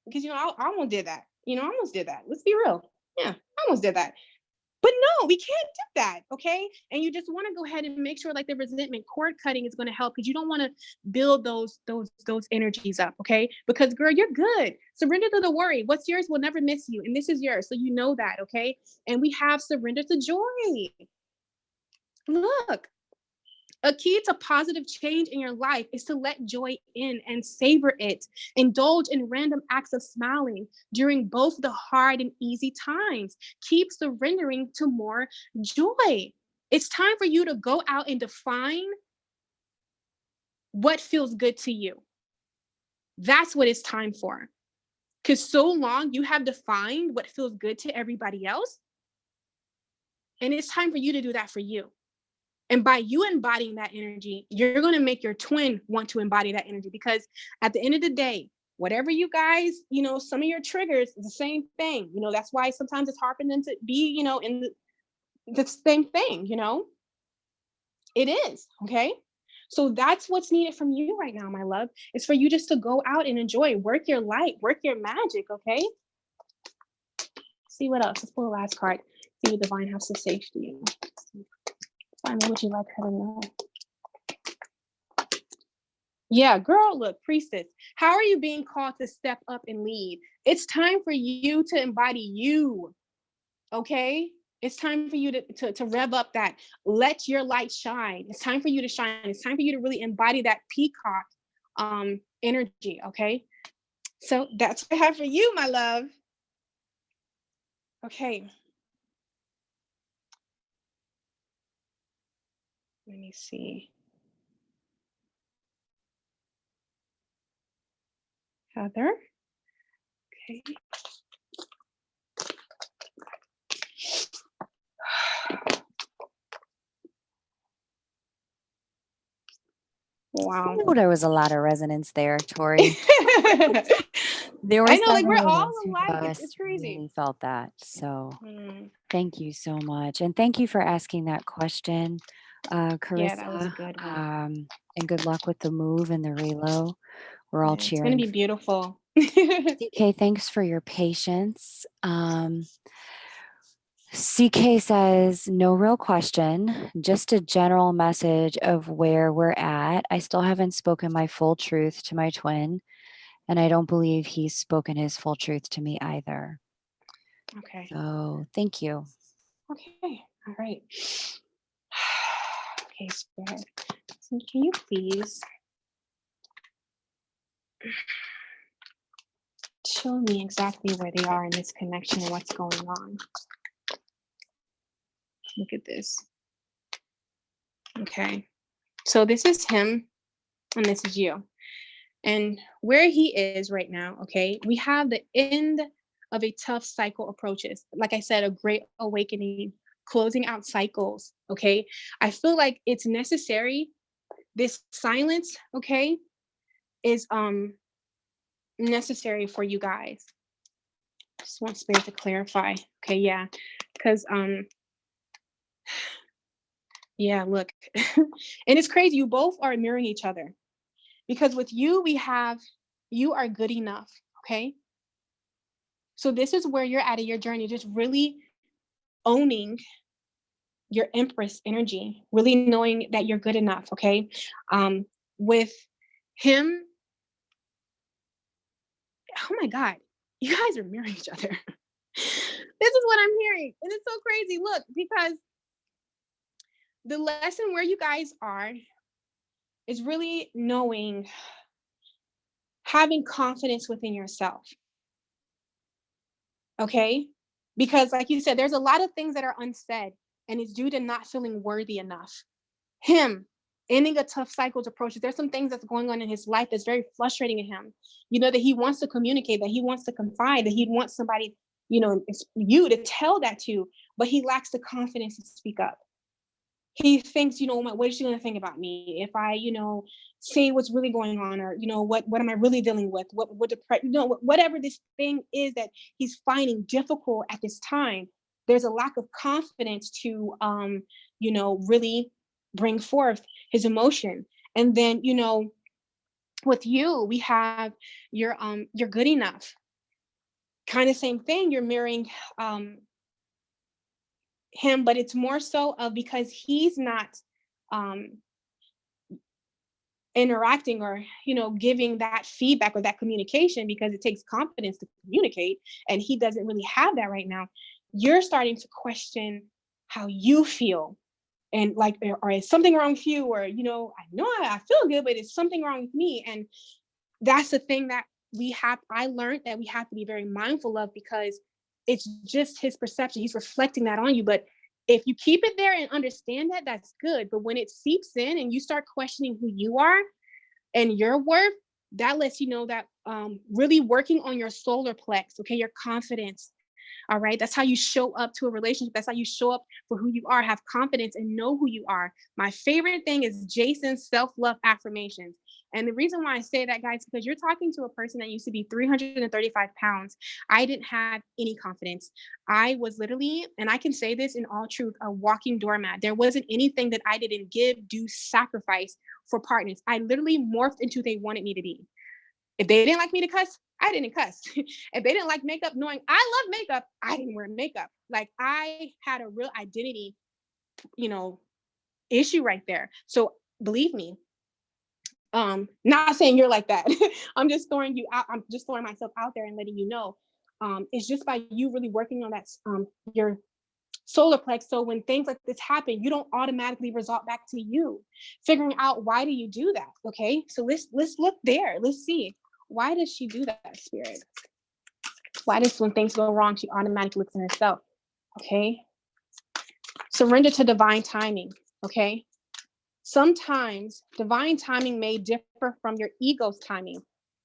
Because, I almost did that. I almost did that. Let's be real. Yeah, I almost did that. But no, we can't do that, okay? And you just want to go ahead and make sure like the resentment cord cutting is going to help because you don't want to build those energies up, okay? Because girl, you're good. Surrender to the worry. What's yours will never miss you, and this is yours, so you know that, okay? And we have surrender to joy. Look, a key to positive change in your life is to let joy in and savor it. Indulge in random acts of smiling during both the hard and easy times. Keep surrendering to more joy. It's time for you to go out and define what feels good to you. That's what it's time for. Because so long you have defined what feels good to everybody else. And it's time for you to do that for you. And by you embodying that energy, you're going to make your twin want to embody that energy because at the end of the day, whatever you guys, some of your triggers is the same thing. That's why sometimes it's hard for them to be, in the same thing, It is, okay? So that's what's needed from you right now, my love. It's for you just to go out and enjoy, work your light, work your magic, okay? See what else. Let's pull the last card. See what divine has to say to you. Find me what you like her to know. Yeah, girl, look, priestess. How are you being called to step up and lead? It's time for you to embody you, okay? It's time for you to rev up that. Let your light shine. It's time for you to shine. It's time for you to really embody that peacock energy, okay? So that's what I have for you, my love. Okay. Let me see. Heather. Okay. Wow. Oh, there was a lot of resonance there, Tori. There were I know, like several we're of all us who alike. It's just crazy. really felt that. So thank you so much. And thank you for asking that question, Yeah, that was a Carissa. good one. And good luck with the move and the relo. We're all Yeah, it's gonna cheering be for beautiful. you. CK, thanks for your patience. CK says, no real question, just a general message of where we're at. I still haven't spoken my full truth to my twin, and I don't believe he's spoken his full truth to me either. Okay. So thank you. Okay. All right. Okay, Spirit. So can you please show me exactly where they are in this connection and what's going on? Look at this. Okay. So this is him and this is you. And where he is right now, okay, we have the end of a tough cycle approaches. Like I said, a great awakening, closing out cycles, okay? I feel like it's necessary. This silence, okay, is necessary for you guys. Just want Spirit to clarify. Okay, yeah. Because yeah, look. And it's crazy. You both are mirroring each other. Because with you, we have you are good enough. Okay. So this is where you're at in your journey, just really owning your Empress energy, really knowing that you're good enough. Okay. With him, oh my God, you guys are mirroring each other. This is what I'm hearing. And it's so crazy. Look, because the lesson where you guys are is really knowing, having confidence within yourself. Okay. Because, like you said, there's a lot of things that are unsaid, and it's due to not feeling worthy enough. Him ending a tough cycle to approach it. There's some things that's going on in his life that's very frustrating to him. You know, that he wants to communicate, that he wants to confide, that he wants somebody, you know, you to tell that to, but he lacks the confidence to speak up. He thinks, you know, what is she going to think about me if I, you know, say what's really going on, or, you know, what am I really dealing with? What depression, you know, whatever this thing is that he's finding difficult at this time. There's a lack of confidence to, you know, really bring forth his emotion. And then, you know, with you, we have you're good enough. Kind of same thing. You're mirroring him, but it's more so of because he's not um interacting, or, you know, giving that feedback or that communication, because it takes confidence to communicate, and he doesn't really have that right now. You're starting to question how you feel, and like, or is something wrong with you, or, you know I feel good, but it's something wrong with me. And that's the thing that I learned that we have to be very mindful of, because it's just his perception. He's reflecting that on you. But if you keep it there and understand that, that's good. But when it seeps in and you start questioning who you are and your worth, that lets you know that really working on your solar plex, okay, your confidence. All right. That's how you show up to a relationship. That's how you show up for who you are. Have confidence and know who you are. My favorite thing is Jason's self love affirmations. And the reason why I say that, guys, because you're talking to a person that used to be 335 pounds. I didn't have any confidence. I was literally, and I can say this in all truth, a walking doormat. There wasn't anything that I didn't give, do, sacrifice for partners. I literally morphed into who they wanted me to be. If they didn't like me to cuss, I didn't cuss. If they didn't like makeup, knowing I love makeup, I didn't wear makeup. Like, I had a real identity, you know, issue right there. So believe me, not saying you're like that. I'm just throwing you out. I'm just throwing myself out there and letting you know. It's just by you really working on that, your solar plex. So when things like this happen, you don't automatically resort back to you. Figuring out, why do you do that? Okay, so let's look there. Let's see, why does she do that, Spirit? Why does, when things go wrong, she automatically looks at herself? Okay, surrender to divine timing. Okay, sometimes divine timing may differ from your ego's timing.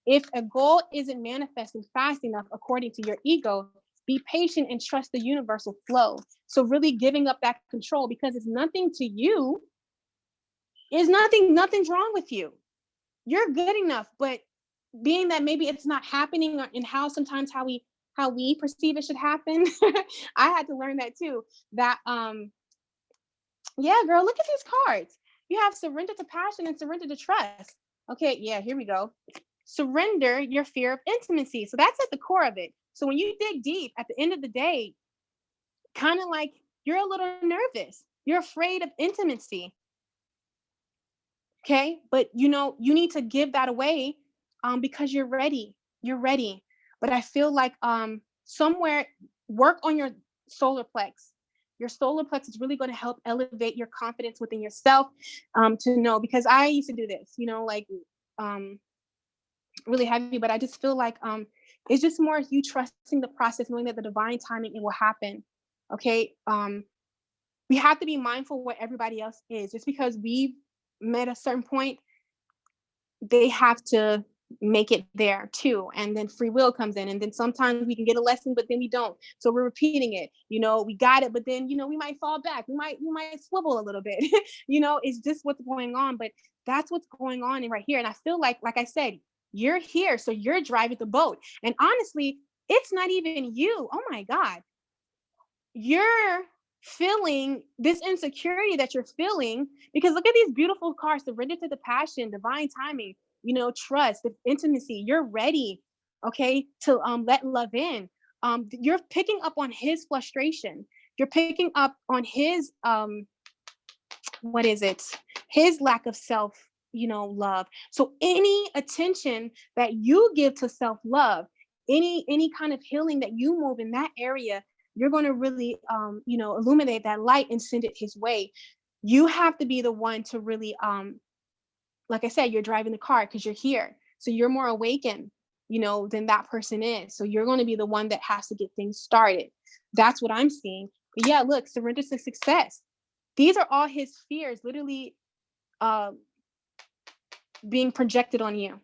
If a goal isn't manifesting fast enough according to your ego, be patient and trust the universal flow. So really giving up that control, because it's nothing to you. Is nothing's wrong with you. You're good enough, but being that maybe it's not happening, or in how sometimes how we perceive it should happen. I had to learn that too. That yeah, girl, look at these cards. You have surrender to passion and surrender to trust. Okay, yeah, here we go. Surrender your fear of intimacy. So that's at the core of it. So when you dig deep, at the end of the day, kind of like you're a little nervous. You're afraid of intimacy. Okay. But you know, you need to give that away because you're ready. You're ready. But I feel like somewhere work on your solar plex. Your solar plex is really going to help elevate your confidence within yourself to know, because I used to do this, you know, like um, really heavy, but I just feel like it's just more you trusting the process, knowing that the divine timing it will happen. Okay. We have to be mindful what everybody else is. Just because we've met a certain point, they have to make it there too. And then free will comes in. And then sometimes we can get a lesson, but then we don't. So we're repeating it. You know, we got it, but then, you know, we might fall back. We might swivel a little bit. You know, it's just what's going on. But that's what's going on in right here. And I feel like I said, you're here. So you're driving the boat. And honestly, it's not even you. Oh my God. You're feeling this insecurity that you're feeling because look at these beautiful cards: surrender to the passion, divine timing, you know, trust, the intimacy. You're ready, okay, to let love in. You're picking up on his frustration. You're picking up on his what is it? His lack of self, you know, love. So any attention that you give to self love, any kind of healing that you move in that area, you're going to really you know, illuminate that light and send it his way. You have to be the one to really like I said, you're driving the car because you're here, so you're more awakened, you know, than that person is. So you're going to be the one that has to get things started. That's what I'm seeing. But yeah, look, surrender to success. These are all his fears literally uh, being projected on you.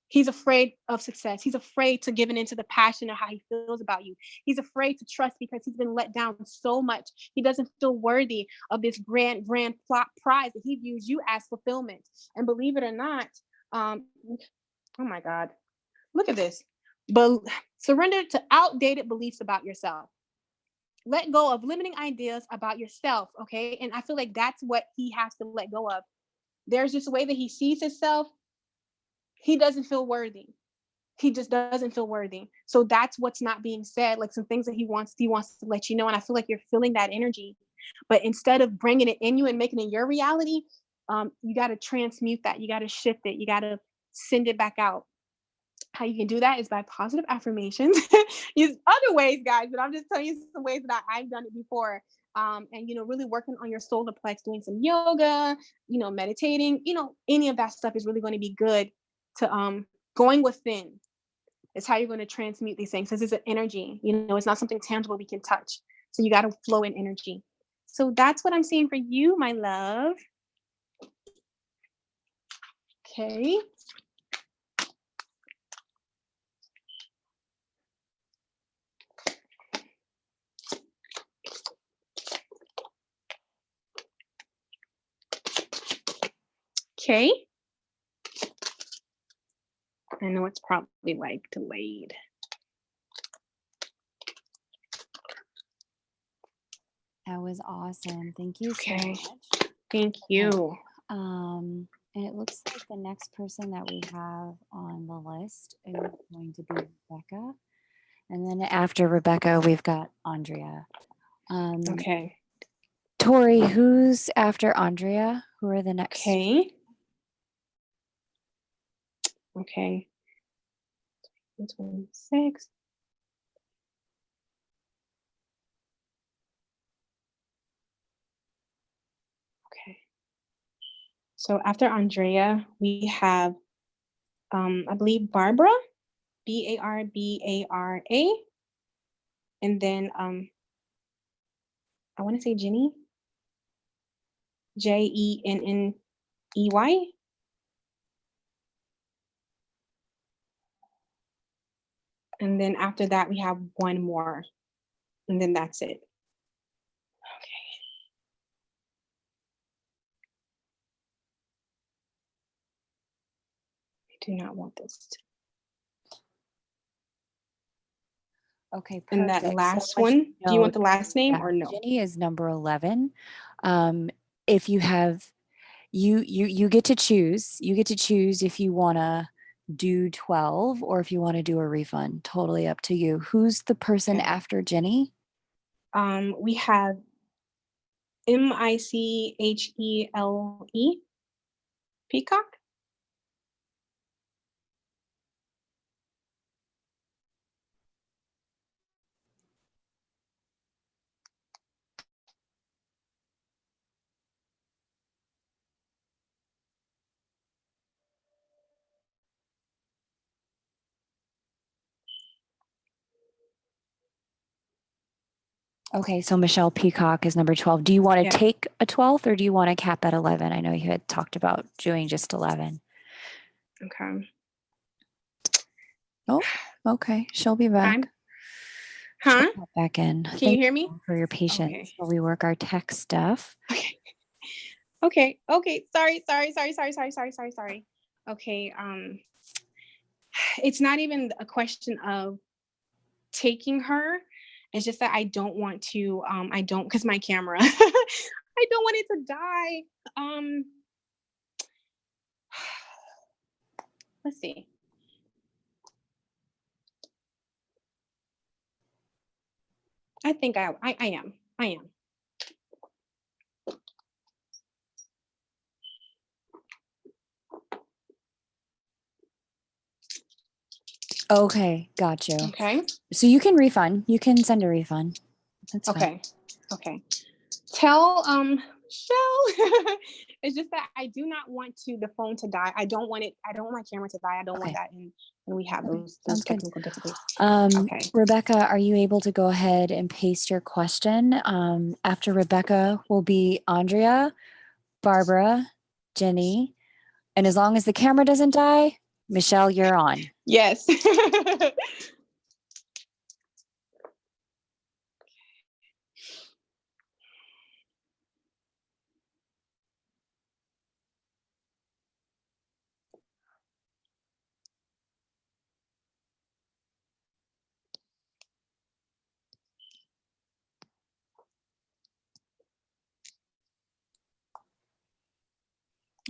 He's afraid of success. He's afraid to giving into the passion of how he feels about you. He's afraid to trust because he's been let down so much. He doesn't feel worthy of this grand plot prize that he views you as fulfillment. And believe it or not, oh my God, look at this. But surrender to outdated beliefs about yourself. Let go of limiting ideas about yourself. Okay. And I feel like that's what he has to let go of. There's just a way that he sees himself. He doesn't feel worthy. He just doesn't feel worthy. So that's what's not being said. Like some things that he wants to let you know. And I feel like you're feeling that energy. But instead of bringing it in you and making it your reality, you got to transmute that. You got to shift it. You got to send it back out. How you can do that is by positive affirmations. Use other ways, guys, but I'm just telling you some ways that I've done it before. And you know, really working on your solar plex, doing some yoga, you know, meditating, you know, any of that stuff is really going to be good to going within. It's how you're going to transmute these things. This is an energy, you know, it's not something tangible we can touch. So you got to flow in energy. So that's what I'm seeing for you, my love. Okay. Okay. I know it's probably like delayed. That was awesome. Thank you so Okay. much. Thank you. And it looks like the next person that we have on the list is going to be Rebecca. And then after Rebecca, we've got Andrea. Okay. Tori, who's after Andrea? Who are the next? Okay. Okay. 26. Okay. So after Andrea, we have, I believe, Barbara, Barbara. And then I want to say Jenny, Jenney. And then after that, we have one more. And then that's it. Okay. I do not want this. Okay, perfect. And that last one, do you want the last name or no? Jenny is number 11. If you have, you get to choose. You get to choose if you want to do 12 or if you want to do a refund. Totally up to you. Who's the person after Jenny? We have Michele, peacock. Okay, so Michelle Peacock is number 12. Do you want to Yeah. take a 12th or do you want to cap at 11? I know you had talked about doing just 11. Okay. Oh, okay. She'll be back. Huh? She'll pop back in. Can Thank you hear me? you for your patience Okay. while we work our tech stuff. Okay. Okay. Sorry. Okay. It's not even a question of taking her. It's just that I don't want to, because my camera, I don't want it to die. Let's see. I think I am. I am. Okay, got you. Okay. So you can refund. You can send a refund. That's fine. Okay. Okay. Tell Shell. It's just that I do not want the phone to die. I don't want my camera to die. I don't want that and we have those technical difficulties. Okay. Rebecca, are you able to go ahead and paste your question? After Rebecca will be Andrea, Barbara, Jenny, and as long as the camera doesn't die, Michelle, you're on. Yes.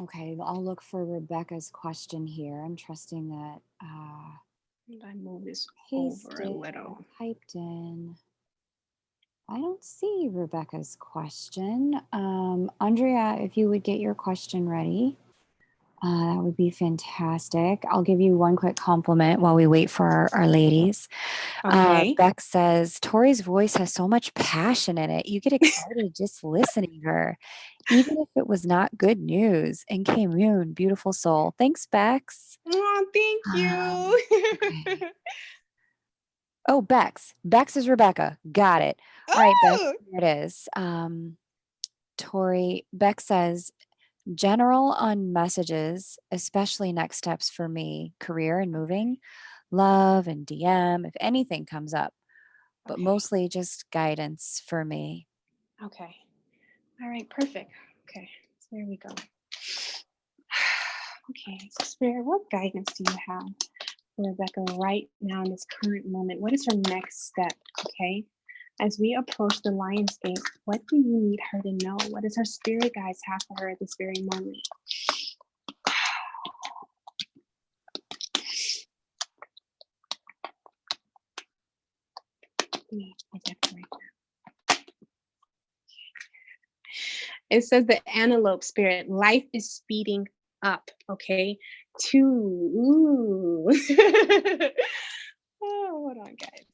Okay, I'll look for Rebecca's question here. I'm trusting that I move this over a little. Typed in. I don't see Rebecca's question. Andrea, if you would get your question ready, that would be fantastic. I'll give you one quick compliment while we wait for our ladies. Okay. Beck says, Tori's voice has so much passion in it. You get excited just listening to her, even if it was not good news. And Moon, beautiful soul. Thanks, Bex. Oh, thank you. Okay. Oh, Bex. Bex is Rebecca. Got it. All right, Bex, here it is. Tori, Bex says, general on messages, especially next steps for me, career and moving, love and DM, if anything comes up, but mostly just guidance for me. Okay. All right, perfect. Okay, so there we go. Okay, so Spirit, what guidance do you have for Rebecca right now in this current moment? What is her next step? Okay, as we approach the Lionsgate, what do you need her to know? What does her spirit guides have for her at this very moment? It says the antelope spirit, life is speeding up, okay? Ooh. Oh, hold on, guys.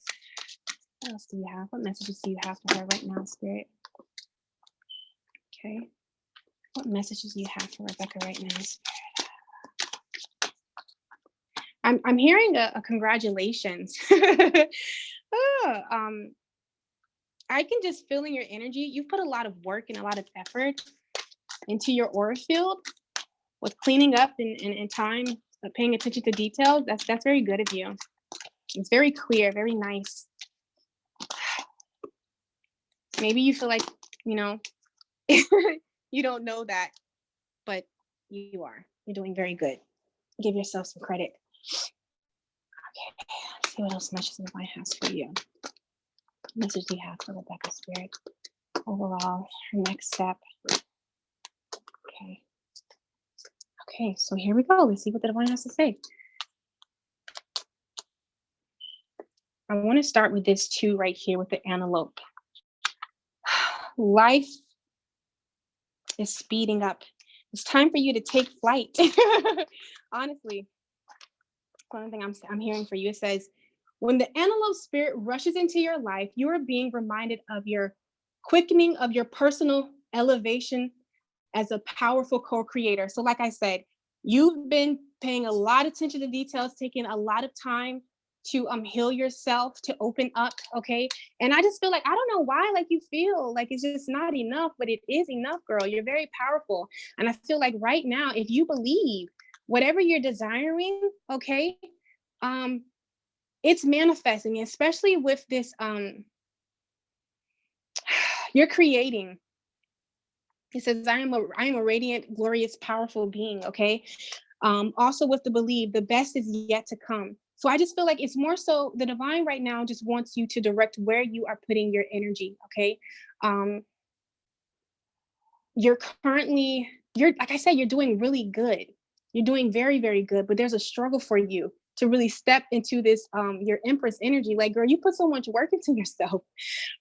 What else do you have? What messages do you have for her right now, Spirit? Okay. What messages do you have for Rebecca right now, Spirit? I'm hearing a congratulations. I can just feel in your energy. You've put a lot of work and a lot of effort into your aura field with cleaning up and time, paying attention to details. That's very good of you. It's very clear, very nice. Maybe you feel like, you don't know that, but you are. You're doing very good. Give yourself some credit. Okay, let's see what else messages the divine has for you. What message do you have for Rebecca, Spirit? Overall, her next step. Okay. Okay, so here we go. Let's see what the divine has to say. I want to start with this too right here with the antelope. Life is speeding up. It's time for you to take flight. Honestly, one thing I'm hearing for you, it says, when the antelope spirit rushes into your life, you are being reminded of your quickening of your personal elevation as a powerful co-creator. So like I said, you've been paying a lot of attention to details, taking a lot of time to heal yourself, to open up, okay? And I just feel like, I don't know why, like you feel like it's just not enough, but it is enough, girl. You're very powerful. And I feel like right now, if you believe whatever you're desiring, okay, um it's manifesting, especially with this you're creating. It says, I am a radiant, glorious, powerful being, okay? Also with the belief, the best is yet to come. So I just feel like it's more so the divine right now just wants you to direct where you are putting your energy, okay? Um, you're currently, you're like I said, you're doing really good. You're doing very, very good, but there's a struggle for you to really step into this your empress energy. Like, girl, you put so much work into yourself.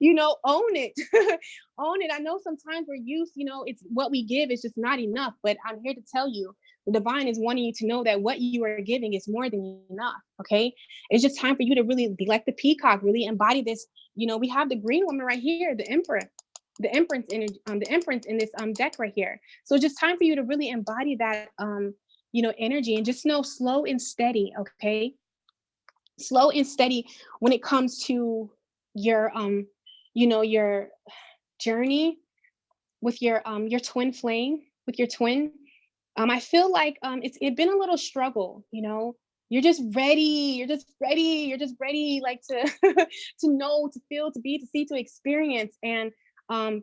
Own it. Own it. I know sometimes we're used, it's what we give is just not enough, but I'm here to tell you the divine is wanting you to know that what you are giving is more than enough. Okay. It's just time for you to really be like the peacock, really embody this. We have the green woman right here, the emperor, the empress energy, the empress in this deck right here. So it's just time for you to really embody that energy, and just know slow and steady, okay? Slow and steady when it comes to your your journey with your twin flame, with your twin. I feel like it's been a little struggle. You're just ready, you're just ready like to to know, to feel, to be, to see, to experience. And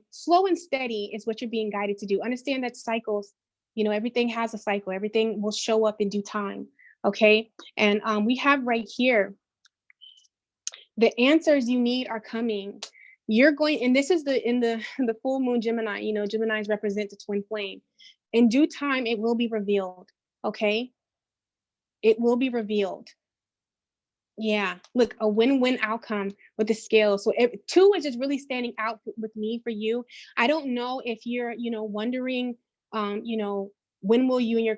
slow and steady is what you're being guided to do. Understand that cycles, everything has a cycle, everything will show up in due time. Okay. And we have right here, the answers you need are coming. You're going, and this is the full moon Gemini. Geminis represent the twin flame. In due time, it will be revealed. Okay. It will be revealed. Yeah, look, a win-win outcome with the scale. So two is just really standing out with me for you. I don't know if you're, wondering, when will you and your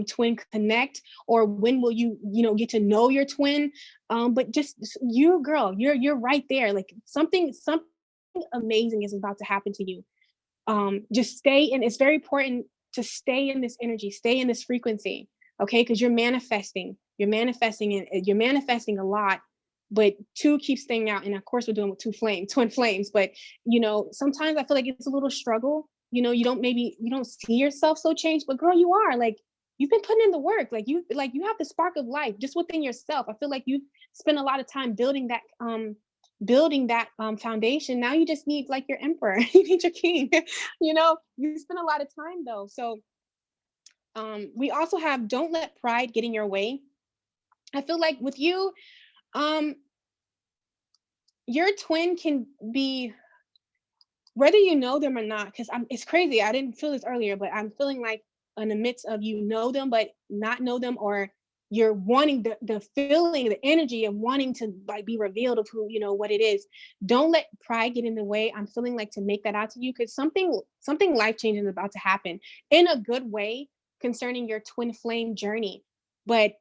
twin connect, or when will you, get to know your twin? But just you, girl, you're right there. Like something amazing is about to happen to you. Just stay in. It's very important to stay in this energy, stay in this frequency, okay? Because you're manifesting a lot, but two keeps staying out. And of course, we're doing with twin flames. But sometimes I feel like it's a little struggle. You don't see yourself so changed, but girl, you are like you've been putting in the work. You have the spark of life just within yourself. I feel like you've spent a lot of time building that foundation. Now you just need like your emperor, you need your king. You spend a lot of time though. So we also have, don't let pride get in your way. I feel like with you, um your twin can be, whether you know them or not, because it's crazy, I didn't feel this earlier, but I'm feeling like in the midst of you know them but not know them, or you're wanting the feeling, the energy of wanting to like be revealed of who, what it is. Don't let pride get in the way. I'm feeling like to make that out to you, because something life-changing is about to happen in a good way concerning your twin flame journey. But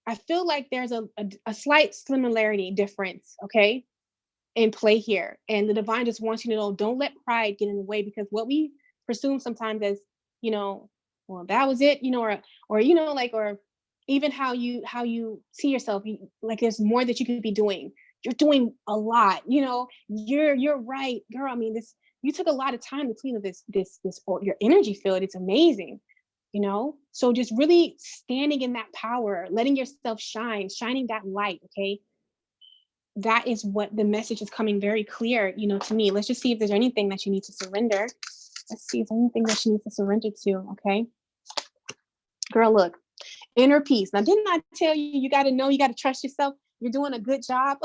I feel like there's a slight similarity difference, okay, in play here. And the divine just wants you to know, don't let pride get in the way, because what we presume sometimes as, well, that was it, or even how you see yourself, like there's more that you could be doing. You're doing a lot, you're right, girl. I mean, you took a lot of time to clean up this or your energy field. It's amazing. So just really standing in that power, letting yourself shine, shining that light, okay? That is what the message is coming very clear, to me. Let's just see if there's anything that you need to surrender. Let's see if there's anything that you need to surrender to. Okay, girl, look, inner peace. Now, didn't I tell you, you got to know, you got to trust yourself? You're doing a good job.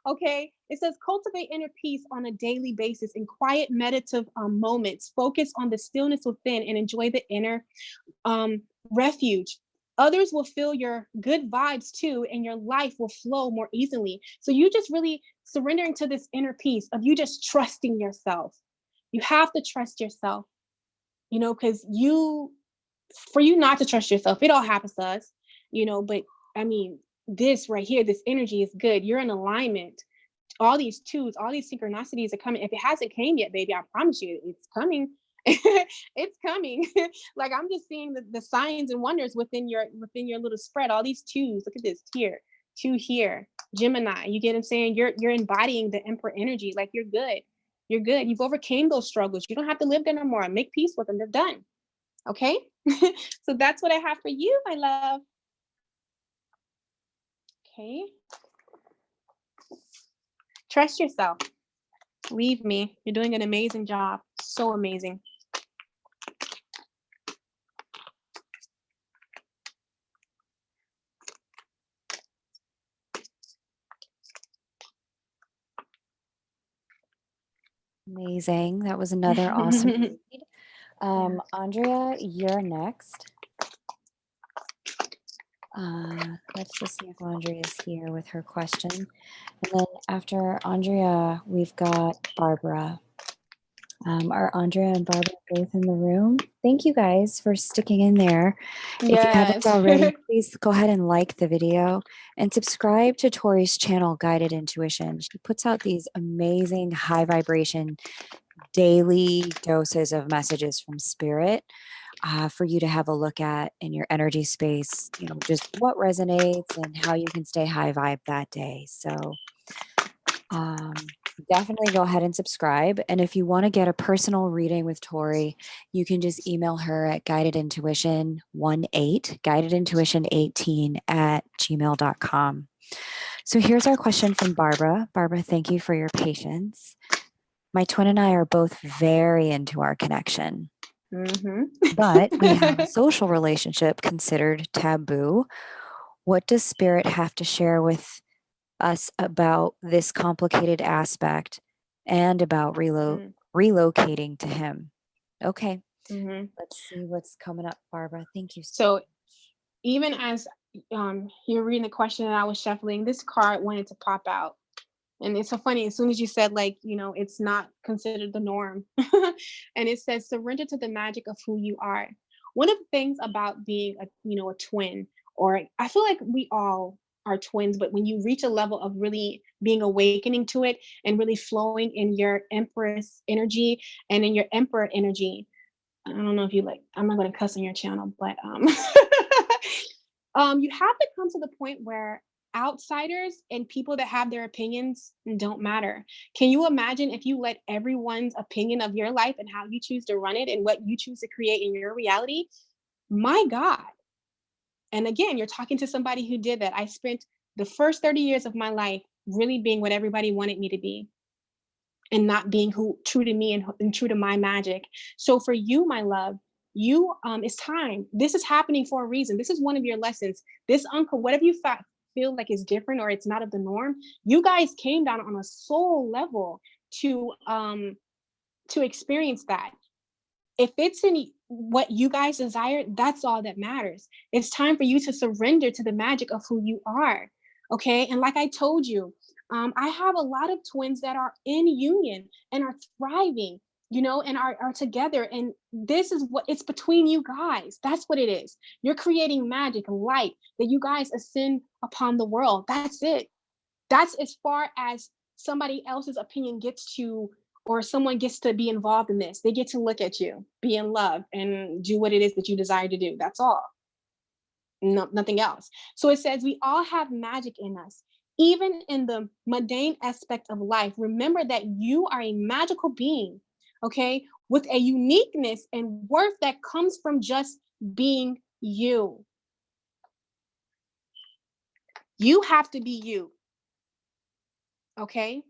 Okay, it says cultivate inner peace on a daily basis in quiet meditative moments. Focus on the stillness within and enjoy the inner refuge. Others will feel your good vibes too, and your life will flow more easily. So you just really surrendering to this inner peace of you just trusting yourself. You have to trust yourself, because for you not to trust yourself, it all happens to us, but I mean, this right here, this energy is good. You're in alignment. All these twos, all these synchronicities are coming. If it hasn't came yet, baby, I promise you, it's coming. It's coming. Like, I'm just seeing the signs and wonders within your little spread. All these twos. Look at this here, two here, Gemini. You get what I'm saying? You're embodying the Emperor energy. Like, you're good. You're good. You've overcame those struggles. You don't have to live there no more. Make peace with them. They're done. Okay. So that's what I have for you, my love. Okay. Trust yourself. Leave me. You're doing an amazing job. So amazing. Amazing. That was another awesome read. Andrea, you're next. Let's just see if Andrea is here with her question. And then after Andrea, we've got Barbara. Are Andrea and Barbara both in the room? Thank you guys for sticking in there. If you haven't Yes. already, please go ahead and like the video and subscribe to Tori's channel, Guided Intuition. She puts out these amazing high vibration daily doses of messages from spirit for you to have a look at in your energy space, just what resonates and how you can stay high vibe that day. So definitely go ahead and subscribe. And if you want to get a personal reading with Tori, you can just email her at guidedintuition18 at gmail.com. So here's our question from Barbara. Barbara, thank you for your patience. My twin and I are both very into our connection. But we have a social relationship considered taboo. What does spirit have to share with us about this complicated aspect and about relocating to him? Okay, let's see what's coming up, Barbara. Thank you so much. Even as you're reading the question and I was shuffling, this card wanted to pop out. And it's so funny, as soon as you said, like, it's not considered the norm. And it says, surrender to the magic of who you are. One of the things about being a twin, or I feel like we all are twins, but when you reach a level of really being awakening to it and really flowing in your Empress energy and in your Emperor energy, I don't know if you like, I'm not going to cuss on your channel, but you have to come to the point where outsiders and people that have their opinions don't matter. Can you imagine if you let everyone's opinion of your life and how you choose to run it and what you choose to create in your reality? My God. And again, you're talking to somebody who did that. I spent the first 30 years of my life really being what everybody wanted me to be and not being true to me and true to my magic. So for you, my love, it's time. This is happening for a reason. This is one of your lessons. This uncle, whatever you feel like is different or it's not of the norm, you guys came down on a soul level to experience that. If it's in what you guys desire, that's all that matters. It's time for you to surrender to the magic of who you are. Okay. And like I told you, I have a lot of twins that are in union and are thriving, and are together. And this is what it's between you guys. That's what it is. You're creating magic, light that you guys ascend upon the world. That's it. That's as far as somebody else's opinion gets to, or someone gets to be involved in this. They get to look at you, be in love, and do what it is that you desire to do. That's all. No, nothing else. So it says we all have magic in us. Even in the mundane aspect of life, remember that you are a magical being, okay, with a uniqueness and worth that comes from just being you. You have to be you, okay?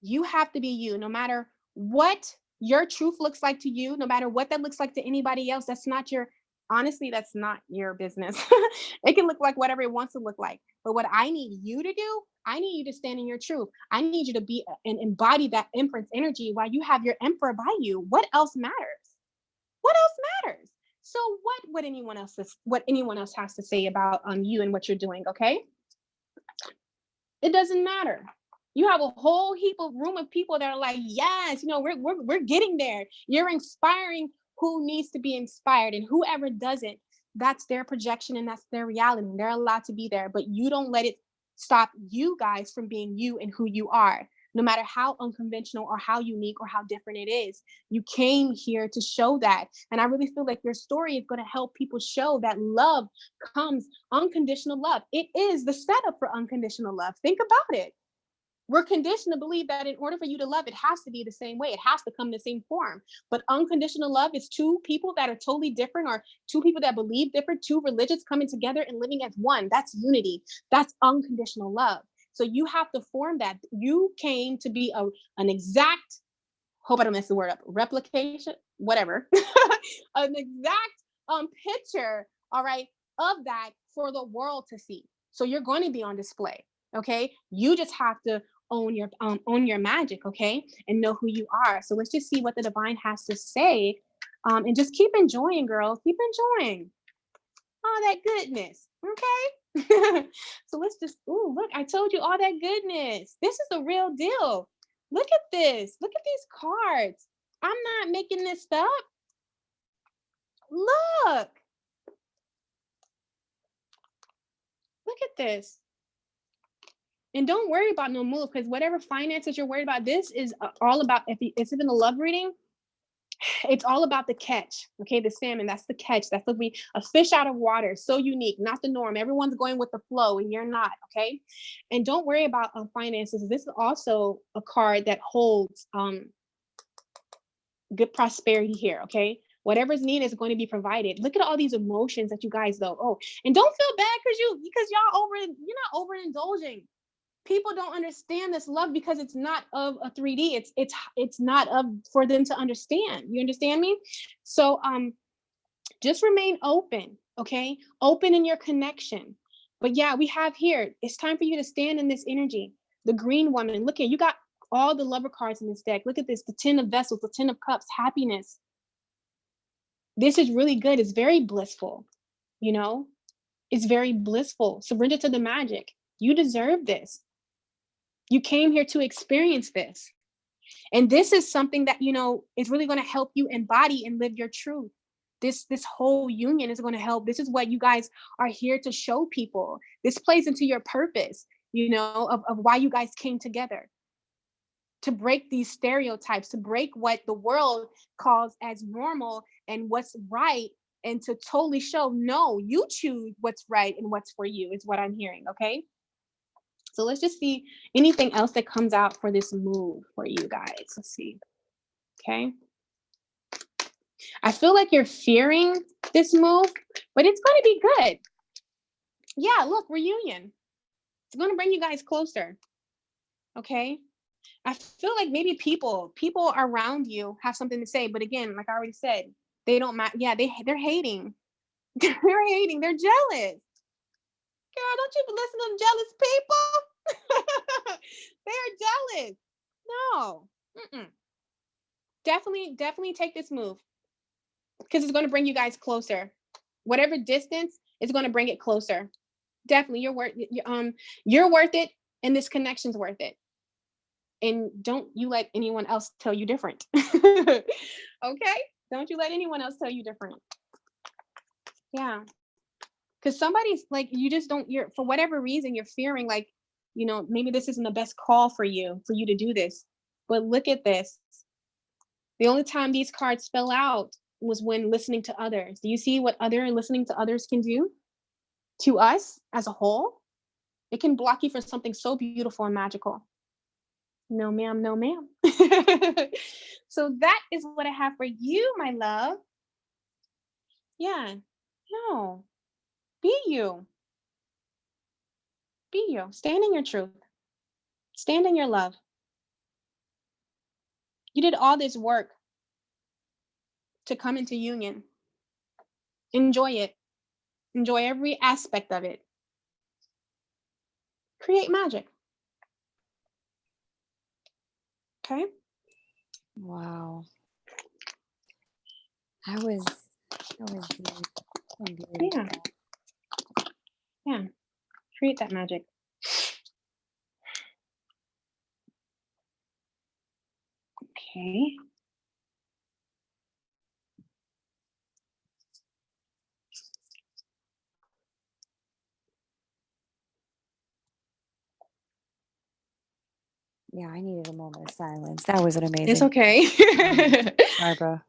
You have to be you, no matter what your truth looks like to you, no matter what that looks like to anybody else. Honestly, that's not your business. It can look like whatever it wants to look like. But what I need you to do, I need you to stand in your truth. I need you to be and embody that Empress energy while you have your Emperor by you. What else matters? What else matters? So what anyone else has to say about you and what you're doing, okay? It doesn't matter. You have a whole heap of room of people that are like, yes, you know, we're getting there. You're inspiring who needs to be inspired, and whoever doesn't, that's their projection and that's their reality. They're allowed to be there, but you don't let it stop you guys from being you and who you are. No matter how unconventional or how unique or how different it is, you came here to show that. And I really feel like your story is going to help people show that love comes, unconditional love. It is the setup for unconditional love. Think about it. We're conditioned to believe that in order for you to love, it has to be the same way. It has to come in the same form. But unconditional love is two people that are totally different, or two people that believe different, two religions coming together and living as one. That's unity. That's unconditional love. So you have to form that. You came to be an exact, hope I don't mess the word up, replication, whatever, an exact picture, all right, of that for the world to see. So you're going to be on display. Okay. You just have to own your magic, okay, and know who you are. So let's just see what the divine has to say, and just keep enjoying, girls. Keep enjoying all that goodness, okay. So let's just, ooh, look, I told you all that goodness. This is the real deal. Look at this. Look at these cards. I'm not making this up. Look. Look at this. And don't worry about no move, because whatever finances you're worried about, this is all about, if it's even a love reading, it's all about the catch. Okay, the salmon, that's the catch. That's a fish out of water, so unique, not the norm. Everyone's going with the flow and you're not. Okay, and don't worry about finances. This is also a card that holds good prosperity here. Okay, whatever's needed is going to be provided. Look at all these emotions that you guys, though. Oh, and don't feel bad because you're not overindulging. People don't understand this love because it's not of a 3D. It's not of for them to understand. You understand me? So just remain open, okay? Open in your connection. But yeah, we have here, it's time for you to stand in this energy. The green woman, look at, you got all the lover cards in this deck. Look at this, the 10 of vessels, the 10 of cups, happiness. This is really good. It's very blissful, you know? It's very blissful. Surrender to the magic. You deserve this. You came here to experience this. And this is something that, you know, is really going to help you embody and live your truth. This whole union is going to help. This is what you guys are here to show people. This plays into your purpose, you know, of why you guys came together. To break these stereotypes, to break what the world calls as normal and what's right, and to totally show, no, you choose what's right and what's for you, is what I'm hearing. Okay. So let's just see anything else that comes out for this move for you guys. Let's see. Okay. I feel like you're fearing this move, but it's going to be good. Yeah, look, reunion. It's going to bring you guys closer. Okay. I feel like maybe people around you have something to say, but again, like I already said, they don't matter. Yeah, they're hating. They're hating. They're jealous. Girl, don't you listen to them jealous people? They're jealous. No. Mm-mm. Definitely take this move, because it's going to bring you guys closer. Whatever distance, it's going to bring it closer. Definitely, you're worth it, and this connection's worth it. And don't you let anyone else tell you different. Okay? Don't you let anyone else tell you different. Yeah. Because somebody's like, you just don't, you're, for whatever reason, you're fearing like, you know, maybe this isn't the best call for you to do this. But look at this. The only time these cards fell out was when listening to others. Do you see what listening to others can do to us as a whole? It can block you for something so beautiful and magical. No, ma'am, no, ma'am. So that is what I have for you, my love. Yeah, no, be you. Be you. Stand in your truth. Stand in your love. You did all this work to come into union. Enjoy it. Enjoy every aspect of it. Create magic. Okay? Wow. That was deep. Yeah. Yeah. Create that magic. Okay. Yeah, I needed a moment of silence. That was an It's amazing, okay. Barbara.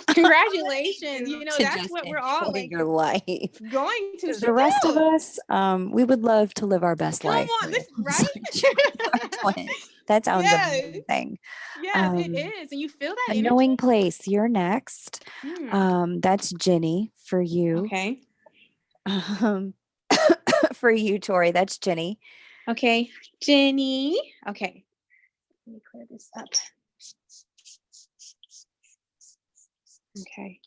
Congratulations. You You know, to that's just what we're all enjoy like your life. going to Because the rest of do. us, we would love to live our best Come life on, right this up right? until our twin. That sounds Yes. amazing. Yes, it Um, is. And you feel that a energy? knowing place, you're next. Hmm. That's Ginny for you. Okay. Um, for you, Tori, that's Ginny. Okay. Jenny. Okay. Let me clear this up. Okay.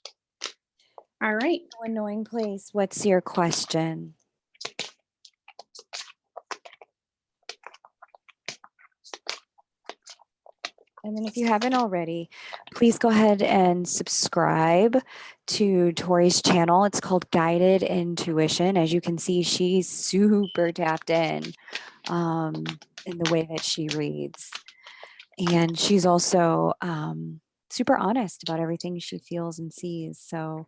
All right. A knowing place, what's your question? And then if you haven't already, please go ahead and subscribe to Tori's channel. It's called Guided Intuition. As you can see, she's super tapped in the way that she reads. And she's also super honest about everything she feels and sees. So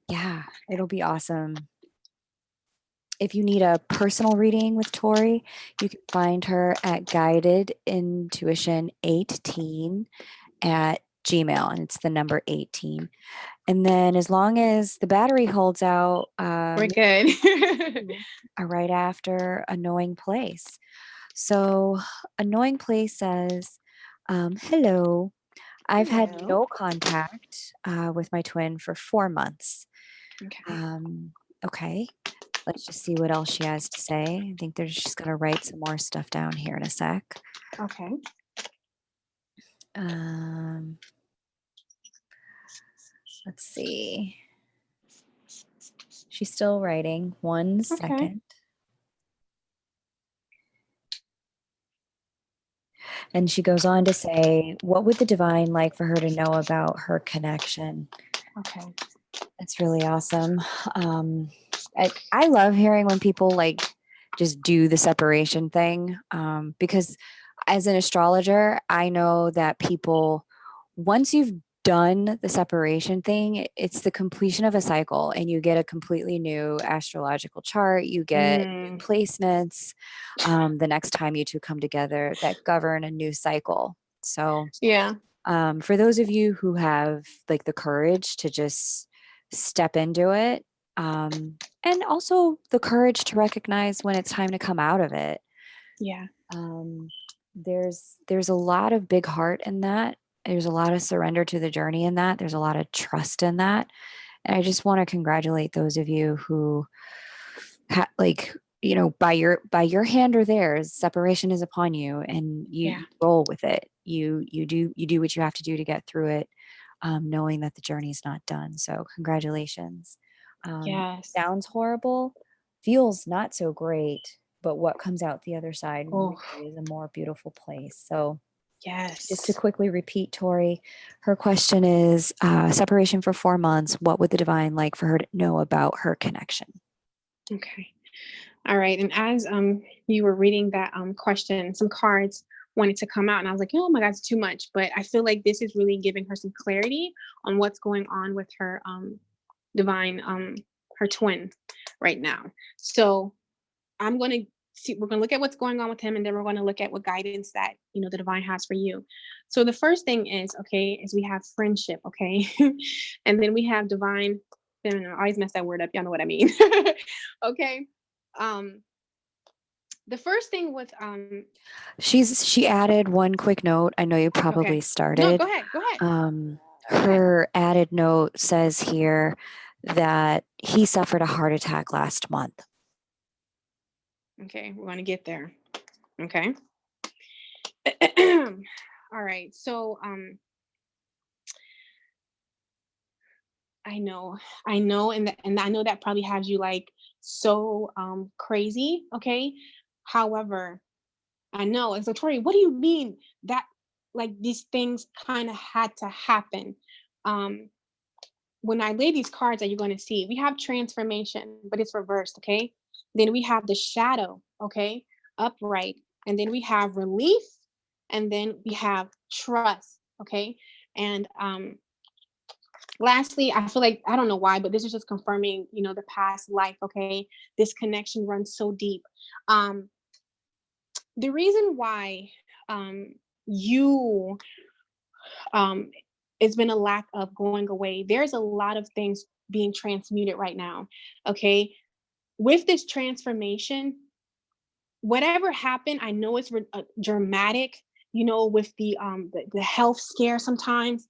yeah, it'll be awesome. If you need a personal reading with Tori, you can find her at Guided Intuition 18 at Gmail, and it's the number 18. And then as long as the battery holds out, We're good. right after a knowing place. So a knowing place says, hello, I've had Hello. no contact with my twin for 4 months. Okay. Um, okay, let's just see what else she has to say. I think she's going to write some more stuff down here in a sec. Okay. Um, let's see. She's still writing. One Okay. second. And she goes on to say, what would the divine like for her to know about her connection? Okay. That's really awesome. I love hearing when people like just do the separation thing because as an astrologer, I know that people, once you've done the separation thing, it's the completion of a cycle and you get a completely new astrological chart. You get new Mm. placements the next time you two come together that govern a new cycle. So, Yeah. for those of you who have like the courage to just step into it, and also the courage to recognize when it's time to come out of it. Yeah. Um, there's a lot of big heart in that. There's a lot of surrender to the journey in that. There's a lot of trust in that. And I just want to congratulate those of you who like by your hand or theirs, separation is upon you and Yeah. you roll with it. You do what you have to do to get through it, knowing that the journey is not done. So congratulations. Yes. Sounds horrible, feels not so great, but what comes out the other side Oh, really is a more beautiful place. So just to yes. quickly repeat, Tori, her question is separation for 4 months. What would the divine like for her to know about her connection? Okay. All right. And as you were reading that question, some cards wanted to come out and I was like, oh my God, it's too much. But I feel like this is really giving her some clarity on what's going on with her divine her twin right now. So I'm going to see, we're going to look at what's going on with him, and then we're going to look at what guidance that, the divine has for you. So the first thing is, okay, is we have friendship, okay? And then we have divine feminine. I always mess that word up. Y'all know what I mean. Okay. Um, the first thing with She added one quick note. I know you probably okay. No, go started. ahead. Go ahead. Go ahead. Her added note says here that he suffered a heart attack last month. Okay, we're going to get there. Okay. All right. So I know, and I know that probably has you like so crazy. Okay. However, I know. And so Tori, what do you mean that like these things kind of had to happen? Um, when I lay these cards that you're going to see, we have transformation, but it's reversed. Okay. Then we have the shadow. Okay. Upright. And then we have relief. And then we have trust. Okay. And lastly, I feel like, I don't know why, but this is just confirming, the past life. Okay. This connection runs so deep. Um, the reason why you um it's been a lack of going away. There's a lot of things being transmuted right now. Okay. With this transformation, whatever happened, I know it's dramatic, with the health scare sometimes.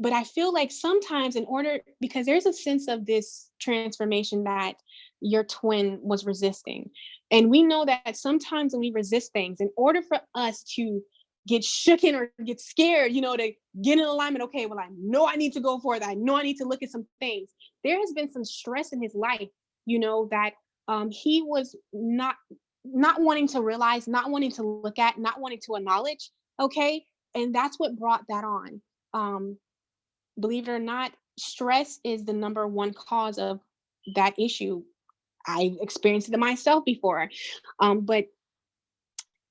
But I feel like sometimes, in order, because there's a sense of this transformation that your twin was resisting. And we know that sometimes when we resist things, in order for us to get shooken or get scared, to get in alignment, okay, well, I know I need to go for it. I know I need to look at some things. There has been some stress in his life, that he was not wanting to realize, not wanting to look at, not wanting to acknowledge. Okay. And that's what brought that on. Um, Believe it or not, stress is the number one cause of that issue. I experienced it myself before. But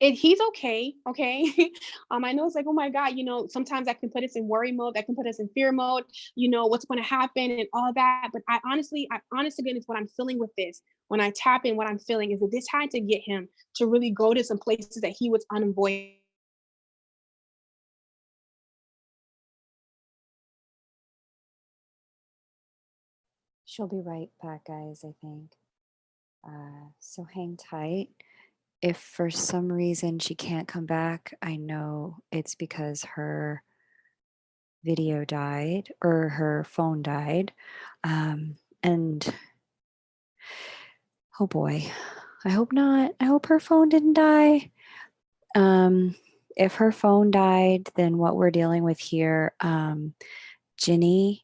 he's okay. Okay. I know it's like, oh my God, sometimes that can put us in worry mode, that can put us in fear mode, what's going to happen and all that. But honest to goodness, what I'm feeling with this, when I tap in, what I'm feeling is that this had to get him to really go to some places that he was unavoidable. She'll be right back, guys, I think. So hang tight. If for some reason she can't come back, I know it's because her video died or her phone died. And oh boy, I hope not. I hope her phone didn't die. Um, if her phone died, then what we're dealing with here, Ginny,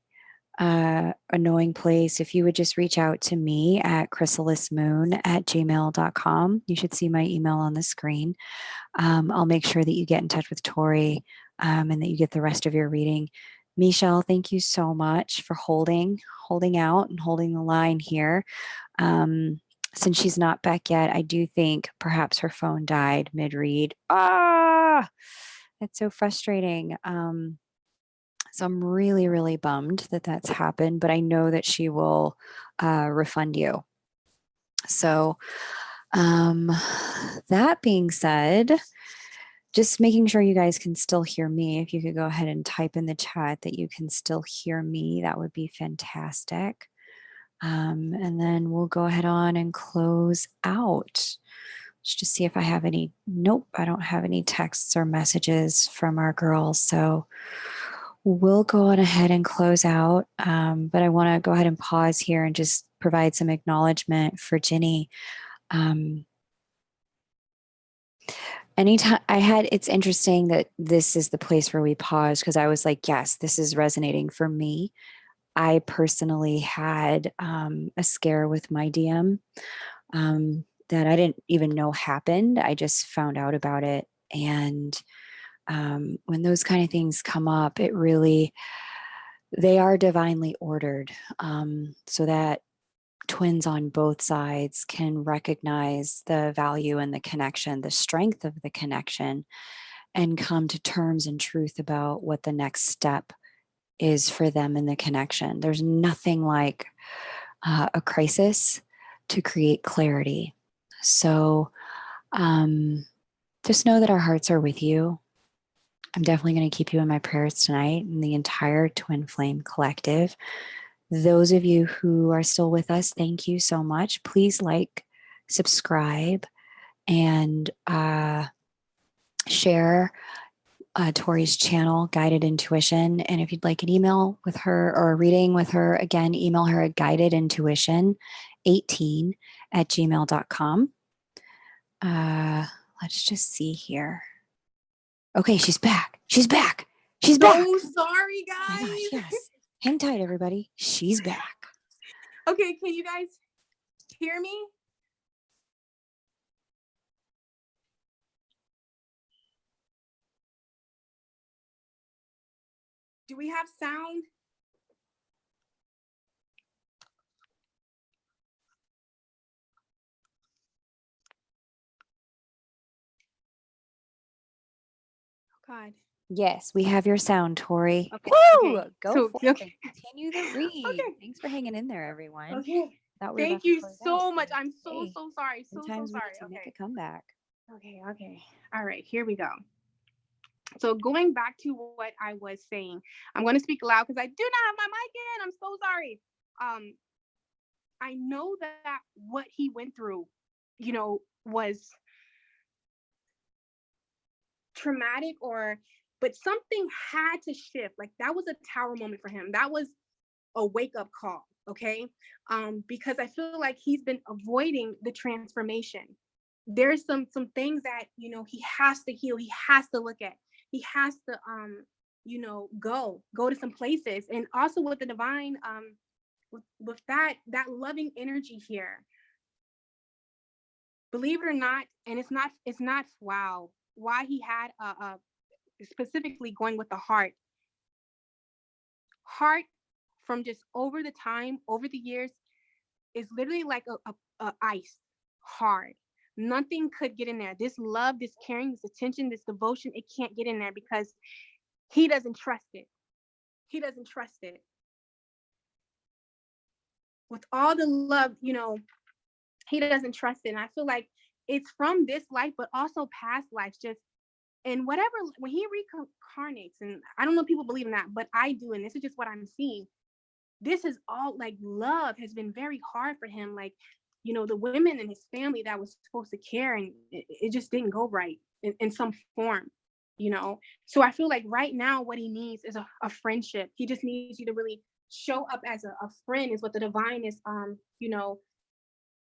annoying place, if you would just reach out to me at chrysalismoon@gmail.com. You should see my email on the screen. I'll make sure that you get in touch with Tori, and that you get the rest of your reading. Michelle, thank you so much for holding out and holding the line here. Since she's not back yet, I do think perhaps her phone died mid-read. Ah, it's so frustrating. So I'm really, really bummed that that's happened, but I know that she will refund you. So, um, that being said, just making sure you guys can still hear me. If you could go ahead and type in the chat that you can still hear me, that would be fantastic. And then we'll go ahead on and close out. Let's just see if I have any. Nope, I don't have any texts or messages from our girls. So we'll go on ahead and close out. But I want to go ahead and pause here and just provide some acknowledgement for Ginny. Anytime it's interesting that this is the place where we pause, because I was like, yes, this is resonating for me. I personally had a scare with my DM that I didn't even know happened. I just found out about it. And when those kind of things come up, they are divinely ordered, so that twins on both sides can recognize the value and the connection, the strength of the connection, and come to terms and truth about what the next step is for them in the connection. There's nothing like a crisis to create clarity. So just know that our hearts are with you. I'm definitely going to keep you in my prayers tonight and the entire Twin Flame Collective. Those of you who are still with us, thank you so much. Please like, subscribe, and share Tori's channel, Guided Intuition. And if you'd like an email with her or a reading with her, again, email her at guidedintuition18@gmail.com. Let's just see here. Okay, she's back. She's back. She's back. So sorry, Oh my gosh, guys. yes. Hang tight, everybody. She's back. Okay, can you guys hear me? Do we have sound? Oh God. Yes, we have your sound, Tori. Okay. Woo! Okay. Go So, forth okay. and continue the read. Okay. Thanks for hanging in there, everyone. Okay. Thought we were Thank about to you close out. so much. I'm so, Hey, so sorry. So, so sometimes we sorry. need to make a Okay. comeback. Okay. Okay. All right. Here we go. So going back to what I was saying, I'm going to speak loud because I do not have my mic in. I'm so sorry. I know that what he went through, was traumatic, but something had to shift. Like that was a tower moment for him. That was a wake up call. Okay. Because I feel like he's been avoiding the transformation. There's some things that, he has to heal. He has to look at. He has to, go to some places. And also with the divine, with that loving energy here, believe it or not, and it's not wow, why he had specifically going with the heart from just over the time, over the years, is literally like a ice, hard. Nothing could get in there. This love, this caring, this attention, this devotion, it can't get in there because he doesn't trust it. He doesn't trust it. With all the love, he doesn't trust it. And I feel like it's from this life, but also past lives. Just and whatever, when he reincarnates, and I don't know if people believe in that, but I do, and this is just what I'm seeing. This is all like love has been very hard for him. Like, the women in his family that was supposed to care, and it just didn't go right in some form, So I feel like right now what he needs is a friendship. He just needs you to really show up as a friend, is what the divine is,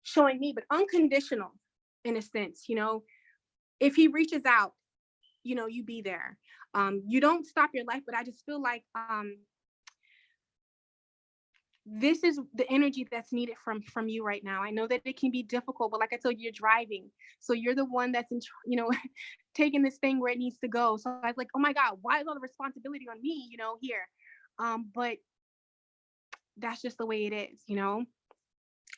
showing me, but unconditional in a sense, if he reaches out, you be there. You don't stop your life, but I just feel like this is the energy that's needed from you right now. I know that it can be difficult, but like I told you, you're driving, so you're the one that's taking this thing where it needs to go. So I was like, oh my God, why is all the responsibility on me, here? But that's just the way it is,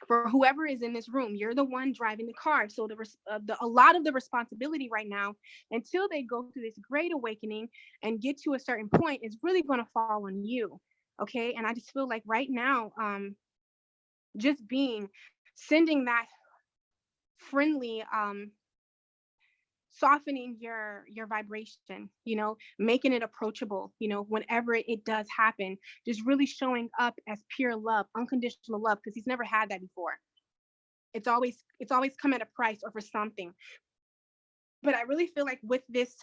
for whoever is in this room. You're the one driving the car, so a lot of the responsibility right now, until they go through this great awakening and get to a certain point, is really going to fall on you. Okay. And I just feel like right now, just sending that friendly, softening your vibration, making it approachable, whenever it does happen, just really showing up as pure love, unconditional love, because he's never had that before. It's always come at a price or for something. But I really feel like with this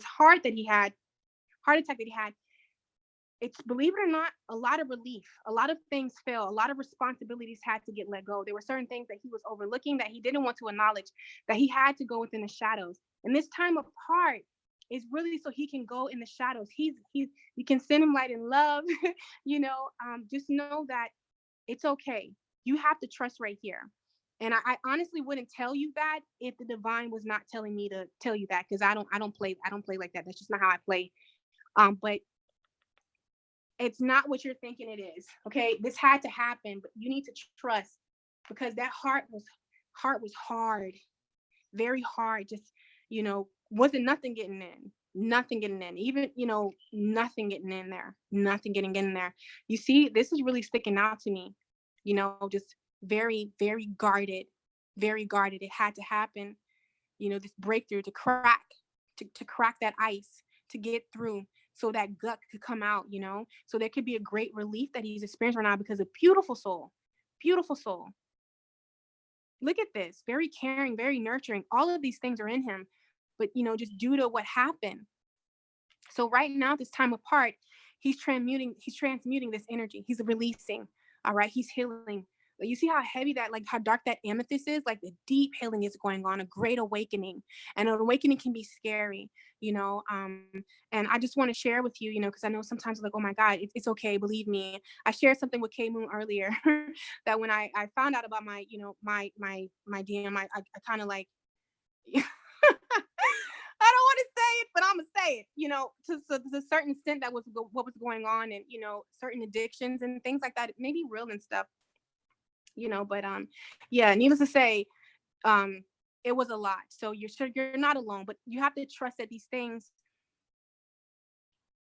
heart attack that he had, it's, believe it or not, a lot of relief. A lot of things fell. A lot of responsibilities had to get let go. There were certain things that he was overlooking, that he didn't want to acknowledge, that he had to go within the shadows. And this time apart is really so he can go in the shadows. You can send him light and love. Just know that it's okay. You have to trust right here. And I honestly wouldn't tell you that if the divine was not telling me to tell you that, because I don't play like that. That's just not how I play. But it's not what you're thinking it is. Okay. This had to happen, but you need to trust, because that heart was hard, very hard. Just, wasn't nothing getting in, nothing getting in, even, nothing getting in there, nothing getting in there. You see, this is really sticking out to me, just very, very guarded, very guarded. It had to happen, this breakthrough to crack that ice, to get through, so that gut could come out, so there could be a great relief that he's experiencing right now, because a beautiful soul, beautiful soul. Look at this, very caring, very nurturing. All of these things are in him, but, just due to what happened. So right now, this time apart, he's transmuting this energy. He's releasing. All right. He's healing. You see how heavy how dark that amethyst is? Like, the deep healing is going on, a great awakening. And an awakening can be scary, and I just want to share with you, because I know sometimes, like, oh my God, it's okay. Believe me. I shared something with K Moon earlier that when I found out about my, my DM, I kind of like, I don't want to say it, but I'm gonna say it, to a certain extent, that was what was going on, and, certain addictions and things like that. It may be real and stuff, but yeah, needless to say, it was a lot. So you're not alone, but you have to trust that these things,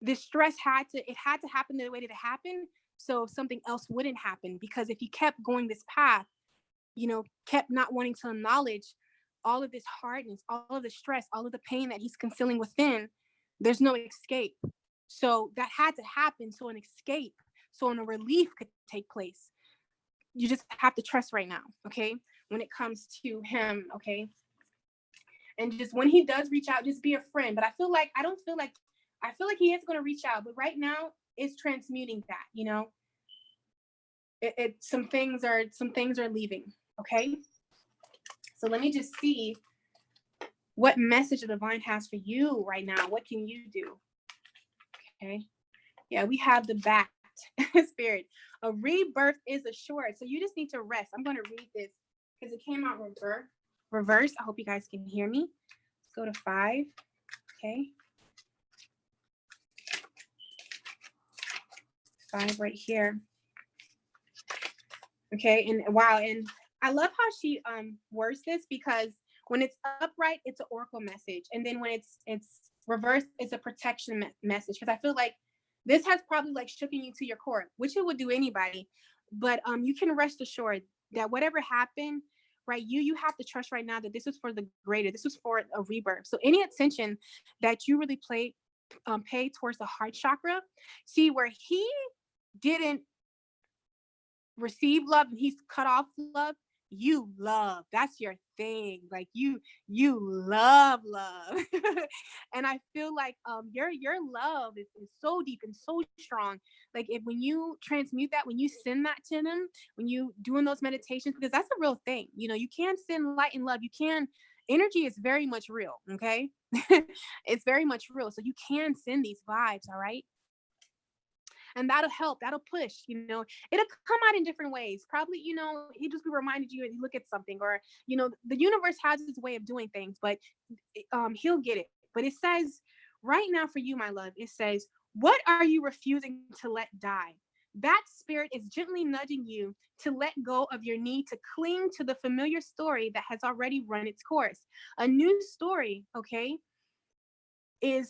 this stress had to happen the way that it happened, so something else wouldn't happen. Because if he kept going this path, kept not wanting to acknowledge all of this hardness, all of the stress, all of the pain that he's concealing within, there's no escape. So that had to happen so an escape, so a relief could take place. You just have to trust right now, okay? When it comes to him, okay? And just when he does reach out, just be a friend. But I feel like he is going to reach out. But right now, it's transmuting that. Some things are leaving. Okay. So let me just see what message the divine has for you right now. What can you do? Okay. Yeah, we have the bat spirit. A rebirth is assured. So you just need to rest. I'm going to read this because it came out reverse. I hope you guys can hear me. Let's go to 5. Okay. 5 right here. Okay, and wow, and I love how she words this, because when it's upright, it's an oracle message, and then when it's reversed, it's a protection message. Because I feel like this has probably like shooken you to your core, which it would do anybody. But you can rest assured that whatever happened, right, you have to trust right now that this is for the greater. This was for a rebirth. So any attention that you really pay towards the heart chakra, see where he didn't receive love and he's cut off love, you love. That's your thing. Like you love. And I feel like your love is so deep and so strong. Like when you transmute that, when you send that to them, when you doing those meditations, because that's a real thing. You can send light and love. Energy is very much real. Okay. It's very much real. So you can send these vibes. All right. And that'll help, that'll push, it'll come out in different ways. Probably, he just reminded you and you look at something, or, the universe has its way of doing things, but he'll get it. But it says right now for you, my love, it says, what are you refusing to let die? That spirit is gently nudging you to let go of your need to cling to the familiar story that has already run its course. A new story, okay, is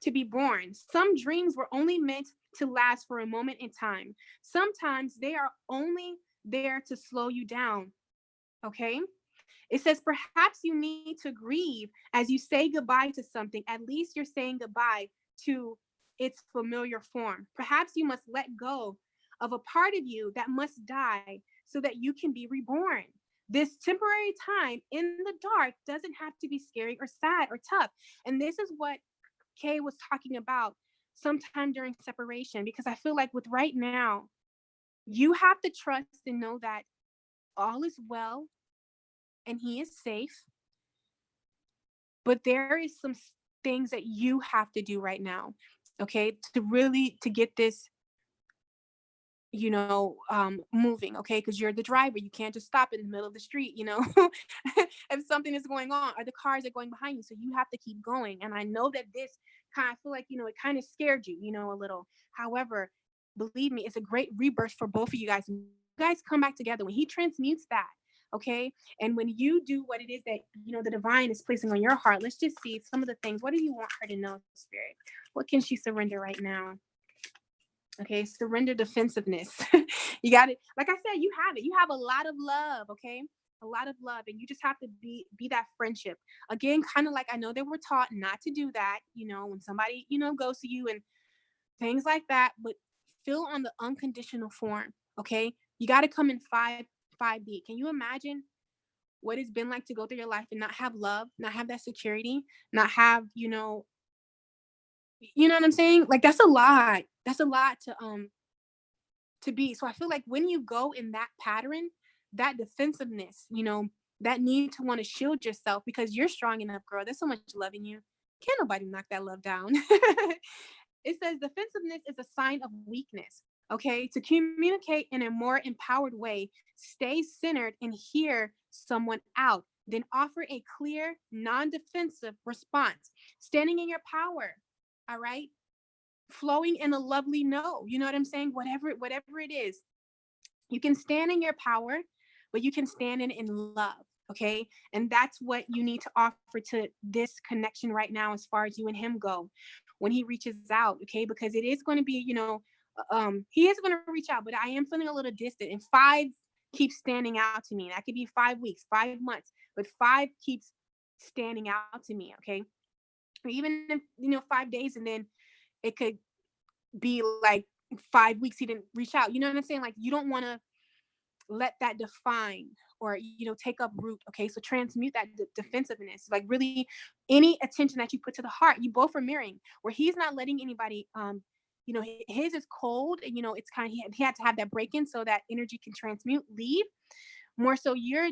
to be born. Some dreams were only meant to last for a moment in time. Sometimes they are only there to slow you down. Okay. It says, perhaps you need to grieve as you say goodbye to something. At least you're saying goodbye to its familiar form. Perhaps you must let go of a part of you that must die so that you can be reborn. This temporary time in the dark doesn't have to be scary or sad or tough. And this is what Kay was talking about sometime during separation, because I feel like with right now, you have to trust and know that all is well and he is safe. But there is some things that you have to do right now, okay, to get this, moving, okay, because you're the driver. You can't just stop in the middle of the street, if something is going on or the cars are going behind you. So you have to keep going. And I know that this I feel like, it kind of scared you, a little. However, believe me, it's a great rebirth for both of you guys. You guys come back together when he transmutes that. Okay. And when you do what it is that, the divine is placing on your heart, let's just see some of the things. What do you want her to know, Spirit? What can she surrender right now? Okay. Surrender defensiveness. You got it. Like I said, you have it. You have a lot of love. Okay. A lot of love, and you just have to be that friendship again, kind of like, I know they were taught not to do that, when somebody, goes to you and things like that, but feel on the unconditional form. Okay. You got to come in 5B. Can you imagine what it's been like to go through your life and not have love, not have that security, not have, what I'm saying? Like, that's a lot to be. So I feel like when you go in that pattern, that defensiveness, that need to want to shield yourself, because you're strong enough, girl. There's so much love in you. Can't nobody knock that love down. It says defensiveness is a sign of weakness. Okay. To communicate in a more empowered way, stay centered and hear someone out. Then offer a clear, non-defensive response. Standing in your power. All right. Flowing in a lovely no. You know what I'm saying? Whatever it is. You can stand in your power, but you can stand in love. Okay. And that's what you need to offer to this connection right now, as far as you and him go. when he reaches out, okay? Because it is going to be, he is going to reach out, but I am feeling a little distant. And 5 keeps standing out to me. That could be 5 weeks, 5 months, but 5 keeps standing out to me, okay? Or even if, 5 days, and then it could be like 5 weeks he didn't reach out. You know what I'm saying? Like, you don't want to let that define or take up root. Okay, so transmute that defensiveness. Like, really, any attention that you put to the heart, you both are mirroring, where he's not letting anybody his is cold, and it's kind of, he had to have that break in so that energy can transmute, leave. More so, your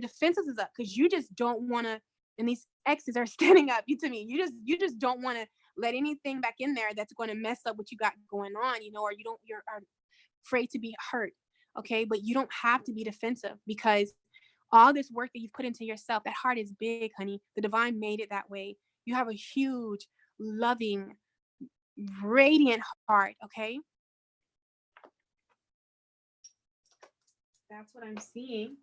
defenses is up because you just don't want to, and these exes are standing up to me. You just don't want to let anything back in there that's going to mess up what you got going on, or you're afraid to be hurt. Okay, but you don't have to be defensive, because all this work that you've put into yourself, that heart is big, honey. The divine made it that way. You have a huge, loving, radiant heart. Okay, that's what I'm seeing.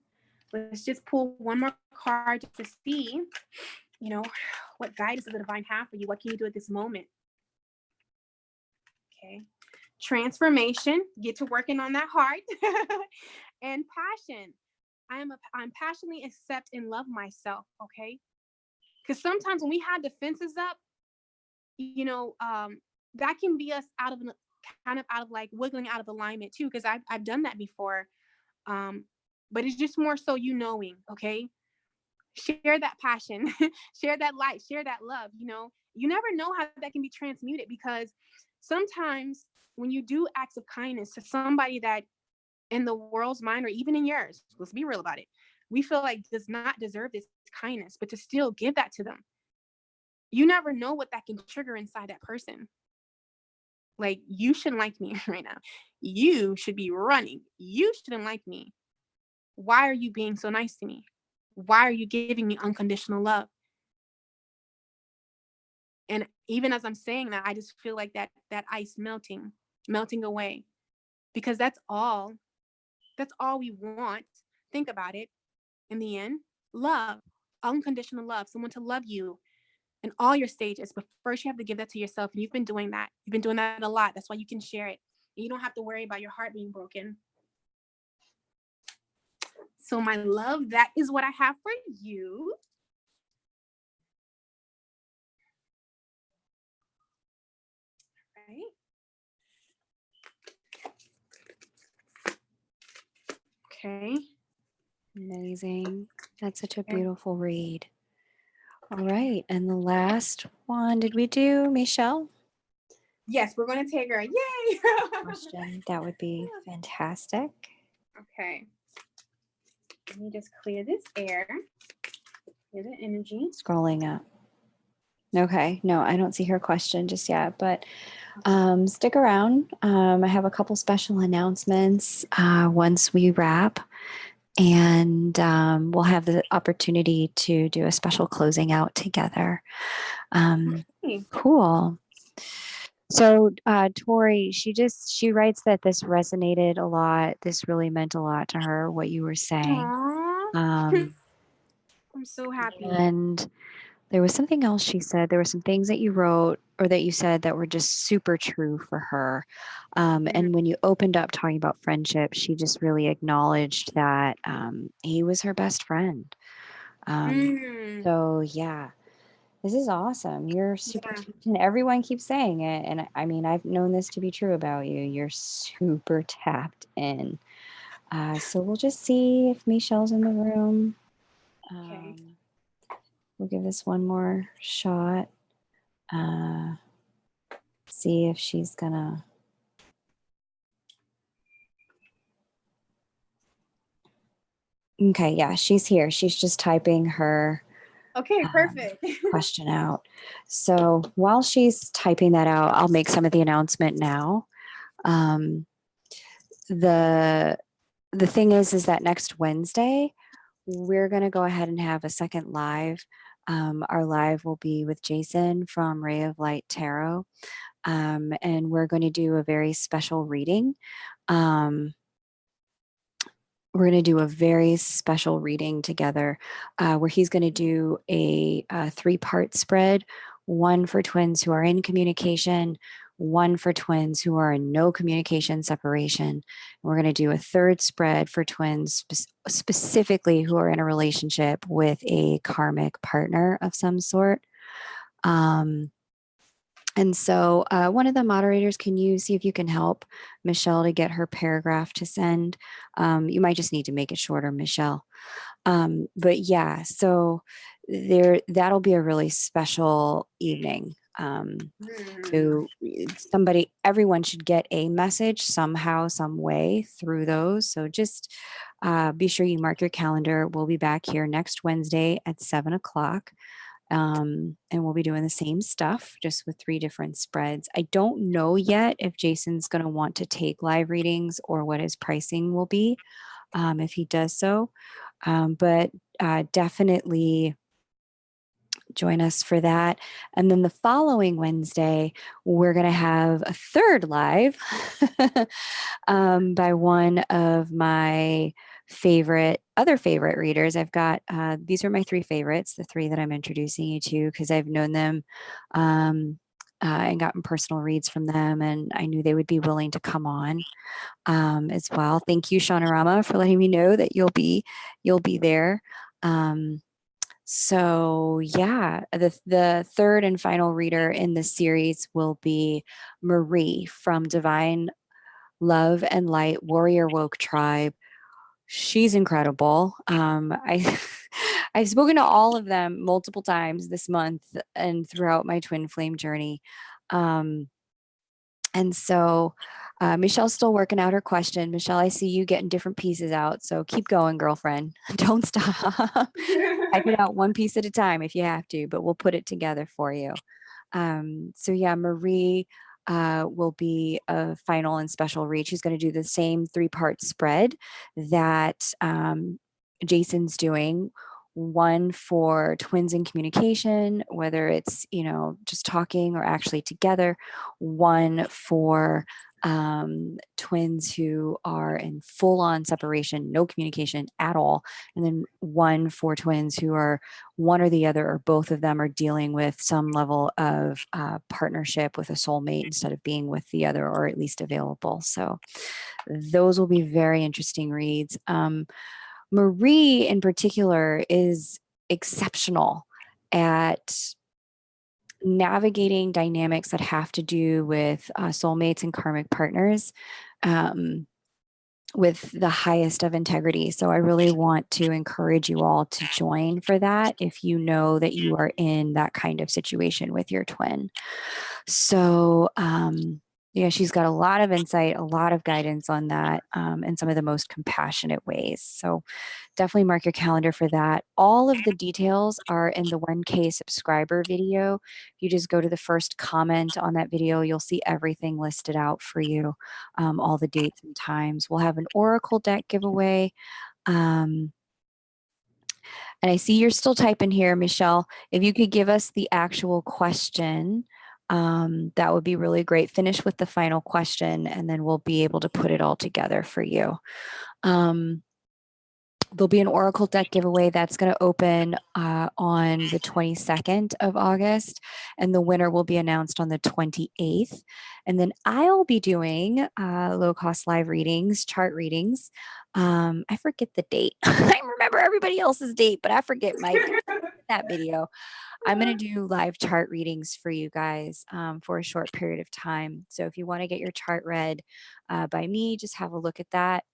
Let's just pull one more card to see, what guidance does the divine have for you? What can you do at this moment? Okay. Transformation, get to working on that heart. And passion. I'm passionately accept and love myself, okay? Because sometimes when we have defenses up, that can be us out of like wiggling out of alignment too, because I've done that before. But it's just more so knowing, okay? Share that passion, share that light, share that love. You never know how that can be transmuted, because sometimes when you do acts of kindness to somebody that in the world's mind, or even in yours, let's be real about it, we feel like does not deserve this kindness, but to still give that to them, you never know what that can trigger inside that person. Like, you shouldn't like me right now. You should be running. You shouldn't like me. Why are you being so nice to me? Why are you giving me unconditional love? And even as I'm saying that, I just feel like that ice melting away, because that's all we want. Think about it. In the end, love, unconditional love, someone to love you in all your stages. But first, you have to give that to yourself. And you've been doing that. You've been doing that a lot. That's why you can share it. And you don't have to worry about your heart being broken. So, my love, that is what I have for you. Right. Okay. Amazing. That's such a beautiful read. All right. And the last one, did we do Michelle? Yes, we're going to take her. Yay! Question. That would be fantastic. Okay. Let me just clear this air. Clear the energy. Scrolling up. Okay. No, I don't see her question just yet, but stick around. I have a couple special announcements once we wrap, and we'll have the opportunity to do a special closing out together. Cool. So Tori, she writes that this resonated a lot. This really meant a lot to her, what you were saying. I'm so happy. And there was something else she said. There were some things that you wrote or that you said that were just super true for her. And when you opened up talking about friendship, she just really acknowledged that he was her best friend. So yeah, this is awesome. You're super, and everyone keeps saying it. And I mean, I've known this to be true about you. You're super tapped in. So we'll just see if Michelle's in the room. Okay. We'll give this one more shot. See if she's gonna. Okay, yeah, she's here. She's just typing her perfect. question out. So while she's typing that out, I'll make some of the announcement now. The thing is that next Wednesday, we're going to go ahead and have a second live. Our live will be with Jason from Ray of Light Tarot. And we're going to do a very special reading. We're going to do a very special reading together where he's going to do a 3-part spread one for twins who are in communication, one for twins who are in no communication separation. And we're going to do a third spread for twins specifically who are in a relationship with a karmic partner of some sort. And so one of the moderators, can you see if you can help Michelle to get her paragraph to send? You might just need to make it shorter, Michelle. But yeah, so that'll be a really special evening. So everyone should get a message somehow, some way through those. So just be sure you mark your calendar. We'll be back here next Wednesday at 7 o'clock. And we'll be doing the same stuff, just with 3 different spreads. I don't know yet if Jason's going to want to take live readings or what his pricing will be if he does so. But definitely join us for that. And then the following Wednesday, we're going to have a third live by one of my other favorite readers. I've got, these are my 3 favorites, the 3 that I'm introducing you to, because I've known them and gotten personal reads from them. And I knew they would be willing to come on as well. Thank you, Shaunarama, for letting me know that you'll be there. So yeah, the third and final reader in this series will be Marie from Divine Love and Light Warrior Woke Tribe. She's incredible. I've spoken to all of them multiple times this month and throughout my twin flame journey. And so Michelle's still working out her question. Michelle, I see you getting different pieces out. So keep going, girlfriend. Don't stop. Type it out one piece at a time if you have to, but we'll put it together for you. So yeah, Marie will be a final and special read. She's going to do the same 3-part spread that Jason's doing. One for twins in communication, whether it's, just talking or actually together. One for twins who are in full-on separation, no communication at all. And then one for twins who are one or the other or both of them are dealing with some level of partnership with a soulmate instead of being with the other, or at least available. So those will be very interesting reads. Marie in particular is exceptional at navigating dynamics that have to do with soulmates and karmic partners with the highest of integrity. So I really want to encourage you all to join for that if you know that you are in that kind of situation with your twin. So yeah, she's got a lot of insight, a lot of guidance on that in some of the most compassionate ways. So definitely mark your calendar for that. All of the details are in the 1K subscriber video. If you just go to the first comment on that video, you'll see everything listed out for you, all the dates and times. We'll have an Oracle deck giveaway. And I see you're still typing here, Michelle. If you could give us the actual question, that would be really great. Finish with the final question, and then we'll be able to put it all together for you. There'll be an Oracle deck giveaway that's going to open on the 22nd of August, and the winner will be announced on the 28th. And then I'll be doing low-cost live readings, chart readings. I forget the date. I remember everybody else's date, but I forget that video. I'm going to do live chart readings for you guys for a short period of time. So if you want to get your chart read by me, just have a look at that.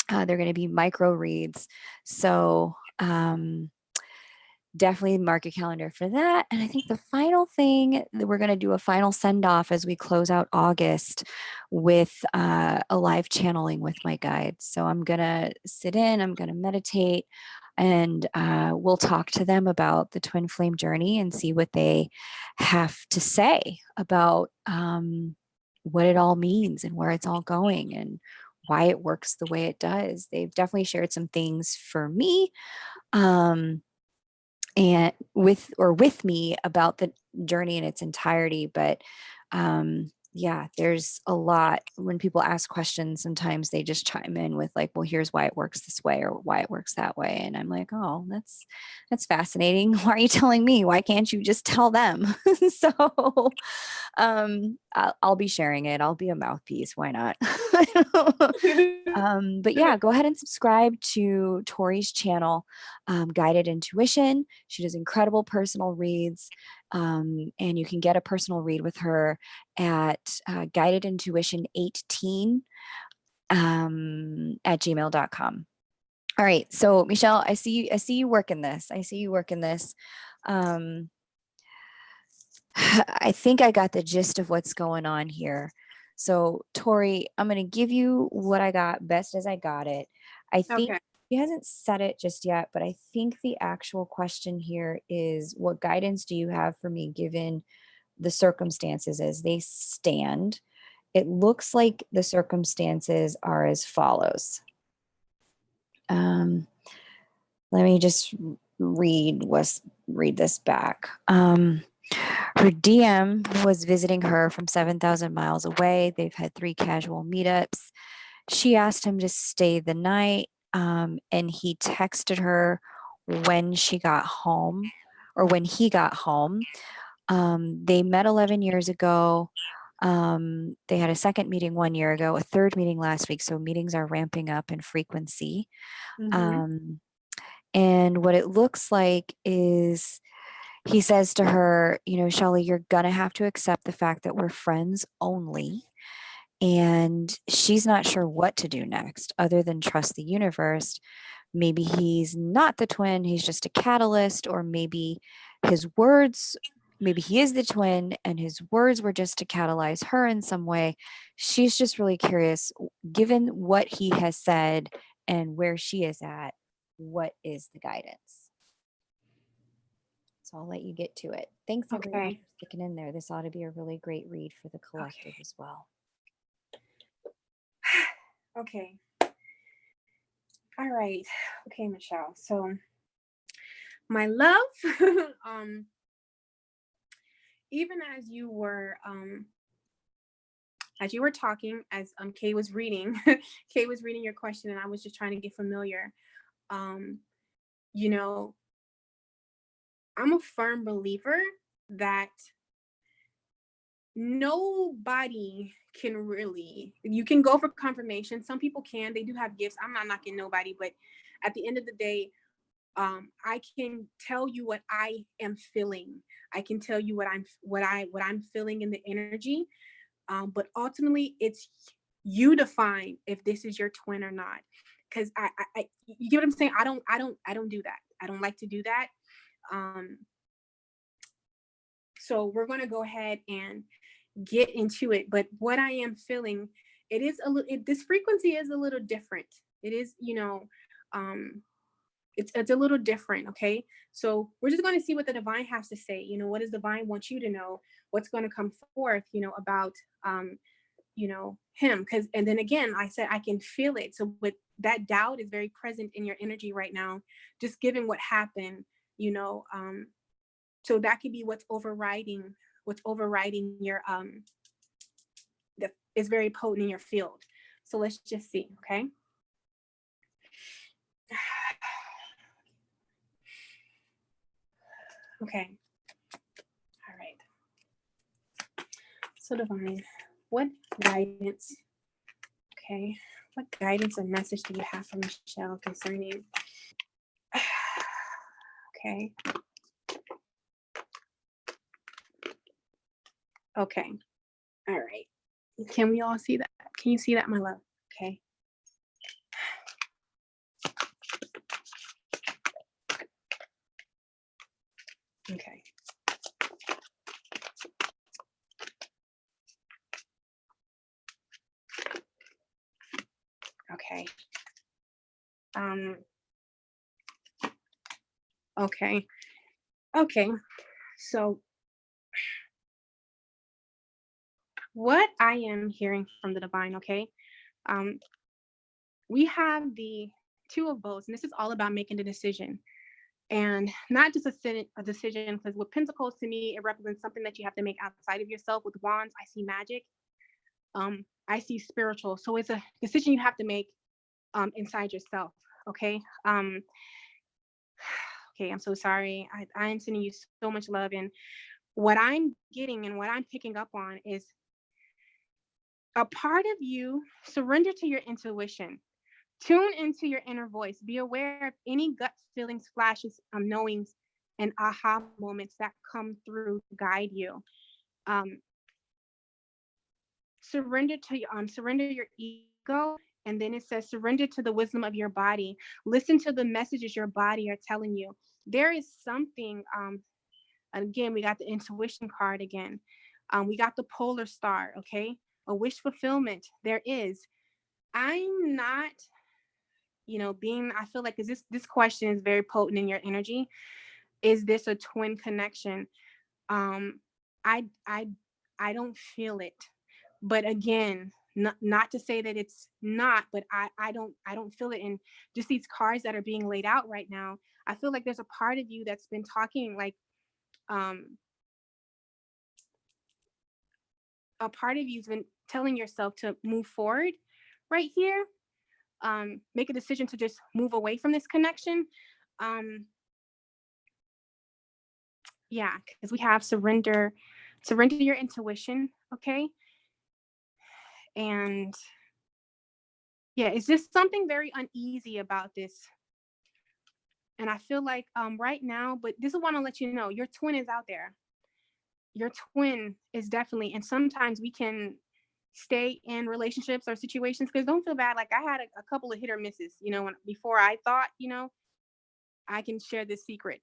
They're going to be micro reads. So definitely mark your calendar for that. And I think the final thing that we're going to do a final send off as we close out August with a live channeling with my guides. So I'm going to sit in, I'm going to meditate, and we'll talk to them about the twin flame journey and see what they have to say about what it all means and where it's all going and why it works the way it does. They've definitely shared some things for me and with me about the journey in its entirety. But yeah, there's a lot when people ask questions, sometimes they just chime in with like, well, here's why it works this way or why it works that way. And I'm like, oh, that's fascinating. Why are you telling me? Why can't you just tell them? So I'll be sharing it. I'll be a mouthpiece. Why not? But yeah, go ahead and subscribe to Tori's channel, Guided Intuition. She does incredible personal reads. And you can get a personal read with her at Guided Intuition 18 at gmail.com. All right. So Michelle, I see you working this. I see you working this. I think I got the gist of what's going on here. So Tori, I'm going to give you what I got best as I got it. I think Okay. she hasn't said it just yet, but I think the actual question here is, what guidance do you have for me given the circumstances as they stand? It looks like the circumstances are as follows. Let me just read this back. Her DM was visiting her from 7,000 miles away. They've had 3 casual meetups. She asked him to stay the night, and he texted her when she got home or when he got home. They met 11 years ago. They had a second meeting 1 year ago, a third meeting last week. So meetings are ramping up in frequency. Um, and what it looks like is he says to her, you know, Shelly, you're going to have to accept the fact that we're friends only. And she's not sure what to do next other than trust the universe. Maybe he's not the twin, he's just a catalyst, or maybe his words, maybe he is the twin and his words were just to catalyze her in some way. She's just really curious, given what he has said and where she is at, what is the guidance? So I'll let you get to it. Thanks everyone Okay. for sticking in there. This ought to be a really great read for the collective as well. Okay. All right. Okay, Michelle. So my love, even as you were talking, as Kay was reading, Kay was reading your question, and I was just trying to get familiar. You know, I'm a firm believer that nobody can really, you can go for confirmation. Some people can, they do have gifts. I'm not knocking nobody, but at the end of the day, I can tell you what I am feeling. I can tell you what I'm feeling in the energy. But ultimately, it's you define if this is your twin or not. Because you get what I'm saying. I don't do that. I don't like to do that. So we're gonna go ahead and get into it. But what I am feeling, it is a little. This frequency is a little different. It is, it's a little different. Okay, so we're just going to see what the divine has to say. What does divine want you to know? What's going to come forth, about him? Because, and then again, I said I can feel it. So with that, doubt is very present in your energy right now, just given what happened. So that could be what's overriding your that is very potent in your field. So let's just see. Okay. Okay. All right. So divine, what guidance? Okay. What guidance or message do you have for Michelle concerning? Okay. Okay. All right. Can we all see that? Can you see that, my love? Okay. Okay. Okay. Okay. Okay. So what I am hearing from the divine, okay? We have the two of both, and this is all about making a decision. And not just a decision, because with pentacles, to me, it represents something that you have to make outside of yourself. With wands, I see magic. I see spiritual. So it's a decision you have to make inside yourself. Okay. Okay, I'm so sorry. I am sending you so much love. And what I'm getting and what I'm picking up on is a part of you surrender to your intuition. Tune into your inner voice. Be aware of any gut feelings, flashes, knowings, and aha moments that come through to guide you. Um, surrender your ego, and then it says surrender to the wisdom of your body. Listen to the messages your body are telling you. There is something. Again, we got the intuition card again. We got the polar star. Okay, a wish fulfillment. There is. I'm not being, I feel like, is this question is very potent in your energy. Is this a twin connection? um i i I don't feel it, but again, not to say that it's not, but I don't feel it. And just these cards that are being laid out right now, I feel like there's a part of you that's been talking, like, um a part of you's been telling yourself to move forward right here. Make a decision to just move away from this connection. um yeah, because we have surrender your intuition. Okay. And yeah, it's just something very uneasy about this. And I feel like right now, but this is want to let you know, your twin is out there. Your twin is definitely, and sometimes we can stay in relationships or situations, because don't feel bad. Like, I had a couple of hit or misses, before I thought, I can share this secret.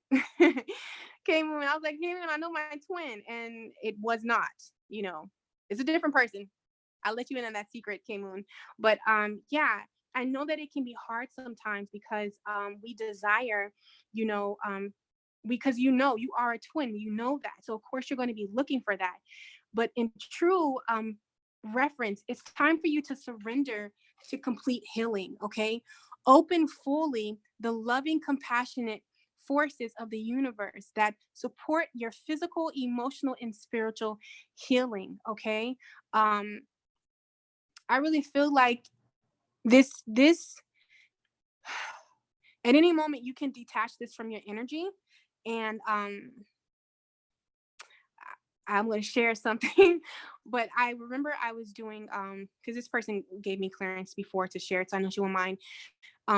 Came when I was like, hey, man, I know my twin, and it was not, it's a different person. I'll let you in on that secret, K Moon. But yeah, I know that it can be hard sometimes, because we desire, you know, because you are a twin, that. So of course you're going to be looking for that. But in true reference, it's time for you to surrender to complete healing. Okay, open fully the loving, compassionate forces of the universe that support your physical, emotional, and spiritual healing. Okay. um I really feel like this at any moment you can detach this from your energy. And I'm going to share something. But I remember I was doing, because this person gave me clearance before to share it, so I know she won't mind.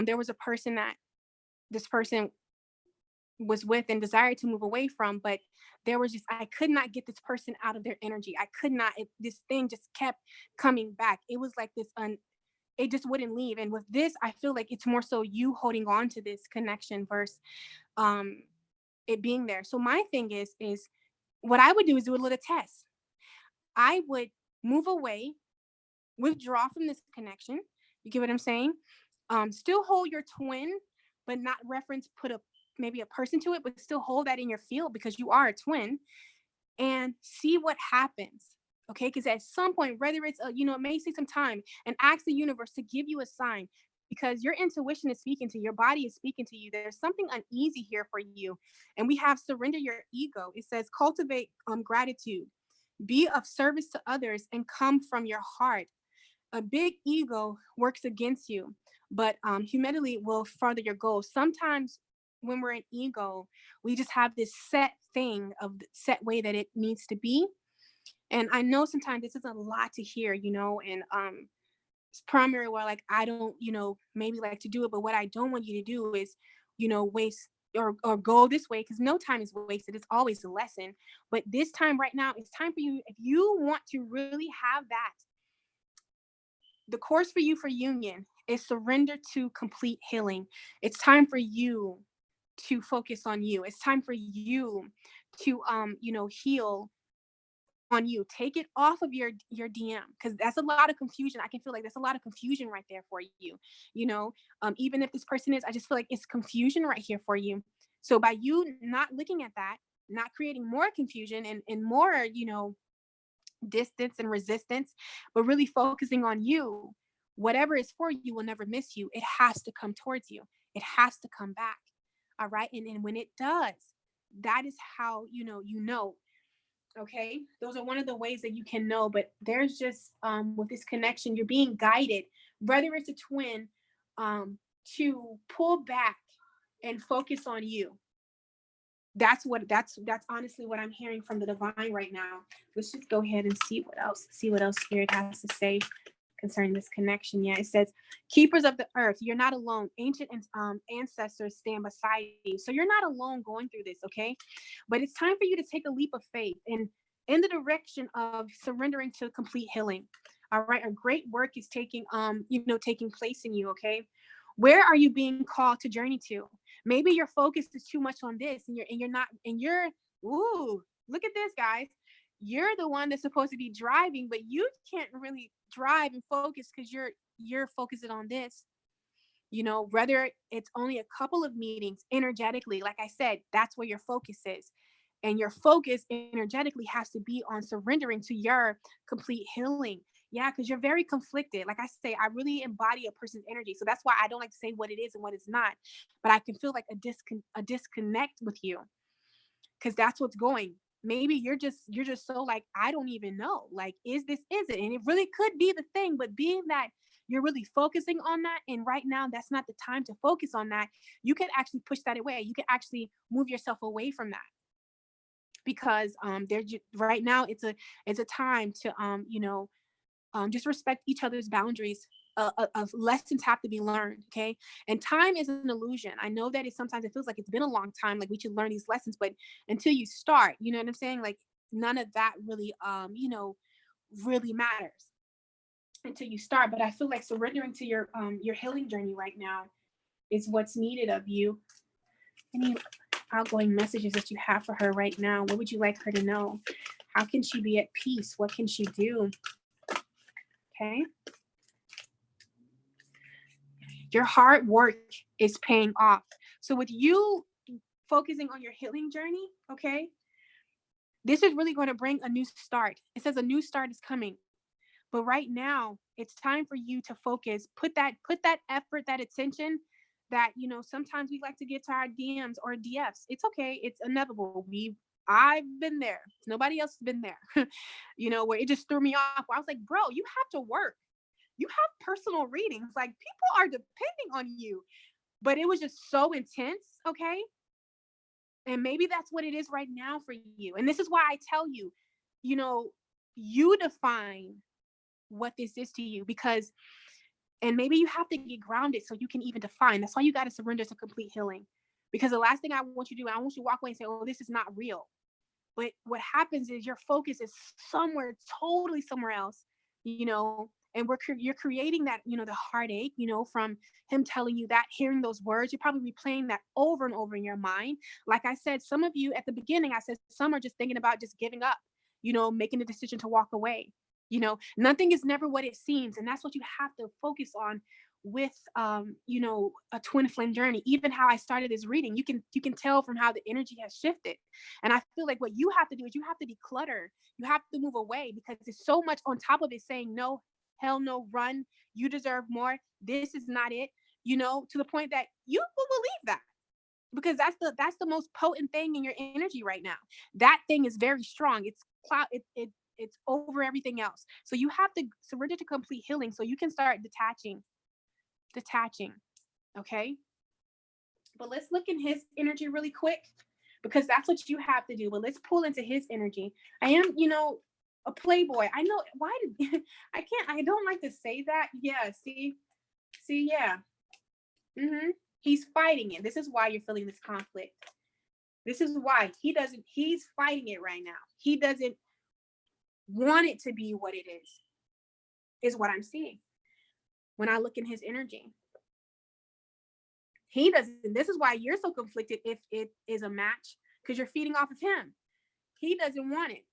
There was a person that this person was with and desired to move away from, but there was just, I could not get this person out of their energy. I could not. This thing just kept coming back. It was like this it just wouldn't leave. And with this, I feel like it's more so you holding on to this connection versus um it being there. So my thing is what I would do is do a little test. I would move away, withdraw from this connection. You get what I'm saying? Still hold your twin, but not reference, put a maybe a person to it, but still hold that in your field, because you are a twin, and see what happens. Okay, because at some point, whether it's it may take some time, and ask the universe to give you a sign, because your intuition is speaking to you, your body is speaking to you. There's something uneasy here for you. And we have surrender your ego. It says cultivate gratitude, be of service to others, and come from your heart. A big ego works against you, but humility will further your goals. Sometimes when we're in ego, we just have this set thing of the set way that it needs to be. And I know sometimes this is a lot to hear, and it's primary where, like, I don't, maybe like to do it, but what I don't want you to do is, waste or go this way, because no time is wasted. It's always a lesson. But this time right now, it's time for you, if you want to really have that. The course for you for union is surrender to complete healing. It's time for you to focus on you. It's time for you to heal on you. Take it off of your DM, because that's a lot of confusion. I can feel like there's a lot of confusion right there for you. Even if this person is, I just feel like it's confusion right here for you. So by you not looking at that, not creating more confusion and more, distance and resistance, but really focusing on you, whatever is for you will never miss you. It has to come towards you. It has to come back. All right. And when it does, that is how, Okay, those are one of the ways that you can know. But there's just with this connection, you're being guided, whether it's a twin, to pull back and focus on you. That's honestly what I'm hearing from the divine right now. Let's just go ahead and see what else Spirit has to say concerning this connection. Yeah, it says, keepers of the earth, you're not alone. Ancient ancestors stand beside you. So you're not alone going through this, okay? But it's time for you to take a leap of faith and in the direction of surrendering to complete healing. All right, a great work is taking place in you, okay? Where are you being called to journey to? Maybe your focus is too much on this ooh, look at this, guys. You're the one that's supposed to be driving, but you can't really drive and focus because you're focusing on this. Whether it's only a couple of meetings energetically, like I said, that's where your focus is. And your focus energetically has to be on surrendering to your complete healing. Yeah, because you're very conflicted. Like I say, I really embody a person's energy. So that's why I don't like to say what it is and what it's not. But I can feel like a disconnect with you, because that's what's going. Maybe you're just so like, I don't even know. Like, is it? And it really could be the thing. But being that you're really focusing on that, and right now that's not the time to focus on that, you can actually push that away. You can actually move yourself away from that, because right now it's a time to just respect each other's boundaries. Lessons have to be learned, okay? And time is an illusion. I know that sometimes it feels like it's been a long time, like we should learn these lessons, but until you start, you know what I'm saying? Like, none of that really, really matters until you start. But I feel like surrendering to your healing journey right now is what's needed of you. Any outgoing messages that you have for her right now? What would you like her to know? How can she be at peace? What can she do? Okay. Your hard work is paying off. So with you focusing on your healing journey, okay, this is really going to bring a new start. It says a new start is coming. But right now, it's time for you to focus. Put that effort, that attention that, sometimes we like to get to our DMs or DFs. It's okay. It's inevitable. I've been there. Nobody else has been there, where it just threw me off. Where I was like, bro, you have to work. You have personal readings. Like, people are depending on you. But it was just so intense, okay? And maybe that's what it is right now for you. And this is why I tell you, you define what this is to you, and maybe you have to get grounded so you can even define. That's why you got to surrender to complete healing. Because the last thing I want you to do, I want you to walk away and say, oh, this is not real. But what happens is your focus is totally somewhere else, and you're creating that, the heartache, from him telling you that, hearing those words. You're probably replaying that over and over in your mind. Like I said, some of you at the beginning, I said, some are just thinking about just giving up, making the decision to walk away. Nothing is never what it seems. And that's what you have to focus on with, a twin flame journey. Even how I started this reading, you can tell from how the energy has shifted. And I feel like what you have to do is you have to declutter. You have to move away, because there's so much on top of it saying, no, hell no, run. You deserve more. This is not it, to the point that you will believe that, because that's the most potent thing in your energy right now. That thing is very strong. It's cloud. It's over everything else. So you have to surrender to complete healing so you can start detaching. Okay. But let's look in his energy really quick, because that's what you have to do. But let's pull into his energy. I am, a playboy. I know why did I don't like to say that. Yeah. See, yeah. He's fighting it. This is why you're feeling this conflict. This is why he's fighting it right now. He doesn't want it to be what it is what I'm seeing when I look in his energy. He doesn't. This is why you're so conflicted if it is a match, because you're feeding off of him. He doesn't want it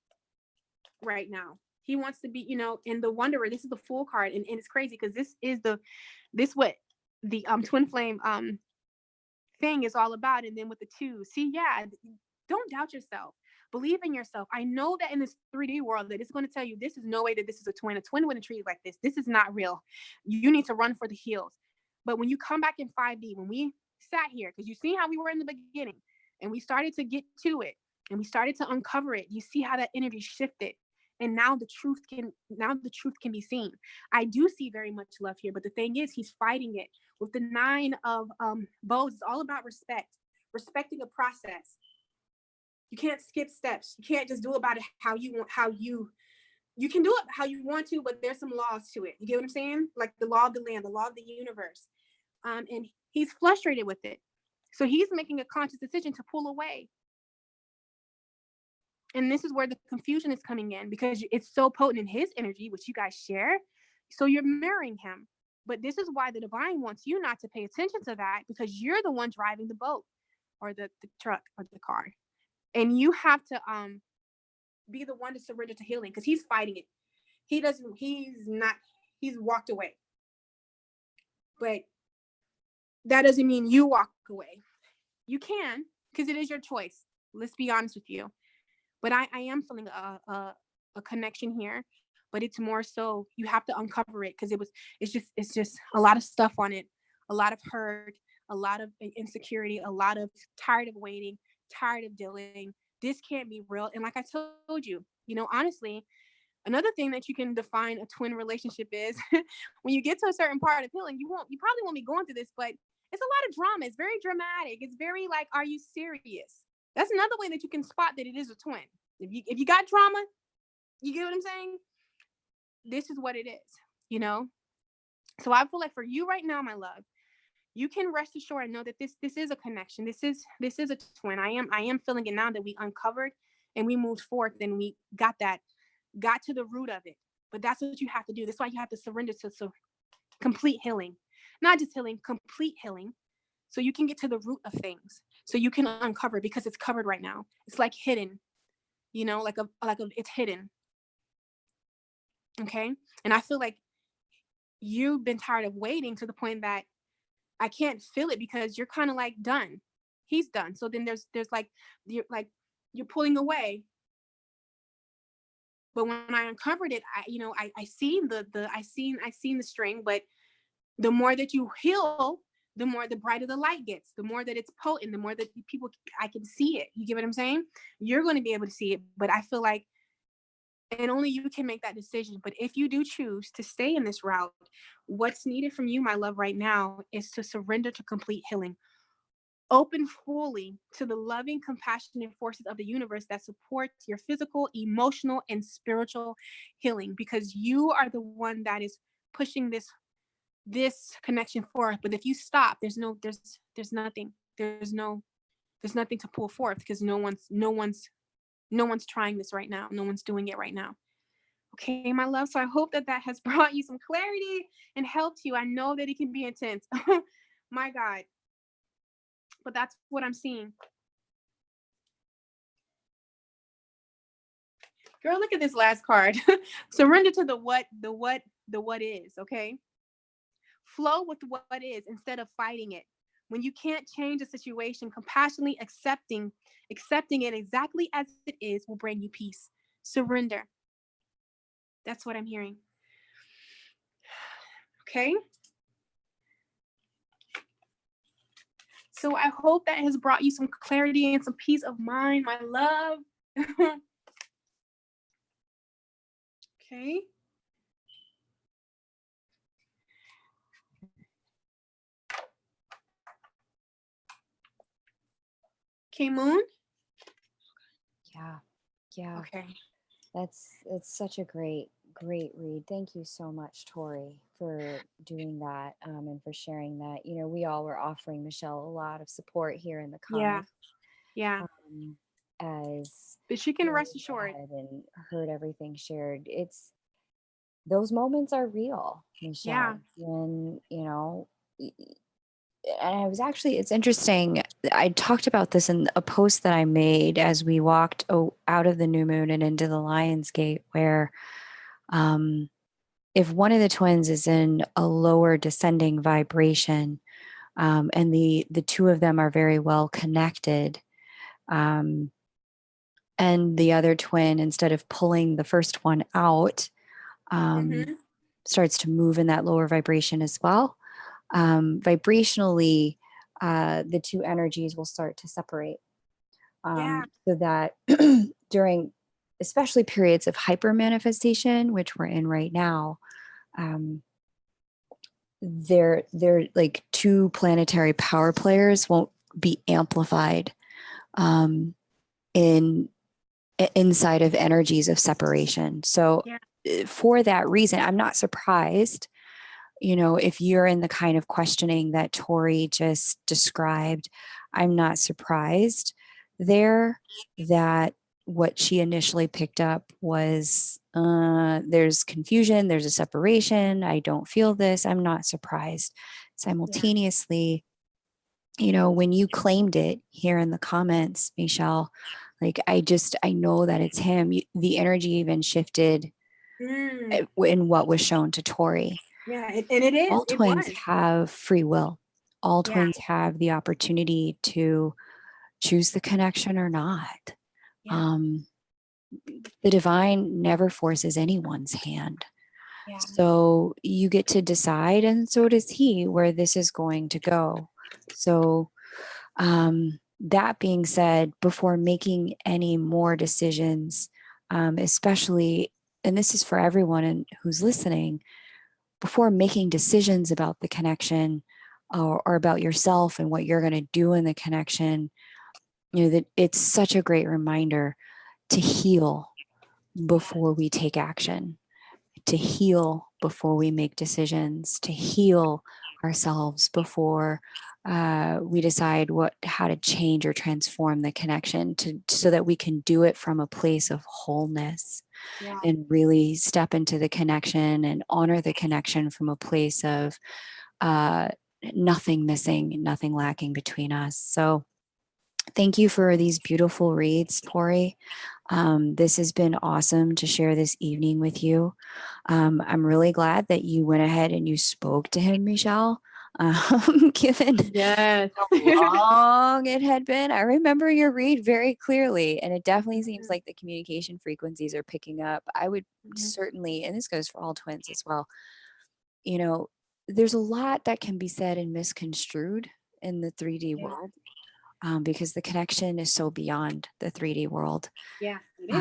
right now. He wants to be, in the Wanderer. This is the Fool card, and it's crazy because what the twin flame thing is all about. And then with the two, see, yeah, don't doubt yourself. Believe in yourself. I know that in this 3D world that it's going to tell you this is no way that this is a twin. A twin wouldn't treat you like this. This is not real. You need to run for the hills. But when you come back in 5D, when we sat here, because you see how we were in the beginning and we started to get to it, and we started to uncover it. You see how that energy shifted. And now the truth can be seen. I do see very much love here, but the thing is, he's fighting it with the 9 of bows. It's all about respecting a process. You can't skip steps. You can't just do about it how you want, you can do it how you want to, but there's some laws to it. You get what I'm saying? Like the law of the land, the law of the universe. And he's frustrated with it. So he's making a conscious decision to pull away. And this is where the confusion is coming in, because it's so potent in his energy, which you guys share. So you're mirroring him. But this is why the divine wants you not to pay attention to that, because you're the one driving the boat or the truck or the car. And you have to be the one to surrender to healing, because he's fighting it. He's walked away. But that doesn't mean you walk away. You can, because it is your choice. Let's be honest with you. But I am feeling a connection here, but it's more so you have to uncover it, because it's just a lot of stuff on it, a lot of hurt, a lot of insecurity, a lot of tired of waiting, tired of dealing. This can't be real. And like I told you, honestly, another thing that you can define a twin relationship is when you get to a certain part of healing, you probably won't be going through this, but it's a lot of drama. It's very dramatic. It's very like, are you serious? That's another way that you can spot that it is a twin. If you got drama, you get what I'm saying? This is what it is, So I feel like for you right now, my love, you can rest assured and know that this is a connection. This is a twin. I am feeling it now that we uncovered and we moved forth and we got to the root of it. But that's what you have to do. That's why you have to surrender to complete healing. Not just healing, complete healing. So you can get to the root of things. So you can uncover, because it's covered right now. It's like hidden, it's hidden. Okay. And I feel like you've been tired of waiting to the point that I can't feel it, because you're kind of like done. He's done. So then there's like, you're pulling away. But when I uncovered it, I seen the string, but the more that you heal, the more, the brighter the light gets, the more that it's potent, the more that I can see it. You get what I'm saying? You're going to be able to see it, but I feel like, and only you can make that decision. But if you do choose to stay in this route, what's needed from you, my love, right now is to surrender to complete healing. Open fully to the loving, compassionate forces of the universe that support your physical, emotional, and spiritual healing, because you are the one that is pushing this connection forth. But if you stop, there's nothing to pull forth, because no one's trying this right now. No one's doing it right now. Okay, my love. So I hope that has brought you some clarity and helped you. I know that it can be intense. My God. But that's what I'm seeing. Girl, look at this last card. Surrender to the what is, okay? Flow with what is instead of fighting it. When you can't change a situation, compassionately accepting it exactly as it is will bring you peace. Surrender. That's what I'm hearing. Okay? So I hope that has brought you some clarity and some peace of mind, my love. Okay. Okay, Moon? Yeah. Okay. It's such a great read. Thank you so much, Tori, for doing that, and for sharing that. We all were offering Michelle a lot of support here in the comments. Yeah. As But she can rest assured. And heard everything shared. Those moments are real, Michelle. Yeah. When, and it's interesting. I talked about this in a post that I made as we walked out of the new moon and into the Lion's Gate, where if one of the twins is in a lower descending vibration, and the two of them are very well connected, and the other twin, instead of pulling the first one out, starts to move in that lower vibration as well. Vibrationally, the two energies will start to separate. Yeah. So that during especially periods of hyper manifestation, which we're in right now, they're like two planetary power players won't be amplified um, in inside of energies of separation. So Yeah. for that reason, I'm not surprised, you know, if you're in the kind of questioning that Tori just described. I'm not surprised there that what she initially picked up was there's confusion, there's a separation, I don't feel this. I'm not surprised. Yeah. Simultaneously, you know, when you claimed it here in the comments, Michelle, like I know that it's him. The energy even shifted Mm. in what was shown to Tori. Yeah. And it is. All It twins was. have free will. All Yeah. twins have the opportunity to choose the connection or not. Yeah. Um, the divine never forces anyone's hand. Yeah. So you get to decide, and so does he, where this is going to go. So, that being said, before making any more decisions, especially, and this is for everyone who's listening, before making decisions about the connection or about yourself and what you're going to do in the connection, you know, that it's such a great reminder to heal before we take action, to heal before we make decisions, to heal ourselves before we decide how to change or transform the connection, so that we can do it from a place of wholeness Yeah. and really step into the connection and honor the connection from a place of uh, nothing missing, nothing lacking between us. So thank you for these beautiful reads, Tori. This has been awesome to share this evening with you. I'm really glad that you went ahead and you spoke to him, Michelle, given Yes. how long it had been. I remember your read very clearly, and it definitely seems like the communication frequencies are picking up. I would Mhm. certainly, and this goes for all twins as well, you know, there's a lot that can be said and misconstrued in the 3D Yeah. world, because the connection is so beyond the 3D world. Yeah. It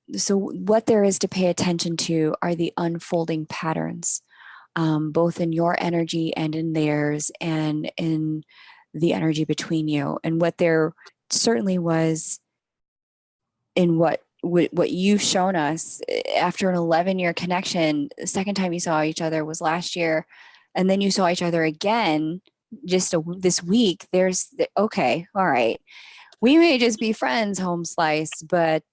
is. So, what there is to pay attention to are the unfolding patterns, both in your energy and in theirs, and in the energy between you. And what there certainly was in what you've shown us after an 11-year connection. The second time you saw each other was last year, and then you saw each other again this week. There's okay, all right, we may just be friends, home slice, but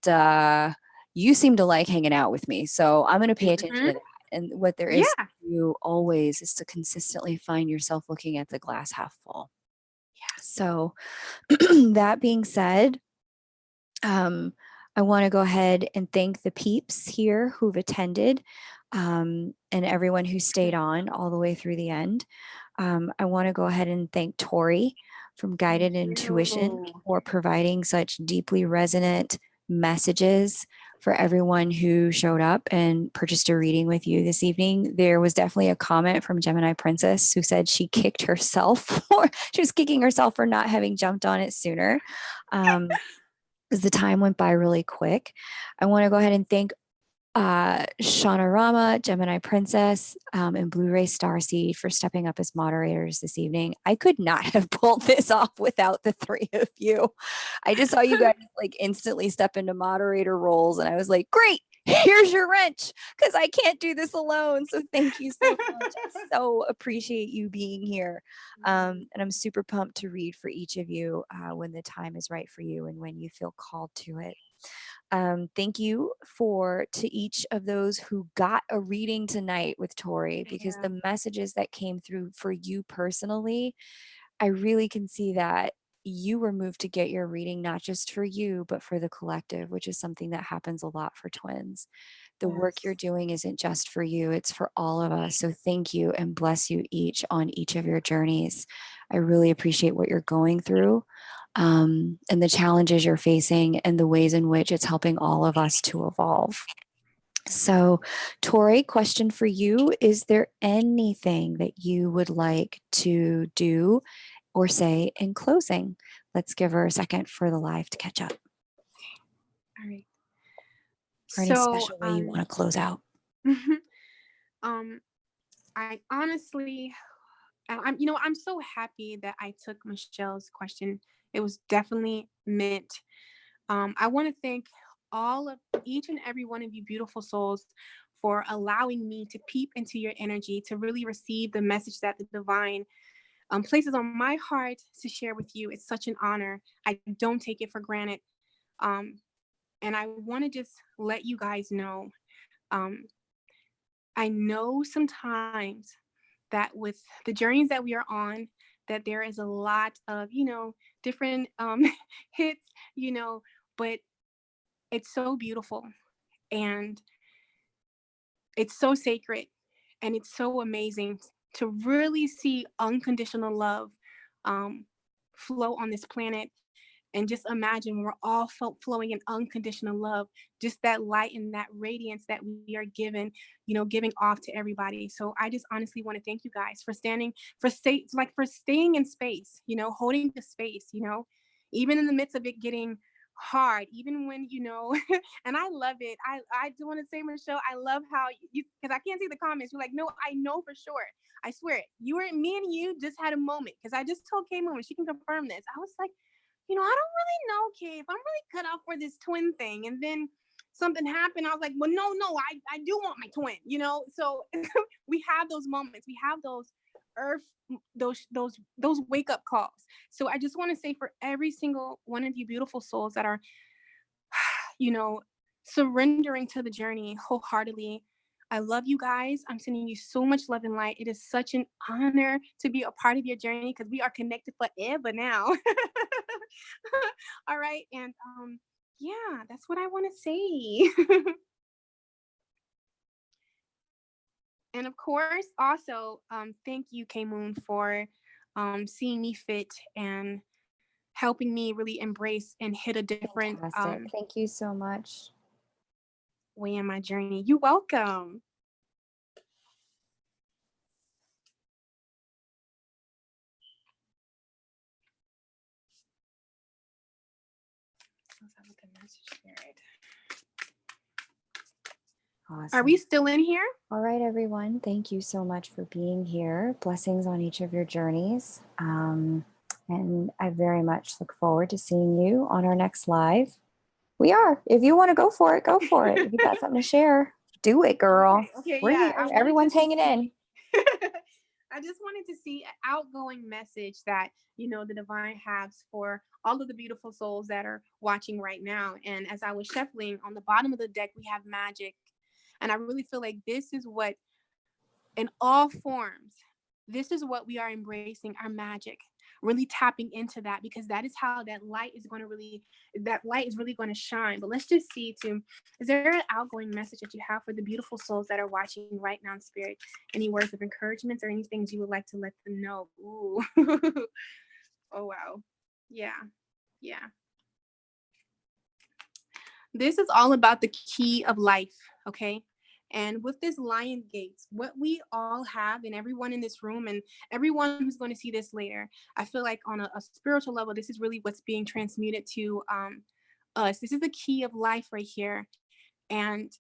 you seem to like hanging out with me, so I'm going to pay attention to Mhm. that. And what there is Yeah. you always is to consistently find yourself looking at the glass half full. So that being said, um, I want to go ahead and thank the peeps here who've attended, and everyone who stayed on all the way through the end. I want to go ahead and thank Tori from Thank Guided Intuition you. for providing such deeply resonant messages for everyone who showed up and purchased a reading with you this evening. There was definitely a comment from Gemini Princess who said she kicked herself for she was kicking herself for not having jumped on it sooner. As the time went by really quick. I want to go ahead and thank Shauna Rama, Gemini Princess, and Blu-ray Starseed for stepping up as moderators this evening. I could not have pulled this off without the three of you. I just saw you guys like instantly step into moderator roles, and I was like, great, here's your wrench, because I can't do this alone. So thank you so much. I so appreciate you being here. And I'm super pumped to read for each of you when the time is right for you and when you feel called to it. Thank you to each of those who got a reading tonight with Tori, because Yeah. the messages that came through for you personally, I really can see that you were moved to get your reading, not just for you, but for the collective, which is something that happens a lot for twins. The work you're Yes. doing isn't just for you, it's for all of us. So thank you and bless you each on each of your journeys. I really appreciate what you're going through, and the challenges you're facing, and the ways in which it's helping all of us to evolve. So, Tori, question for you. Is there anything that you would like to do or say in closing let's give her a second for the live to catch up. All right. Or any special way you want to close out. I honestly, I'm so happy that I took Michelle's question. It was definitely meant. I want to thank each and every one of you beautiful souls for allowing me to peep into your energy, to really receive the message that the divine places on my heart to share with you. It's such an honor. I don't take it for granted. And I want to just let you guys know, I know sometimes that with the journeys that we are on, that there is a lot of, different hits, but it's so beautiful and it's so sacred and it's so amazing to really see unconditional love flow on this planet. And just imagine we're all flowing in unconditional love, just that light and that radiance that we are giving off to everybody. So I just honestly want to thank you guys for staying in space, holding the space, even in the midst of it getting hard, even when, and I love it. I do want to say, Michelle, I love how because I can't see the comments. You're like, no, I know for sure. I swear it. Me and you just had a moment, because I just told K Moon, she can confirm this. I was like, I don't really know, Kay, if I'm really cut off for this twin thing. And then something happened. I was like, well, no, I do want my twin, So we have those moments. We have those those wake up calls. So I just want to say, for every single one of you beautiful souls that are, surrendering to the journey wholeheartedly, I love you guys. I'm sending you so much love and light. It is such an honor to be a part of your journey, because we are connected forever now. All right. And yeah, that's what I want to say. And of course, also, thank you, K Moon, for seeing me fit and helping me really embrace and hit a different Thank you so much. Way in my journey. You're welcome. Awesome. Are we still in here? All right, everyone. Thank you so much for being here. Blessings on each of your journeys. And I very much look forward to seeing you on our next live. We are. If you want to go for it, go for it. If you got something to share, do it, girl. Okay, we're yeah. here. Everyone's hanging in. I just wanted to see an outgoing message that, the divine has for all of the beautiful souls that are watching right now. And as I was shuffling, on the bottom of the deck, we have magic. And I really feel like this is what, in all forms, this is what we are embracing, our magic, really tapping into that, because that is how that light is really going to shine. But let's just see is there an outgoing message that you have for the beautiful souls that are watching right now in spirit? Any words of encouragement or any things you would like to let them know? Ooh. Oh, wow. Yeah. This is all about the key of life, okay? And with this Lion Gates, what we all have, and everyone in this room and everyone who's going to see this later, I feel like on a spiritual level, this is really what's being transmuted to us. This is the key of life right here. And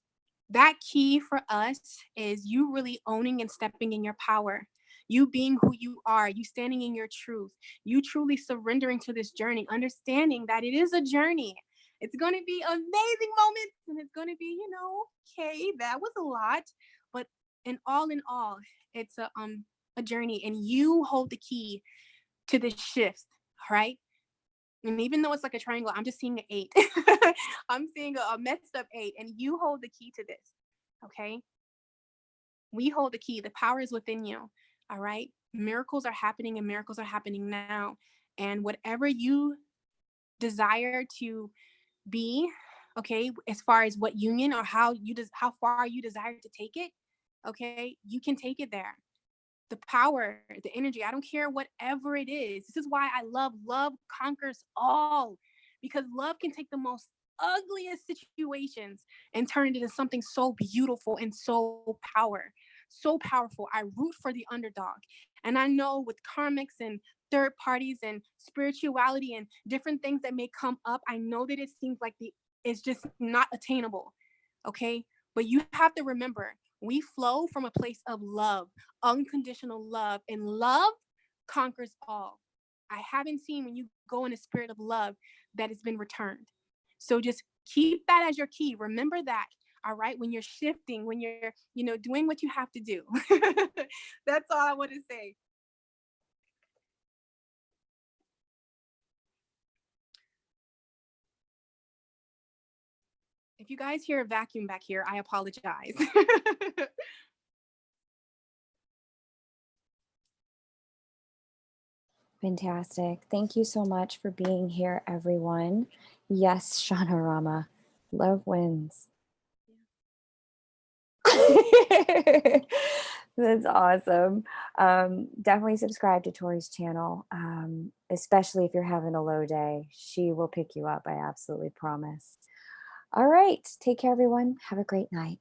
that key for us is you really owning and stepping in your power. You being who you are, you standing in your truth, you truly surrendering to this journey, understanding that it is a journey. It's going to be amazing moments, and it's going to be, okay, that was a lot, but in all, it's a journey, and you hold the key to this shift, right? And even though it's like a triangle, I'm just seeing an 8. I'm seeing a messed up 8, and you hold the key to this, okay? We hold the key. The power is within you, all right? Miracles are happening, and miracles are happening now. And whatever you desire to be, okay, as far as what union or how far you desire to take it, okay, you can take it there. The power, the energy, I don't care whatever it is. This is why I love conquers all, because love can take the most ugliest situations and turn it into something so beautiful and so so powerful. I root for the underdog. And I know with karmics and third parties and spirituality and different things that may come up, I know that it seems like it's just not attainable. Okay. But you have to remember, we flow from a place of love, unconditional love, and love conquers all. I haven't seen when you go in a spirit of love that has been returned. So just keep that as your key. Remember that. All right. When you're shifting, when you're, doing what you have to do. That's all I want to say. If you guys hear a vacuum back here, I apologize. Fantastic. Thank you so much for being here, everyone. Yes, Shana Rama, love wins. That's awesome. Definitely subscribe to Tori's channel, especially if you're having a low day. She will pick you up, I absolutely promise. All right. Take care, everyone. Have a great night.